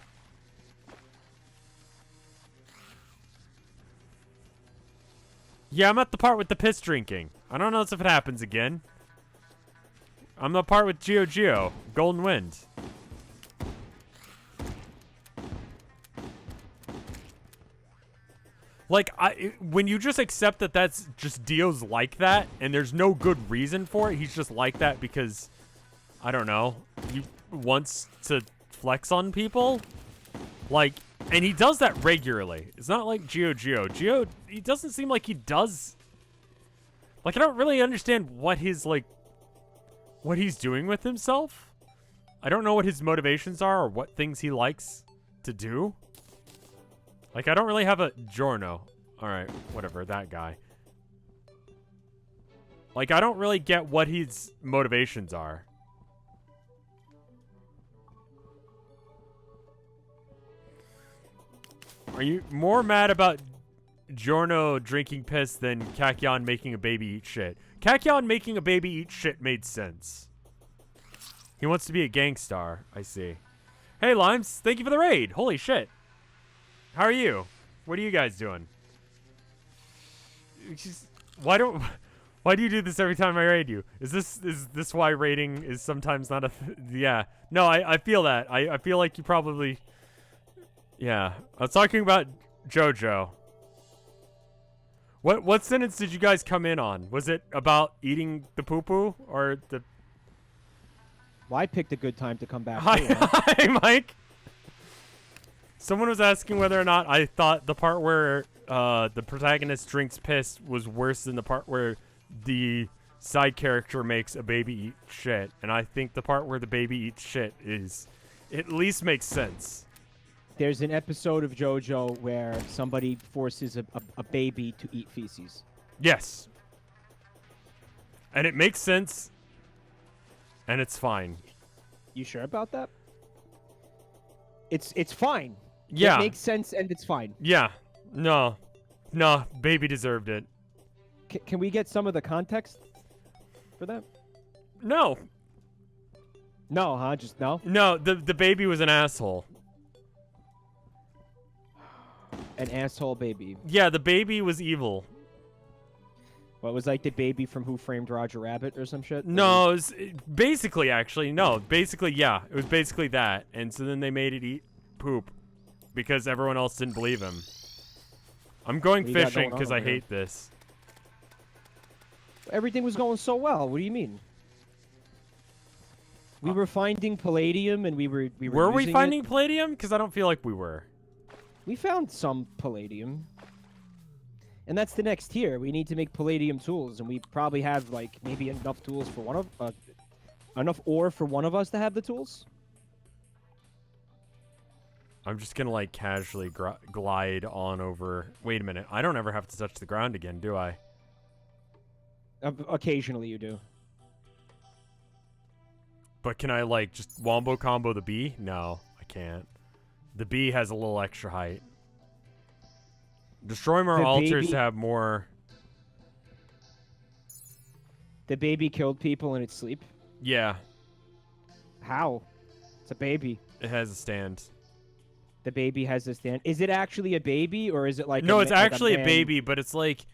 Yeah, I'm at the part with the piss drinking. I don't know if it happens again. I'm the part with Jojo, Golden Wind. Like, when you just accept that that's just Dio's like that, and there's no good reason for it, he's just like that because, I don't know, he wants to flex on people. Like, and he does that regularly. It's not like Jojo. He doesn't seem like he does. Like, I don't really understand what he's doing with himself. I don't know what his motivations are or what things he likes to do. Like, I don't really have a Giorno. Alright, whatever, that guy. Like, I don't really get what his motivations are. Are you more mad about Giorno drinking piss than Kakyan making a baby eat shit? Kakyan making a baby eat shit made sense. He wants to be a gangstar, I see. Hey, Limes, thank you for the raid. Holy shit. How are you? What are you guys doing? Why do you do this every time I raid you? Is this why raiding is sometimes not a yeah. No, I feel that. I feel like you probably yeah. I was talking about Jojo. What sentence did you guys come in on? Was it about eating the poo-poo or the Well, I picked a good time to come back. Hi, too, huh? hi Mike. Someone was asking whether or not I thought the part where the protagonist drinks piss was worse than the part where the side character makes a baby eat shit. And I think the part where the baby eats shit at least makes sense. There's an episode of Jojo where somebody forces a baby to eat feces. Yes. And it makes sense. And it's fine. You sure about that? It's fine. Yeah. It makes sense and it's fine. Yeah. No, baby deserved it. Can we get some of the context for that? No. No, huh? Just no? No, the baby was an asshole. An asshole baby. Yeah, the baby was evil. What was like the baby from Who Framed Roger Rabbit or some shit? No, basically, actually, no. Basically, yeah. It was basically that. And so then they made it eat poop because everyone else didn't believe him. I'm going fishing because I hate this. Everything was going so well. What do you mean? We were finding palladium and we were Were we using finding it. palladium? Because I don't feel like we were. We found some palladium. And that's the next tier. We need to make palladium tools, and we probably have like maybe enough tools for one of enough ore for one of us to have the tools. I'm just gonna like casually glide on over. Wait a minute. I don't ever have to touch the ground again, do I? Occasionally you do. But can I like just wombo combo the bee? No, I can't. The bee has a little extra height. Destroy more altars to have more. The baby killed people in its sleep? Yeah. How? It's a baby. It has a stand. The baby has a stand. Is it actually a baby, or is it like no? It's actually like a baby, but it's like,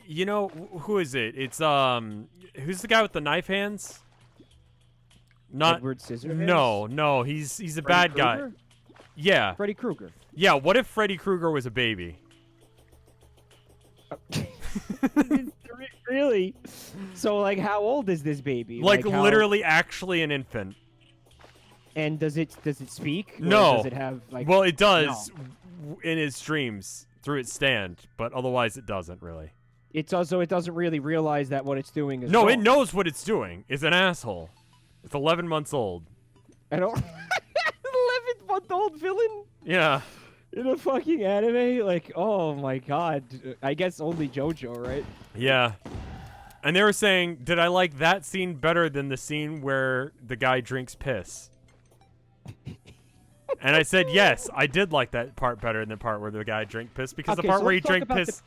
you know, who is it? It's who's the guy with the knife hands? Not Edward Scissorhands? No, he's a bad guy. Yeah. Freddy Krueger. Yeah. What if Freddy Krueger was a baby? Really? So, like, how old is this baby? Like literally, actually, an infant. And does it speak? No. Or does it have like? Well, it does in its dreams through its stand, but otherwise, it doesn't really. It's also it doesn't really realize that what it's doing is no. wrong. It knows what it's doing. It's an asshole. It's 11 months old. I don't. 11-month-old villain. Yeah. In a fucking anime, like, oh my god. I guess only Jojo, right? Yeah. And they were saying, did I like that scene better than the scene where the guy drinks piss? And I said, yes, I did like that part better than the part where the guy drank piss, because the part where he drank piss,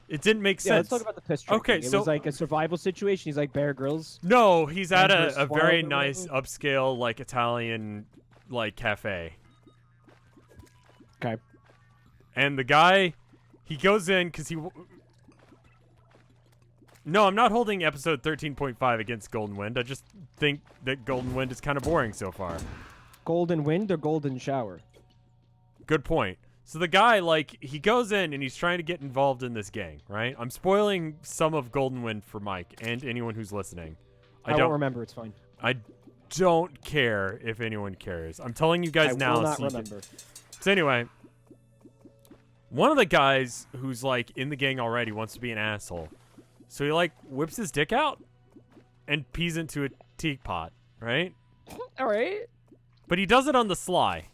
it didn't make sense. Let's talk about the piss drinking. Okay, it so was like a survival situation. He's like Bear Grylls. No, he's at a very swallow nice upscale, like, Italian, like, cafe. Okay. And the guy, he goes in because he... No, I'm not holding episode 13.5 against Golden Wind. I just think that Golden Wind is kind of boring so far. Golden Wind or Golden Shower? Good point. So the guy, like, he goes in and he's trying to get involved in this gang, right? I'm spoiling some of Golden Wind for Mike and anyone who's listening. I don't remember. It's fine. I don't care if anyone cares. I'm telling you guys now. I will not remember. So anyway, one of the guys who's, like, in the gang already wants to be an asshole. So he, like, whips his dick out and pees into a teapot, right? All right. But he does it on the sly.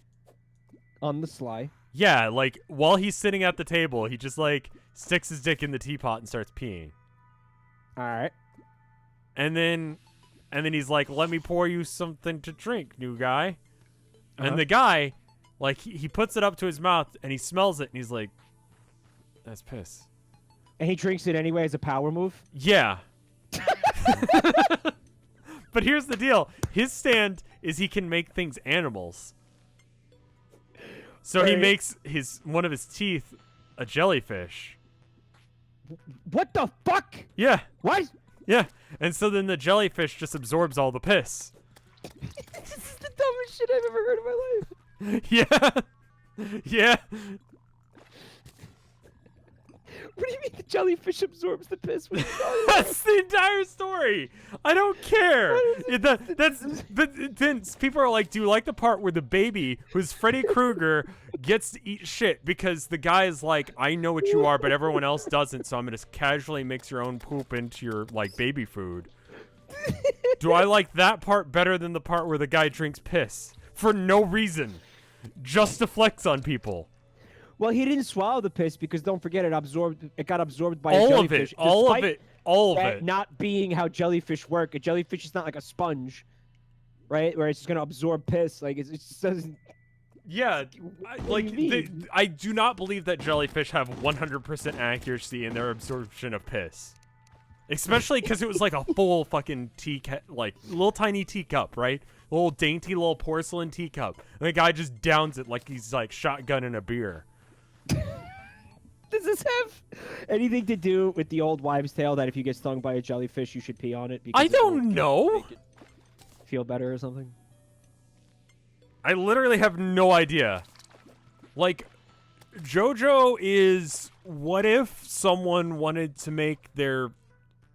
On the sly? Yeah, like, while he's sitting at the table, he just, like, sticks his dick in the teapot and starts peeing. All right. And then he's like, let me pour you something to drink, new guy. And the guy, like, he puts it up to his mouth, and he smells it, and he's like, that's piss. And he drinks it anyway as a power move? Yeah. But here's the deal. His stand is he can make things animals. So he makes one of his teeth a jellyfish. What the fuck? Yeah. What? Yeah. And so then the jellyfish just absorbs all the piss. This is the dumbest shit I've ever heard in my life. Yeah. Yeah. What do you mean the jellyfish absorbs the piss? That's the entire story. I don't care. But then people are like, do you like the part where the baby, who's Freddy Krueger, gets to eat shit because the guy is like, I know what you are, but everyone else doesn't, so I'm going to casually mix your own poop into your, like, baby food. Do I like that part better than the part where the guy drinks piss? For no reason. Just to flex on people. Well, he didn't swallow the piss because don't forget it got absorbed by a All jellyfish. All of it. Not being how jellyfish work. A jellyfish is not like a sponge, right? Where it's just gonna absorb piss. Like it just doesn't. Yeah, I do not believe that jellyfish have 100% accuracy in their absorption of piss. Especially because it was like a full fucking like little tiny teacup, right? Little dainty little porcelain teacup. And the guy just downs it like he's like shotgunning a beer. Does this have anything to do with the old wives' tale that if you get stung by a jellyfish, you should pee on it? Because I don't know. Make it feel better or something? I literally have no idea. Like, Jojo is what if someone wanted to make their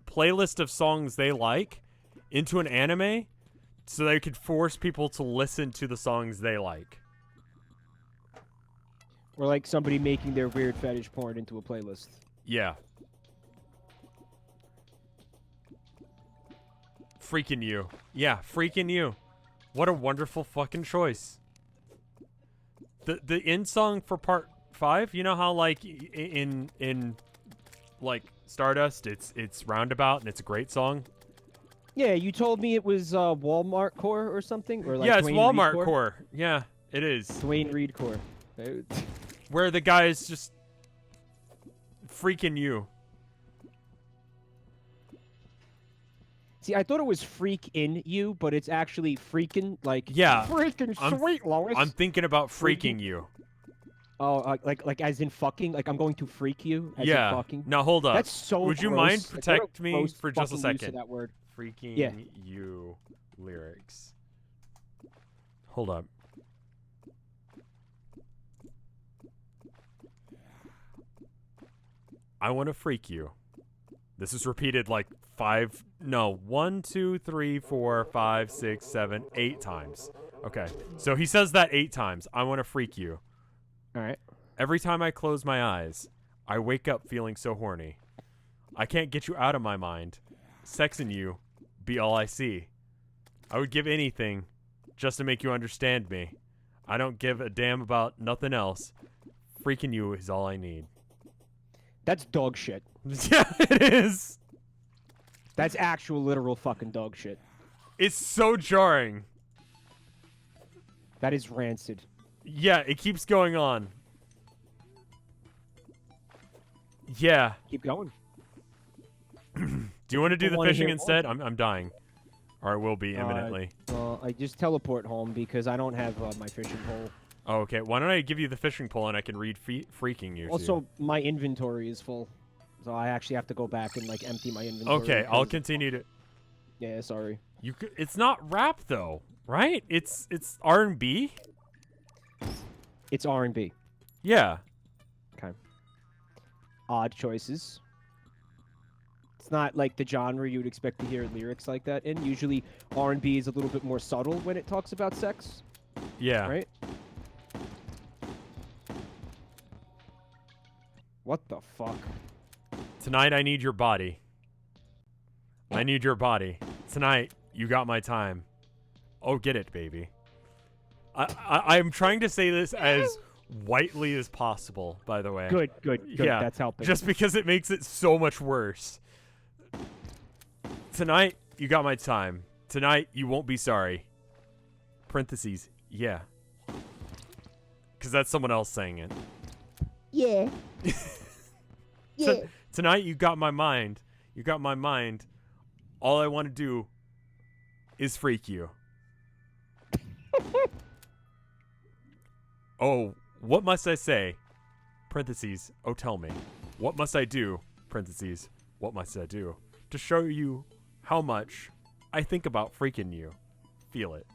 playlist of songs they like into an anime so they could force people to listen to the songs they like. Or like somebody making their weird fetish porn into a playlist. Yeah. Freaking you. Yeah, freaking you. What a wonderful fucking choice. The end song for part 5, you know how like in like Stardust it's Roundabout and it's a great song? Yeah, you told me it was Walmart Core or something, or like yeah, it's Dwayne Walmart Reed Core. Yeah, it is. Dwayne Reed Core. Where the guy is just freaking you. See, I thought it was freak in you, but it's actually freaking like freaking sweet, Lois. I'm thinking about freaking you. Oh, like as in fucking? Like I'm going to freak you? As yeah. in fucking? Now hold up. That's so Would you gross. mind Like, protect what a me gross for just a fucking use of second? that word. Freaking you lyrics. Hold up. I want to freak you. This is repeated like 1, 2, 3, 4, 5, 6, 7, 8 times. Okay. So he says that 8 times. I want to freak you. All right. Every time I close my eyes, I wake up feeling so horny. I can't get you out of my mind. Sex and you be all I see. I would give anything just to make you understand me. I don't give a damn about nothing else. Freaking you is all I need. That's dog shit. Yeah, it is. That's actual literal fucking dog shit. It's so jarring. That is rancid. Yeah, it keeps going on. Yeah. Keep going. Do you want to do the fishing instead? I'm dying. Or I will be imminently. I just teleport home because I don't have my fishing pole. Oh, okay. Why don't I give you the fishing pole and I can read freaking you? Also, my inventory is full. So I actually have to go back and like empty my inventory. Okay, I'll continue to... Yeah, sorry. It's not rap though, right? It's R&B? It's R&B. Yeah. Okay. Odd choices. It's not like the genre you'd expect to hear lyrics like that in. Usually R&B is a little bit more subtle when it talks about sex. Yeah. Right? What the fuck? Tonight I need your body. I need your body. Tonight you got my time. Oh, get it, baby. I'm trying to say this as whitely as possible, by the way. Good. Yeah, that's helping. Just because it makes it so much worse. Tonight you got my time. Tonight you won't be sorry. Parentheses, yeah. Because that's someone else saying it. Yeah. Yeah. Tonight you got my mind. You got my mind. All I want to do is freak you. Oh, what must I say? Parentheses, oh tell me. What must I do? Parentheses, what must I do? To show you how much I think about freaking you. Feel it.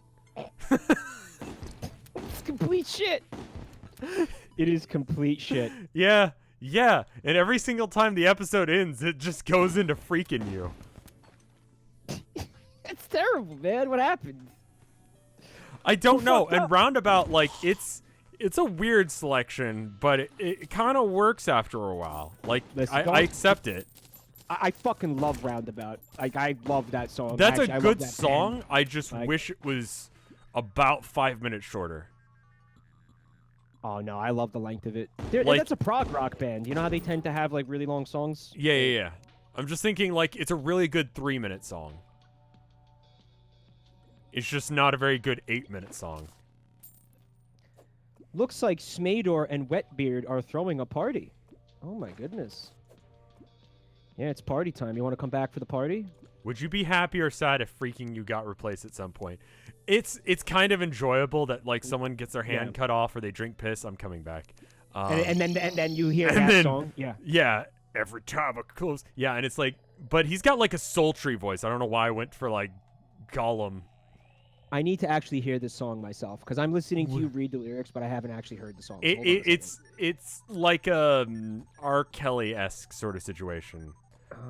It's complete shit. It is complete shit. Yeah. And every single time the episode ends, it just goes into freaking you. It's terrible, man. What happened? I don't know. And Roundabout, like, it's a weird selection, but it kind of works after a while. Like, I accept it. I fucking love Roundabout. Like, I love that song. That's Actually, a good song. I just wish it was about 5 minutes shorter. Oh, no. I love the length of it. That's a prog rock band. You know how they tend to have, like, really long songs? Yeah. I'm just thinking, like, it's a really good 3-minute song. It's just not a very good 8-minute song. Looks like Smador and Wetbeard are throwing a party. Oh, my goodness. Yeah, it's party time. You want to come back for the party? Would you be happy or sad if freaking you got replaced at some point? It's kind of enjoyable that like someone gets their hand cut off or they drink piss. I'm coming back. And then you hear and that then, song. Yeah. Yeah, every time I close. Yeah, and it's like, but he's got like a sultry voice. I don't know why I went for like Gollum. I need to actually hear this song myself because I'm listening to you read the lyrics, but I haven't actually heard the song. So It's like a R. Kelly-esque sort of situation.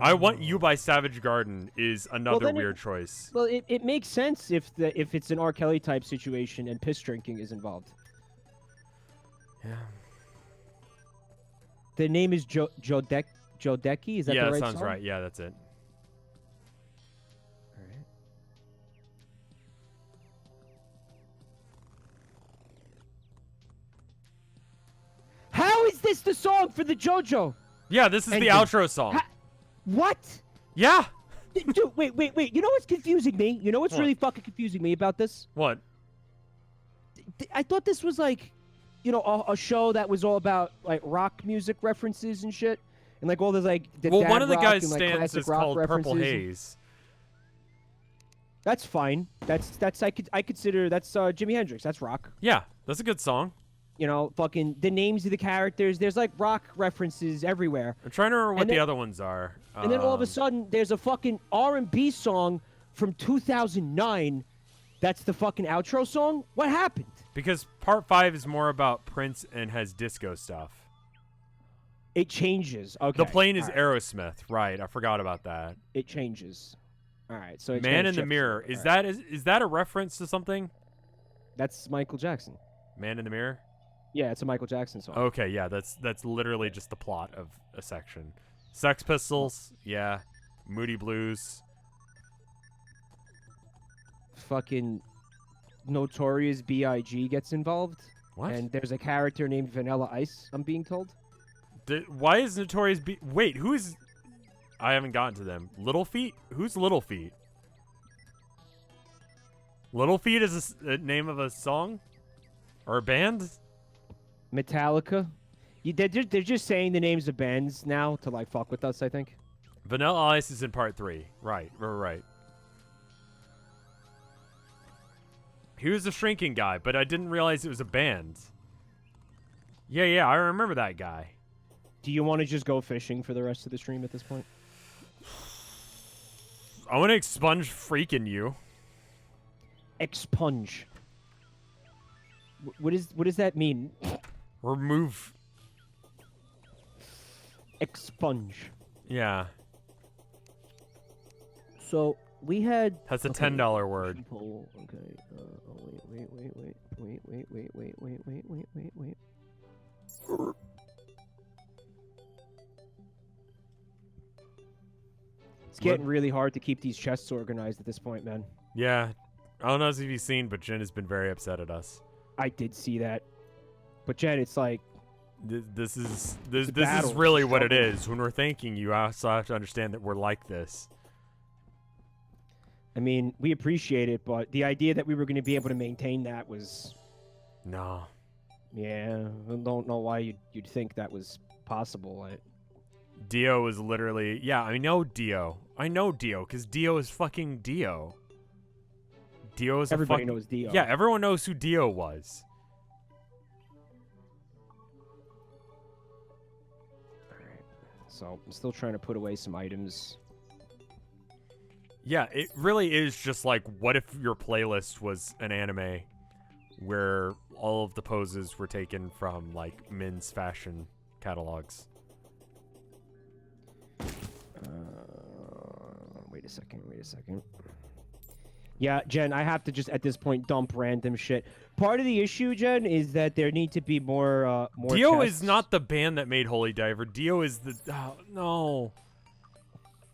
I Want You by Savage Garden is another weird choice. Well, it makes sense if it's an R. Kelly type situation and piss drinking is involved. Yeah. The name is Jodeki. Is that the right that sounds song? right. Yeah, that's it. All right. How is this the song for the JoJo? Yeah, this is the outro song. What? Yeah. Dude, wait. You know what's confusing me? You know what's really fucking confusing me about this? What? I thought this was like, you know, a show that was all about like rock music references and shit, and like all the like. Well, one of the guys' and, like, stands is called Purple Haze. That's fine. That's I consider that's Jimi Hendrix. That's rock. Yeah, that's a good song. You know, fucking the names of the characters. There's like rock references everywhere. I'm trying to remember what the other ones are. And then all of a sudden, there's a fucking R&B song from 2009. That's the fucking outro song. What happened? Because part 5 is more about Prince and has disco stuff. It changes. Okay. The plane is Aerosmith. Right. I forgot about that. It changes. All right. So Man in the Mirror. Is that a reference to something? That's Michael Jackson. Man in the Mirror? Yeah, it's a Michael Jackson song. Okay, yeah, that's literally just the plot of a section. Sex Pistols, yeah. Moody Blues. Fucking Notorious B.I.G. gets involved. What? And there's a character named Vanilla Ice, I'm being told. Why is Notorious B... Wait, who is... I haven't gotten to them. Little Feat? Who's Little Feat? Little Feat is a name of a song? Or a band? Metallica. They're just saying the names of bands now to like fuck with us, I think. Vanilla Ice is in part 3. Right. He was a shrinking guy, but I didn't realize it was a band. Yeah, I remember that guy. Do you want to just go fishing for the rest of the stream at this point? I want to expunge freaking you. Expunge. What does that mean? Remove. Expunge. Yeah. So we had. That's a $10 word. Okay. Wait. It's getting really hard to keep these chests organized at this point, man. Yeah. I don't know if you've seen, but Jen has been very upset at us. I did see that. But Jen, it's like this is really what it is. When we're thanking you, I also have to understand that we're like this. I mean, we appreciate it, but the idea that we were going to be able to maintain that was... No. Yeah, I don't know why you'd think that was possible. Dio is literally... Yeah, I know Dio. Because Dio is fucking Dio. Dio is Everybody knows Dio. Yeah, everyone knows who Dio was. Alright, so I'm still trying to put away some items. Yeah, it really is just like, what if your playlist was an anime where all of the poses were taken from, like, men's fashion catalogs? Wait a second. Yeah, Jen, I have to just, at this point, dump random shit. Part of the issue, Jen, is that there need to be more Dio chests. is not the band that made Holy Diver. Dio is the... Oh, no.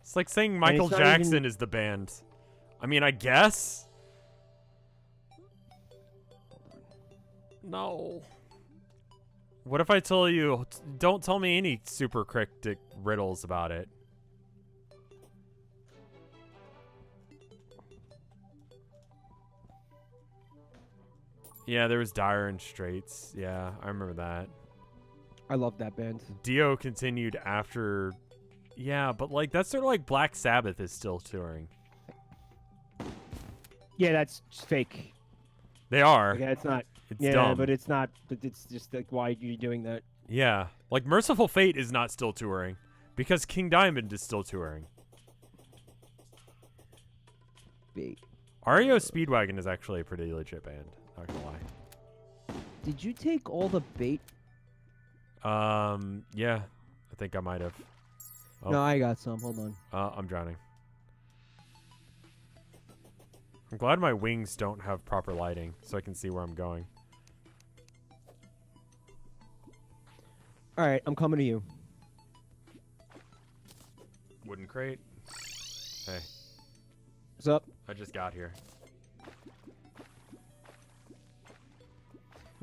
It's like saying Michael Jackson is the band. I mean, I guess. No. What if I tell you, don't tell me any super cryptic riddles about it? Yeah, there was Dire and Straits. Yeah, I remember that. I love that band. Dio continued after... Yeah, but like that's sort of like Black Sabbath is still touring. Yeah, that's fake. They are. Yeah, it's not. It's yeah, dumb. but it's not. But it's just like, why are you doing that? Yeah, like Merciful Fate is not still touring because King Diamond is still touring. Bait. REO Speedwagon is actually a pretty legit band. Not gonna lie. Did you take all the bait? Yeah, I think I might have. Oh. No, I got some. Hold on. I'm drowning. I'm glad my wings don't have proper lighting, so I can see where I'm going. All right, I'm coming to you. Wooden crate. Hey. What's up? I just got here.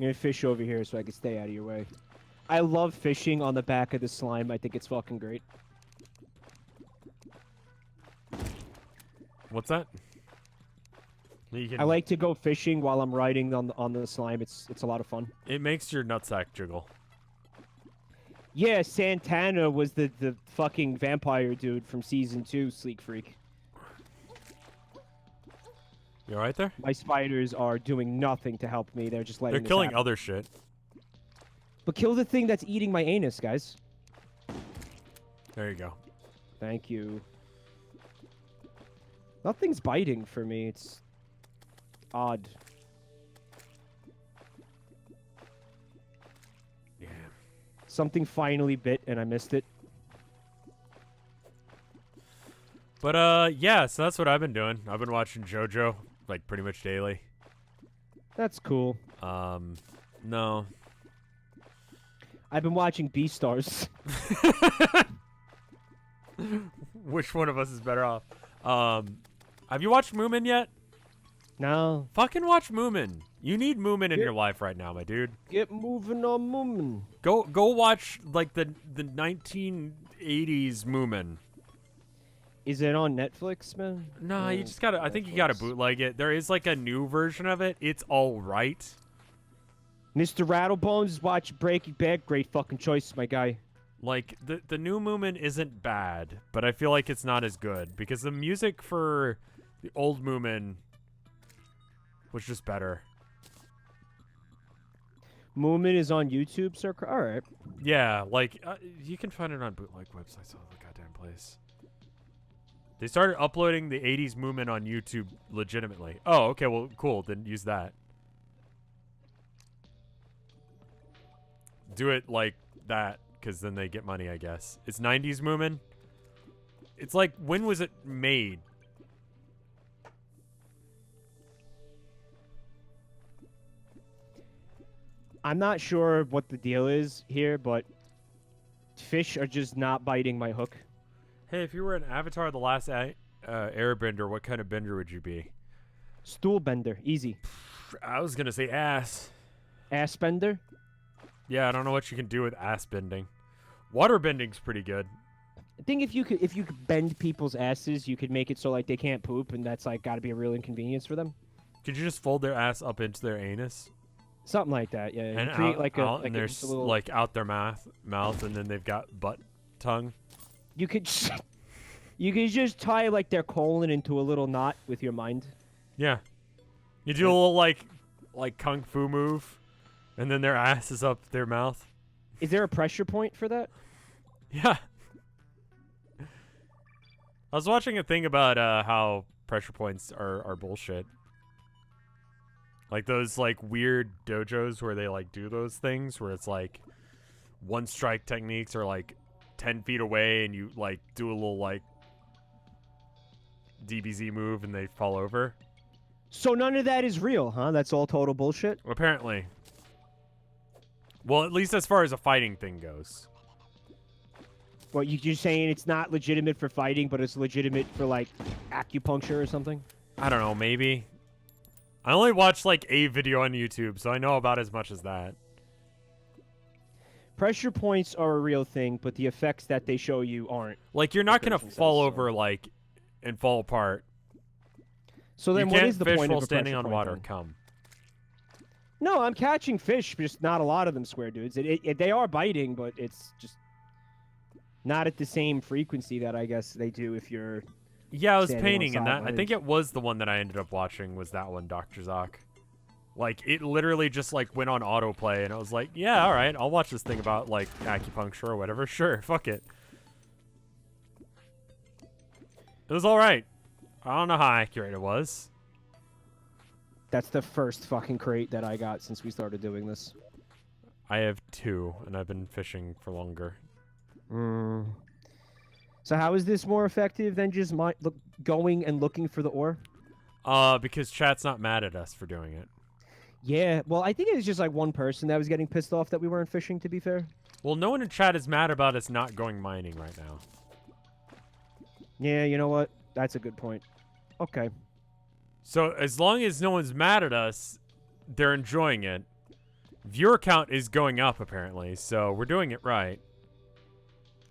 I'm gonna fish over here so I can stay out of your way. I love fishing on the back of the slime. I think it's fucking great. What's that? I like to go fishing while I'm riding on the slime. It's a lot of fun. It makes your nutsack jiggle. Yeah, Santana was the fucking vampire dude from season 2, Sleek Freak. You alright there? My spiders are doing nothing to help me. They're just letting They're this killing happen. other shit. But kill the thing that's eating my anus, guys. There you go. Thank you. Nothing's biting for me. It's odd. Yeah. Something finally bit and I missed it. But yeah, so that's what I've been doing. I've been watching Jojo like pretty much daily. That's cool. No. I've been watching Beastars. Which one of us is better off? Have you watched Moomin yet? No. Fucking watch Moomin. You need Moomin in your life right now, my dude. Get moving on Moomin. Go watch like the 1980s Moomin. Is it on Netflix, man? No, you just gotta. I think you gotta bootleg it. There is like a new version of it. It's all right. Mr. Rattlebones is watching Breaking Bad. Great fucking choice, my guy. Like the new Moomin isn't bad, but I feel like it's not as good because the music for the old Moomin was just better. Moomin is on YouTube, sir. All right. Yeah, like you can find it on bootleg websites all over the goddamn place. They started uploading the 80s Moomin on YouTube legitimately. Oh, okay, well, cool. Then use that. Do it like that, because then they get money, I guess. It's 90s Moomin. It's like, when was it made? I'm not sure what the deal is here, but fish are just not biting my hook. Hey, if you were an Avatar The Last Airbender, what kind of bender would you be? Stool bender. Easy. I was going to say ass. Ass bender? Yeah, I don't know what you can do with ass bending. Water bending's pretty good. I think if you could bend people's asses, you could make it so like they can't poop, and that's like got to be a real inconvenience for them. Could you just fold their ass up into their anus? Something like that, yeah. And create out, like out a and there's little... like out their mouth, and then they've got butt tongue. You could just tie like their colon into a little knot with your mind. Yeah, you do a little like kung fu move, and then their ass is up their mouth. Is there a pressure point for that? Yeah. I was watching a thing about how pressure points are bullshit. Like those like weird dojos where they like do those things where it's like one strike techniques or like 10 feet away and you like do a little like DBZ move and they fall over. So none of that is real, huh? That's all total bullshit? Apparently. Well, at least as far as a fighting thing goes. Well, you're saying it's not legitimate for fighting, but it's legitimate for like acupuncture or something? I don't know, maybe. I only watched like a video on YouTube, so I know about as much as that. Pressure points are a real thing, but the effects that they show you aren't. Like, you're not going to fall over, like, and fall apart. So then what is the point of a standing pressure on point water. then? Come. No, I'm catching fish, just not a lot of them, square dudes. They are biting, but it's just not at the same frequency that I guess they do if you're... Yeah, I was standing painting, on and that I think sidelines. it was the one that I ended up watching was that one, Dr. Zoc. Like, it literally just, like, went on autoplay, and I was like, yeah, all right, I'll watch this thing about, like, acupuncture or whatever. Sure, fuck it. It was all right. I don't know how accurate it was. That's the first fucking crate that I got since we started doing this. I have 2, and I've been fishing for longer. So how is this more effective than just going and looking for the ore? Because chat's not mad at us for doing it. Yeah, well, I think it was just like one person that was getting pissed off that we weren't fishing, to be fair. Well, no one in chat is mad about us not going mining right now. Yeah, you know what? That's a good point. Okay. So as long as no one's mad at us, they're enjoying it. Viewer count is going up, apparently, so we're doing it right.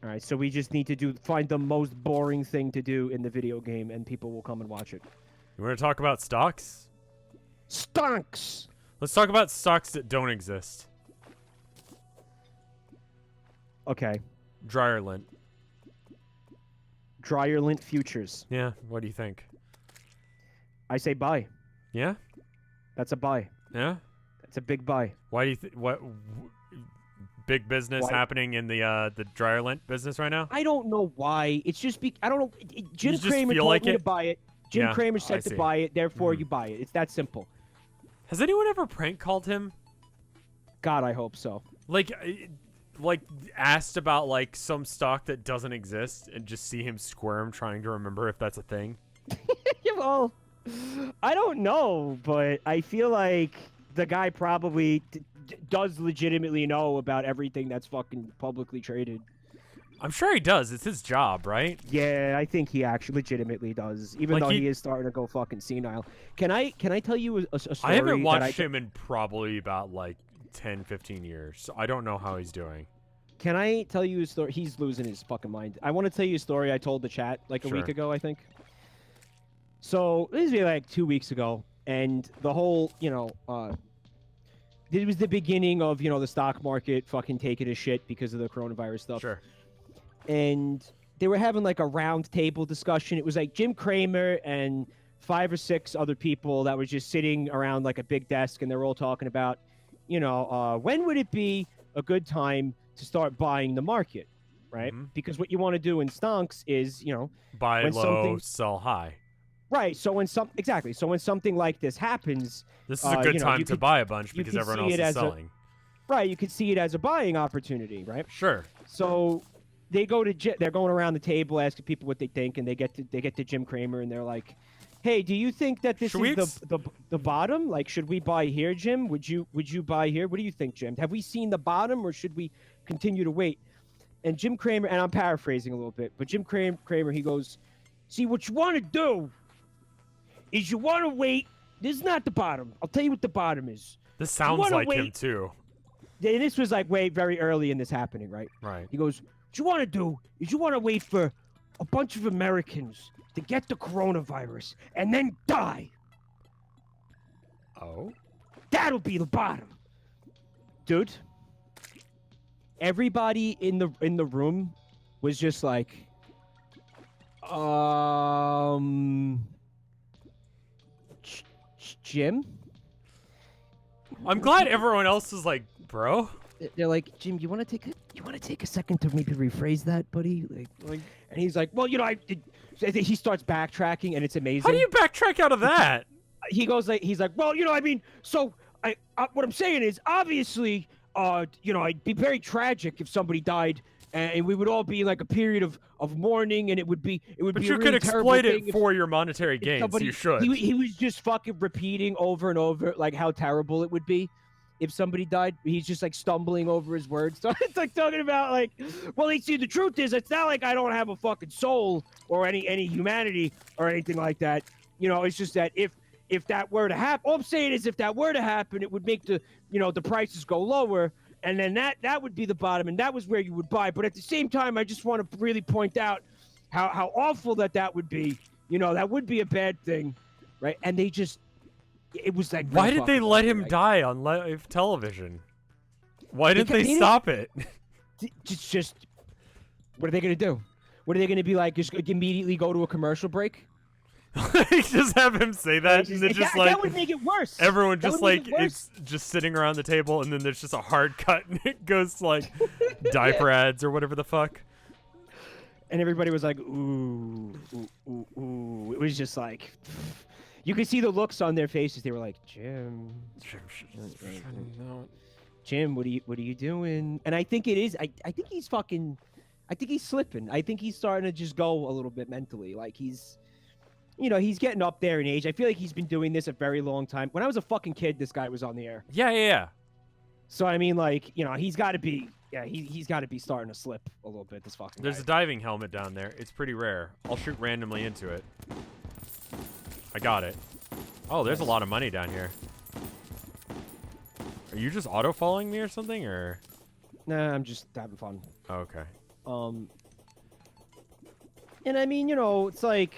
All right, so we just need to find the most boring thing to do in the video game, and people will come and watch it. You want to talk about stocks? Stonks! Let's talk about stocks that don't exist. Okay. Dryer lint. Dryer lint futures. Yeah, what do you think? I say buy. Yeah? That's a buy. Yeah? That's a big buy. Why do you think... Big business happening in the dryer lint business right now? I don't know why. It's just... I don't know. Jim Cramer told me to buy it. Jim Cramer said to buy it, therefore you buy it. It's that simple. Has anyone ever prank called him? God, I hope so. Like asked about like some stock that doesn't exist and just see him squirm trying to remember if that's a thing? Well, I don't know, but I feel like the guy probably does legitimately know about everything that's fucking publicly traded. I'm sure he does. It's his job, right? Yeah, I think he actually legitimately does, even though he is starting to go fucking senile. Can I tell you a story? I haven't watched him in probably about like 10, 15 years, so I don't know how he's doing. Can I tell you a story? He's losing his fucking mind. I want to tell you a story I told the chat like a week ago, I think. So this was like 2 weeks ago, and the whole, it was the beginning of, the stock market fucking taking a shit because of the coronavirus stuff. Sure. And they were having like a round table discussion. It was like Jim Cramer and 5 or 6 other people that were just sitting around like a big desk, and they were all talking about, when would it be a good time to start buying the market, right? Mm-hmm. Because what you want to do in stonks is, buy low, sell high. Right. So when when something like this happens, this is a good time to buy a bunch because everyone else is selling. Right. You could see it as a buying opportunity, right? Sure. So they're going around the table asking people what they think, and they get to Jim Cramer, and they're like, "Hey, do you think that this is the bottom? Like, should we buy here, Jim? Would you buy here? What do you think, Jim? Have we seen the bottom, or should we continue to wait?" And Jim Cramer, and I'm paraphrasing a little bit, but Jim Cramer, he goes, "See, what you want to do is you want to wait. This is not the bottom. I'll tell you what the bottom is. This sounds like him too." And this was like very early in this happening, right? Right. He goes, "What you want to do is you want to wait for a bunch of Americans to get the coronavirus and then die. Oh? That'll be the bottom." Dude, everybody in the room was just like, Jim? I'm glad everyone else is like, bro. They're like, Jim, you want to take a second to maybe rephrase that, buddy? Like, and he's like, well, he starts backtracking, and it's amazing. How do you backtrack out of that? He's like, well, so what I'm saying is, obviously, it'd be very tragic if somebody died, and we would all be in like a period of mourning, and it would be But be you a could really exploit it for your monetary gains. You should. He was just fucking repeating over and over like how terrible it would be if somebody died. He's just like stumbling over his words. So it's like talking about like, well, see, the truth is, it's not like I don't have a fucking soul or any humanity or anything like that. It's just that if that were to happen, all I'm saying is if that were to happen, it would make the prices go lower, and then that would be the bottom, and that was where you would buy. But at the same time, I just want to really point out how awful that would be. That would be a bad thing, right? And it was like, why did they let him die on live television? Why didn't they stop it? Just what are they going to do? What are they going to be like? Just immediately go to a commercial break? Just have him say that, and then just like that would make it worse. everyone That just would make like it worse. is just sitting around the table, and then there's just a hard cut, and it goes to like diaper ads or whatever the fuck. And everybody was like, ooh, ooh, ooh, ooh. It was just like, you could see the looks on their faces. They were like, Jim, Jim, what are you doing? And I think it is. I think he's fucking. I think he's slipping. I think he's starting to just go a little bit mentally. Like he's, he's getting up there in age. I feel like he's been doing this a very long time. When I was a fucking kid, this guy was on the air. Yeah. So I mean, like, he's got to be. Yeah, he's got to be starting to slip a little bit. This fucking. There's guy. a diving helmet down there. It's pretty rare. I'll shoot randomly into it. I got it. Oh, there's a lot of money down here. Are you just auto-following me or something, or? Nah, I'm just having fun. Oh, okay. And I mean, it's like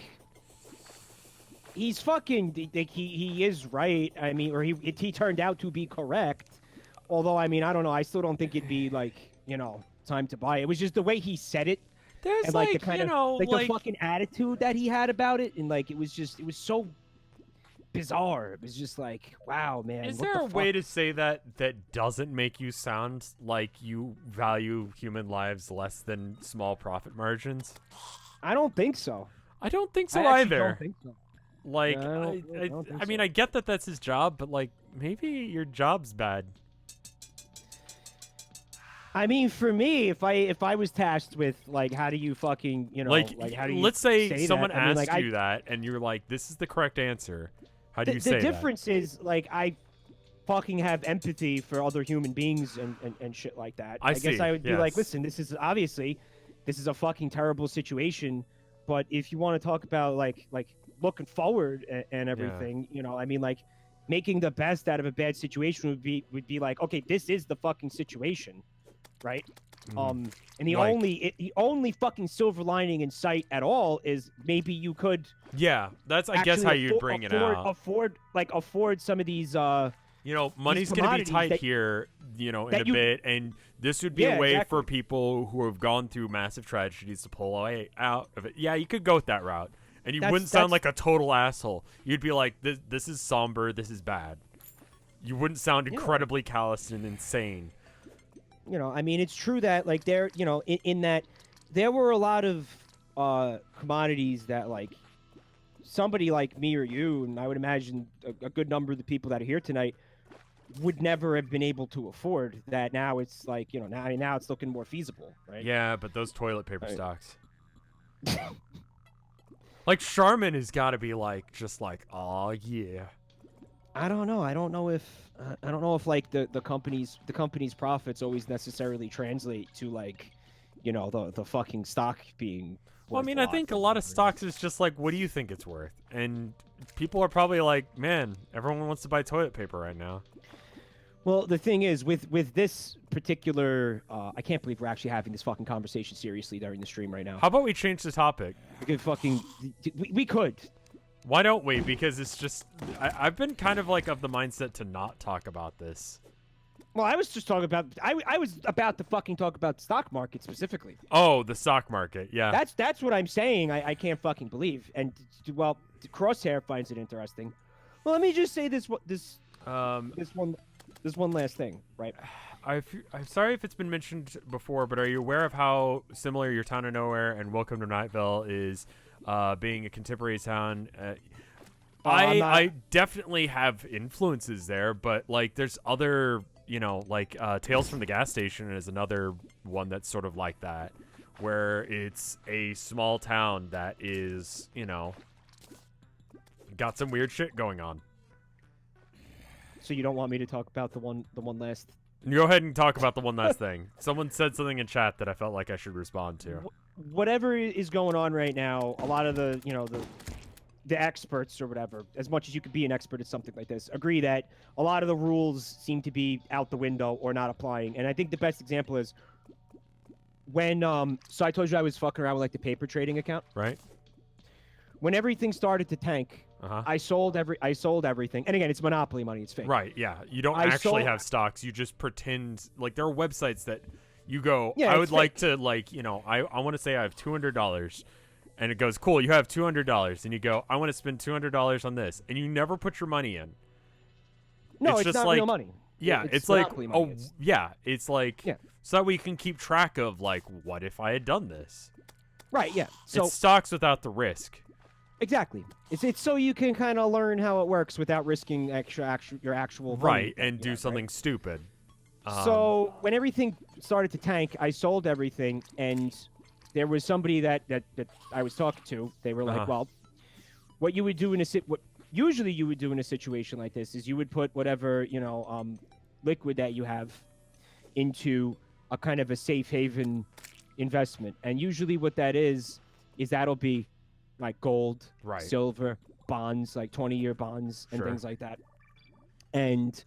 he's fucking. He is right. I mean, or he turned out to be correct. Although, I mean, I don't know. I still don't think it'd be like, time to buy. It was just the way he said it. There's and like the kind of like the fucking attitude that he had about it, and like it was so bizarre. It was just like, wow, man. Is what there the a way to say that doesn't make you sound like you value human lives less than small profit margins? I don't think so. I don't think so I actually either. don't think so. Like, Yeah, I don't think I mean, so. I get that that's his job, but like, maybe your job's bad. I mean, for me, if I was tasked with like, how do you fucking, Like, how do you let's say someone that? I mean, asked like, you that, and you're like, "This is the correct answer." How do you say the that? difference is like I fucking have empathy for other human beings and shit like that. I guess see, I would be like, yes. listen, this is a fucking terrible situation, but if you want to talk about like looking forward and everything, I mean, like making the best out of a bad situation would be like, okay, this is the fucking situation, right? And the only fucking silver lining in sight at all is maybe you could Yeah, that's I guess how you'd bring it out. Afford some of these Money's gonna be commodities tight that- here, in a that you- bit, and this would be a Yeah, way exactly. for people who have gone through massive tragedies to pull away out of it. Yeah, you could go with that route, and you wouldn't sound like a total asshole. You'd be like, "This is somber. This is bad." You wouldn't sound incredibly callous and insane. I mean, it's true that like there, in that there were a lot of commodities that like somebody like me or you, and I would imagine a good number of the people that are here tonight would never have been able to afford. That now it's like, now it's looking more feasible, right? Yeah, but those toilet paper Right. stocks. Like Charmin has got to be like just like, oh yeah. I don't know. I don't know if like the company's profits always necessarily translate to like, the fucking stock being. Well, I worth mean, a I lot think for a lot of whatever stocks is just like, what do you think it's worth? And people are probably like, man, everyone wants to buy toilet paper right now. Well, the thing is, with this particular, I can't believe we're actually having this fucking conversation seriously during the stream right now. How about we change the topic? We could fucking, we could. Why don't we? Because it's just, I've been kind of like of the mindset to not talk about this. Well, I was just talking about, I was about to fucking talk about the stock market specifically. Oh, the stock market, yeah. That's what I'm saying. I can't fucking believe. And well, Crosshair finds it interesting. Well, let me just say this one last thing, right? I'm sorry if it's been mentioned before, but are you aware of how similar Your Town of Nowhere and Welcome to Nightville is being a contemporary town? I definitely have influences there, but like there's other, like Tales from the Gas Station is another one that's sort of like that, where it's a small town that is, got some weird shit going on. So you don't want me to talk about the one last? Go ahead and talk about the one last thing. Someone said something in chat that I felt like I should respond to. Whatever is going on right now, a lot of the the experts or whatever, as much as you could be an expert at something like this, agree that a lot of the rules seem to be out the window or not applying. And I think the best example is when so I told you I was fucking around with like the paper trading account. Right. When everything started to tank, Uh-huh. I sold everything. And again, it's monopoly money, it's fake. Right, yeah. You don't I actually sold- have stocks. You just pretend. Like, there are websites that you go, Yeah, I it's would like fake. to, like, I want to say I have $200. and it goes, cool, you have $200, and you go, I want to spend $200 on this, and you never put your money in. No, it's just not like, real money. Yeah, It's it's like, monopoly money. oh, It's- yeah, it's like, Yeah. so that we can keep track of, like, what if I had done this? Right, yeah. So It's stocks without the risk. exactly. It's so you can kind of learn how it works without risking your actual money, Right, and you do know, something right? stupid. So when everything started to tank, I sold everything, and there was somebody that I was talking to. They were like, Uh-huh. "Well, what you would do what usually you would do in a situation like this is you would put whatever liquid that you have into a kind of a safe haven investment, and usually what that is that'll be like gold, Right. silver, bonds, like 20-year bonds and Sure. things like that, and."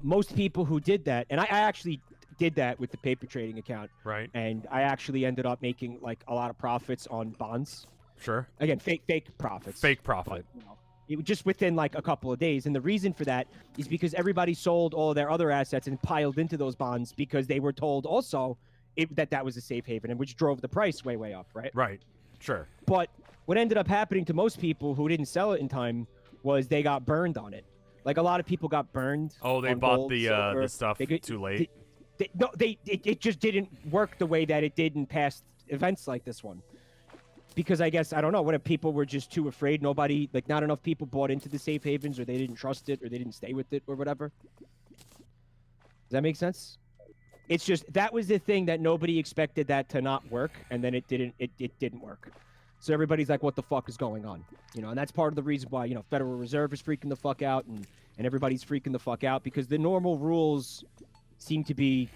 Most people who did that, and I actually did that with the paper trading account, Right. and I actually ended up making like a lot of profits on bonds. Sure. Again, fake profits. Fake profit. But, it was just within like a couple of days, and the reason for that is because everybody sold all their other assets and piled into those bonds because they were told also that was a safe haven, and which drove the price way up, right? Right. Sure. But what ended up happening to most people who didn't sell it in time was they got burned on it. Like a lot of people got burned. Oh, they on bought gold, the silver. stuff They too late. It just didn't work the way that it did in past events like this one. Because I guess, I don't know, what if people were just too afraid? Nobody, like not enough people bought into the safe havens, or they didn't trust it, or they didn't stay with it, or whatever. Does that make sense? It's just, that was the thing that nobody expected that to not work, and then it didn't work. So everybody's like, what the fuck is going on? And that's part of the reason why, Federal Reserve is freaking the fuck out, and everybody's freaking the fuck out, because the normal rules seem to be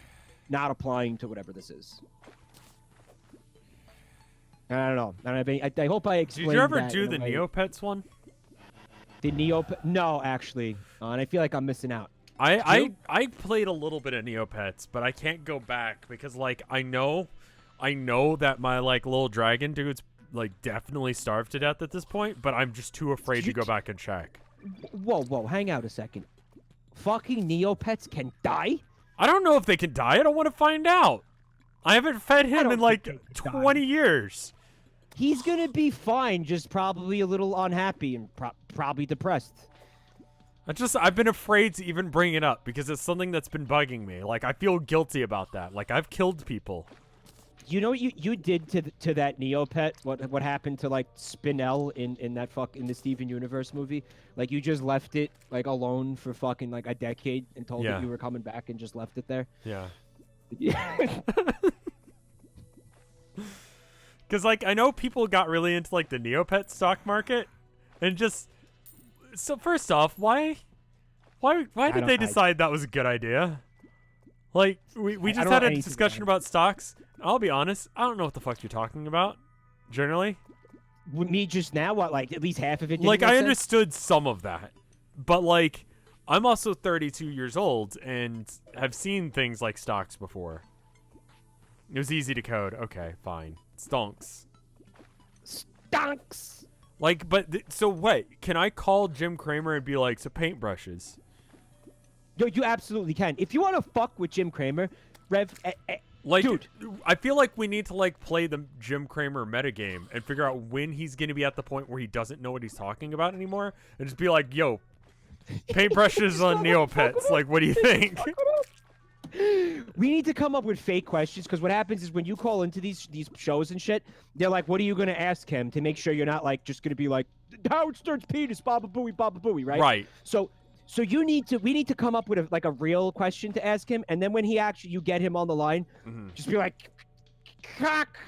not applying to whatever this is. I don't know. I hope I explained Did you ever that do in a the way- Neopets one? The Neopets? No, actually. And I feel like I'm missing out. I played a little bit of Neopets, but I can't go back because like I know that my like little dragon dude's like definitely starved to death at this point, but I'm just too afraid to go back and check. Whoa, hang out a second. Fucking Neopets can die? I don't know if they can die. I don't want to find out. I haven't fed him don't in like think they can 20 years. He's gonna be fine, just probably a little unhappy and probably depressed. I've been afraid to even bring it up because it's something that's been bugging me. Like I feel guilty about that. Like I've killed people. You know what you did to that Neopet? What happened to like Spinel in the Steven Universe movie? Like you just left it like alone for fucking like a decade and told it you were coming back and just left it there. Yeah. Yeah. Because like I know people got really into like the Neopet stock market, and just so first off, why did they decide that was a good idea? Like we just had a discussion about stocks. I'll be honest, I don't know what the fuck you're talking about. Generally, With me just now, what, like at least half of it? like didn't I make sense? understood some of that, but like I'm also 32 years old and have seen things like stocks before. It was easy to code. Okay, fine. Stonks. Stonks. Like, but so wait, can I call Jim Cramer and be like, so paintbrushes? Yo, you absolutely can. If you want to fuck with Jim Cramer, Like, dude, I feel like we need to like play the Jim Cramer metagame and figure out when he's gonna be at the point where he doesn't know what he's talking about anymore, and just be like, yo, paintbrushes on Neopets. Like, what do you think? we need to come up with fake questions, because what happens is when you call into these shows and shit, they're like, what are you going to ask him to make sure you're not like just going to be like, Howard Stern's penis, Baba Booey, right? Right. So we need to come up with a real question to ask him, and then when you get him on the line, just be like, cock,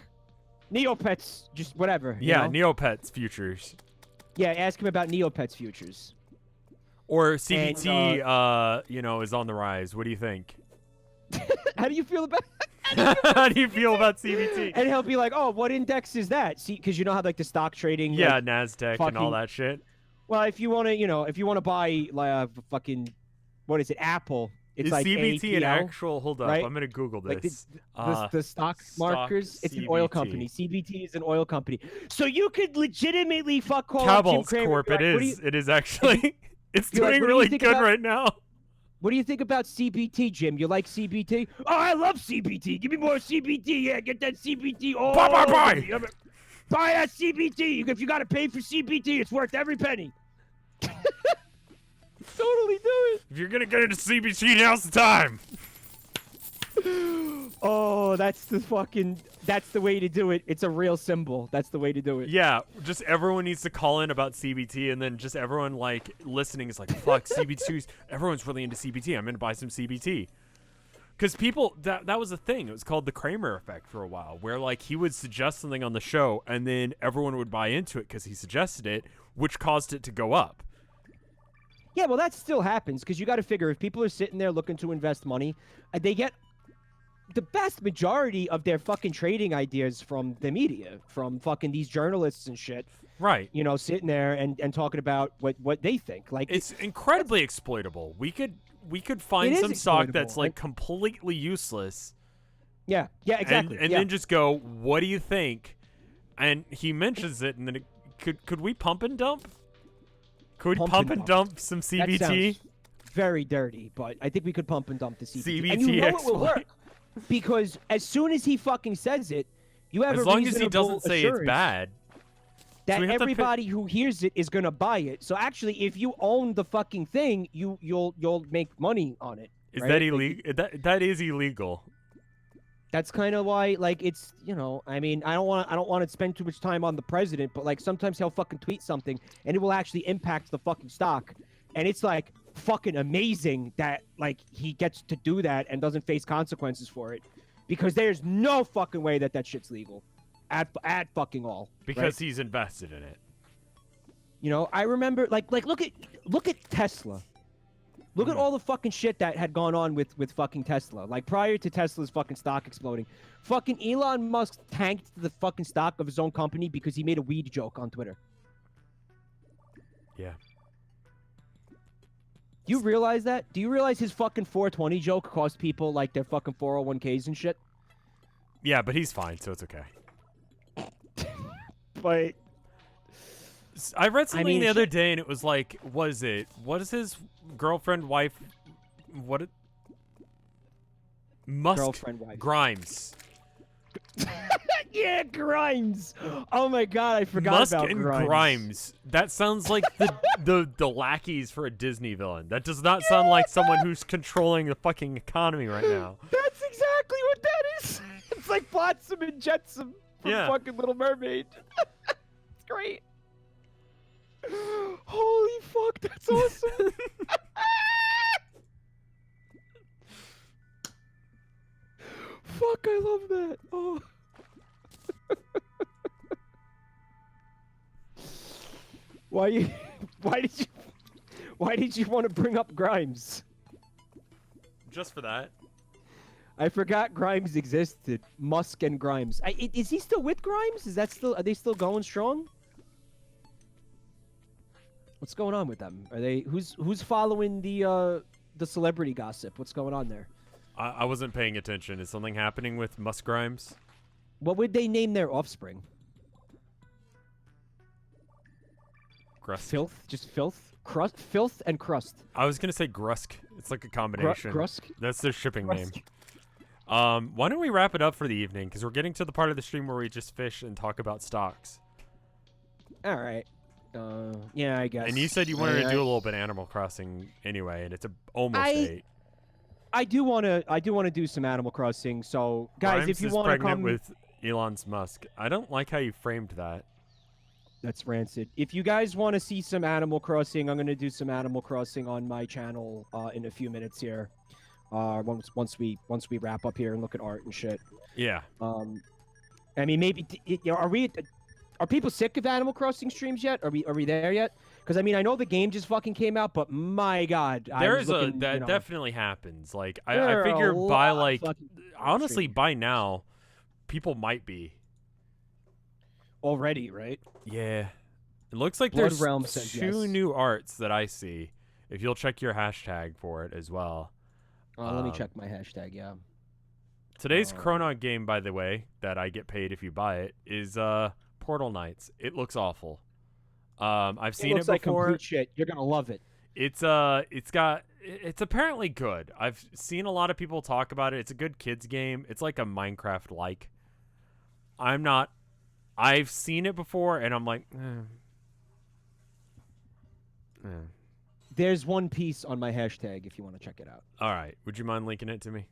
Neopets, just whatever. Yeah, you know? Neopets futures. Yeah, ask him about Neopets futures. Or CBT, is on the rise. What do you think? How do you feel about? How do you feel about CBT? And he'll be like, "Oh, what index is that?" See, because you know how like the stock trading. Yeah, like, Nasdaq and all that shit. Well, if you want to buy like fucking, what is it, Apple? It's is like CBT an APL, actual? Hold up, right? I'm gonna Google this. Like the stock markers. It's an CBT. oil company. CBT is an oil company. So you could legitimately call up Jim Cabal's Cramer. Corp. Like, It is actually. It's You're like, doing what do you really think good about- right now. What do you think about CBT, Jim? You like CBT? Oh, I love CBT. Give me more CBT. Yeah, get that CBT. Oh, Bye. Buy that CBT. If you got to pay for CBT, it's worth every penny. Totally do it. If you're gonna get into CBT, now's the time. Oh, that's the way to do it. It's a real symbol. That's the way to do it. Yeah, just everyone needs to call in about CBT, and then just everyone like listening is like, fuck, CBT. Everyone's really into CBT. I'm gonna buy some CBT. Because people, that was a thing. It was called the Cramer effect for a while, where like he would suggest something on the show, and then everyone would buy into it because he suggested it, which caused it to go up. Yeah, well, that still happens because you got to figure if people are sitting there looking to invest money, they get the vast majority of their fucking trading ideas from the media, from fucking these journalists and shit. Right. You know, sitting there and talking about what they think. Like it's incredibly exploitable. We could find some stock that's like completely useless. Yeah, exactly. And then just go, what do you think? And he mentions it, and then could we pump and dump? Could we pump and dump some CBT? That sounds very dirty, but I think we could pump and dump the CBT. CBT and you know it will work. Because as soon as he fucking says it, you have as long as he doesn't say it's bad. That everybody who hears it is gonna buy it. So actually, if you own the fucking thing, you'll make money on it. Is right? that illegal? That is illegal. That's kind of why, like, it's, you know, I mean, I don't want to spend too much time on the president, but like sometimes he'll fucking tweet something and it will actually impact the fucking stock, and it's like fucking amazing that like he gets to do that and doesn't face consequences for it, because there's no fucking way that shit's legal, at fucking all. Because he's invested in it. You know, I remember like look at Tesla. Look at all the fucking shit that had gone on with fucking Tesla. Like, prior to Tesla's fucking stock exploding, fucking Elon Musk tanked the fucking stock of his own company because he made a weed joke on Twitter. Yeah. Do you realize that? Do you realize his fucking 420 joke cost people, like, their fucking 401ks and shit? Yeah, but he's fine, so it's okay. But I read something the other day, and it was like, what is his girlfriend, wife, Musk, girlfriend, wife. Grimes. Yeah, Grimes. Oh my god, I forgot Musk about and Grimes. That sounds like the lackeys for a Disney villain. That does not sound like someone who's controlling the fucking economy right now. That's exactly what that is. It's like Flotsam and Jetsam from fucking Little Mermaid. It's great. Holy fuck, that's awesome. Fuck, I love that. Oh. Why did you want to bring up Grimes? Just for that. I forgot Grimes existed. Musk and Grimes. Is he still with Grimes? Are they still going strong? What's going on with them? Are they who's following the celebrity gossip? What's going on there? I wasn't paying attention. Is something happening with Musk Grimes? What would they name their offspring? Grust. Filth? Just filth? Crust? Filth and crust. I was gonna say Grusk. It's like a combination. Grusk? That's their shipping Grusk. name. Why don't we wrap it up for the evening? Because we're getting to the part of the stream where we just fish and talk about stocks. All right. Yeah, I guess. And you said you wanted to do a little bit of Animal Crossing anyway, and it's almost 8. I do want to do some Animal Crossing. So, guys, Grimes if you is want to pregnant come with Elon's Musk. I don't like how you framed that. That's rancid. If you guys want to see some Animal Crossing, I'm going to do some Animal Crossing on my channel in a few minutes here. Once we wrap up here and look at art and shit. Yeah. I mean, maybe are people sick of Animal Crossing streams yet? Are we there yet? Because I mean, I know the game just fucking came out, but my god, that definitely happens. Like I figure by like honestly by now, people might be already, right? Yeah. It looks like Blood there's Realm says two yes. new arts that I see. If you'll check your hashtag for it as well. Let me check my hashtag. Yeah. Today's Chronog game, by the way, that I get paid if you buy it, is Portal Knights. It looks awful. I've seen it before. Like complete shit. You're gonna love it. It's apparently good. I've seen a lot of people talk about it. It's a good kids game. It's like a Minecraft like. I I've seen it before, and I'm like, There's one piece on my hashtag if you want to check it out. All right. Would you mind linking it to me?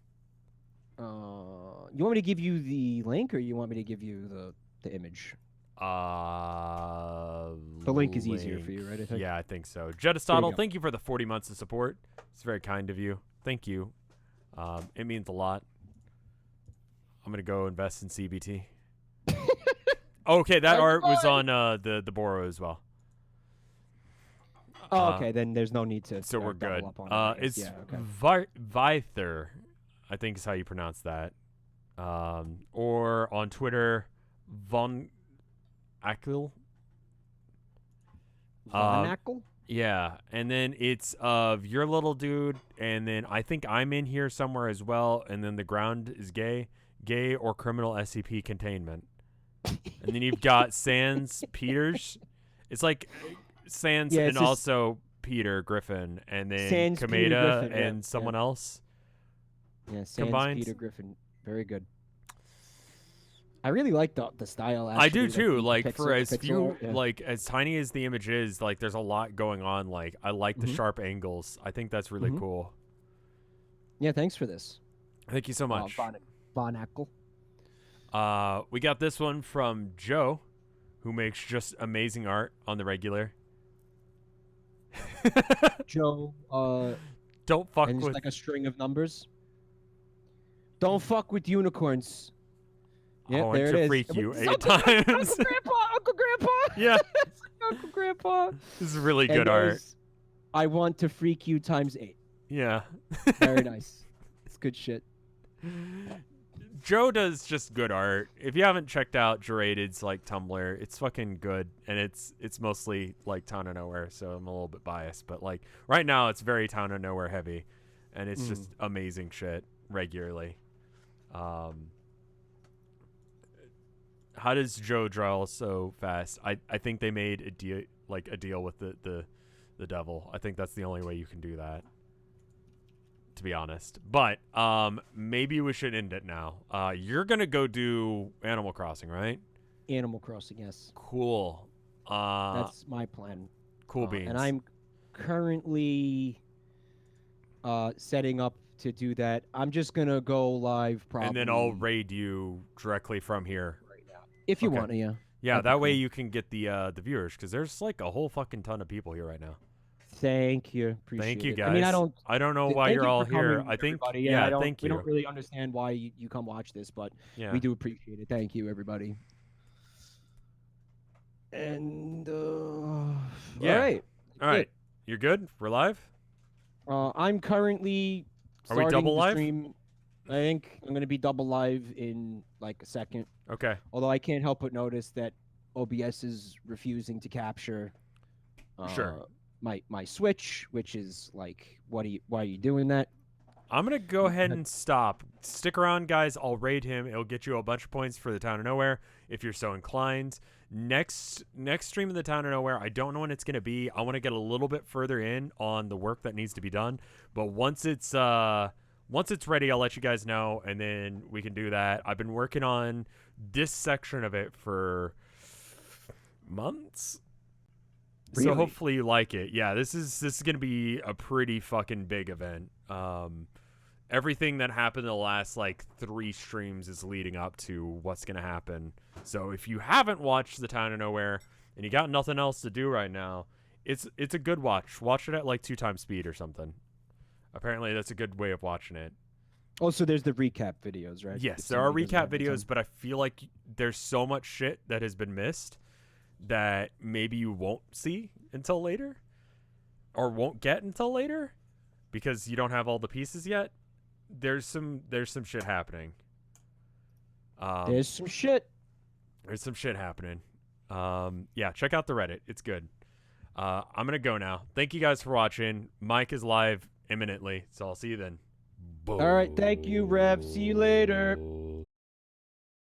You want me to give you the link, or you want me to give you the image? The link is easier for you, right? I think. Yeah, I think so. Jedistotle, thank you for the 40 months of support. It's very kind of you. Thank you. It means a lot. I'm gonna go invest in CBT. Okay, that art was on the Boro as well. Oh, okay. Then there's no need to. So we're good. Up on it, It's okay. Vither, I think is how you pronounce that. Or on Twitter, Von Akil. Von Yeah, and then it's of your little dude, and then I think I'm in here somewhere as well, and then the ground is gay or criminal SCP containment. And then you've got Sans Peters. It's like Sans and also Peter Griffin, and then Kameda and someone else. Yeah, Sans combined. Peter Griffin. Very good. I really like the style. Actually, I do too. Like for as few, like as tiny as the image is, like there's a lot going on. Like I like the sharp angles. I think that's really cool. Yeah, thanks for this. Thank you so much. Von Ackel. We got this one from Joe, who makes just amazing art on the regular. Joe, don't fuck and with like a string of numbers. Don't fuck with unicorns. Yeah, I want there to it is. freak you 8 Uncle times. Uncle Grandpa. Yeah. Uncle Grandpa. This is really good art. I want to freak you ×8. Yeah. Very nice. It's good shit. Joe does just good art. If you haven't checked out Gerated's like Tumblr, it's fucking good, and it's mostly like Town of Nowhere, so I'm a little bit biased, but like right now it's very Town of Nowhere heavy, and it's just amazing shit regularly. How does Joe draw so fast? I think they made a deal with the devil. I think that's the only way you can do that, to be honest. But maybe we should end it now. You're gonna go do Animal Crossing, right? Animal Crossing, yes. Cool. That's my plan. Cool beans. And I'm currently setting up to do that. I'm just gonna go live probably. And then I'll raid you directly from here. Right now. If you want to, yeah. Yeah, that way you can get the viewers, because there's like a whole fucking ton of people here right now. Thank you. Appreciate Thank you, it. guys. I mean, I don't know why you're all here. Coming, I think yeah, thank you. We don't really understand why you come watch this, but we do appreciate it. Thank you, everybody. And all right. You're good? We're live? I'm currently Are we double live? Stream. I think I'm going to be double live in like a second. Okay. Although I can't help but notice that OBS is refusing to capture my Switch, which is like, why are you doing that? I'm going to go ahead and stop. Stick around, guys. I'll raid him. It'll get you a bunch of points for the Town of Nowhere if you're so inclined. Next stream of the Town of Nowhere, I don't know when it's going to be. I want to get a little bit further in on the work that needs to be done. But once it's ready, I'll let you guys know, and then we can do that. I've been working on this section of it for months. Really? So hopefully you like it. Yeah, this is going to be a pretty fucking big event. Everything that happened in the last like 3 streams is leading up to what's going to happen. So if you haven't watched The Town of Nowhere and you got nothing else to do right now, it's a good watch. Watch it at like 2 times speed or something. Apparently that's a good way of watching it. Oh, so there's the recap videos, right? Yes, there are recap videos, but I feel like there's so much shit that has been missed that maybe you won't see until later or won't get until later because you don't have all the pieces yet. There's some shit happening. There's some shit. There's some shit happening. Yeah, check out the Reddit. It's good. I'm going to go now. Thank you guys for watching. Mike is live imminently, so I'll see you then. All right, thank you, Rev. See you later.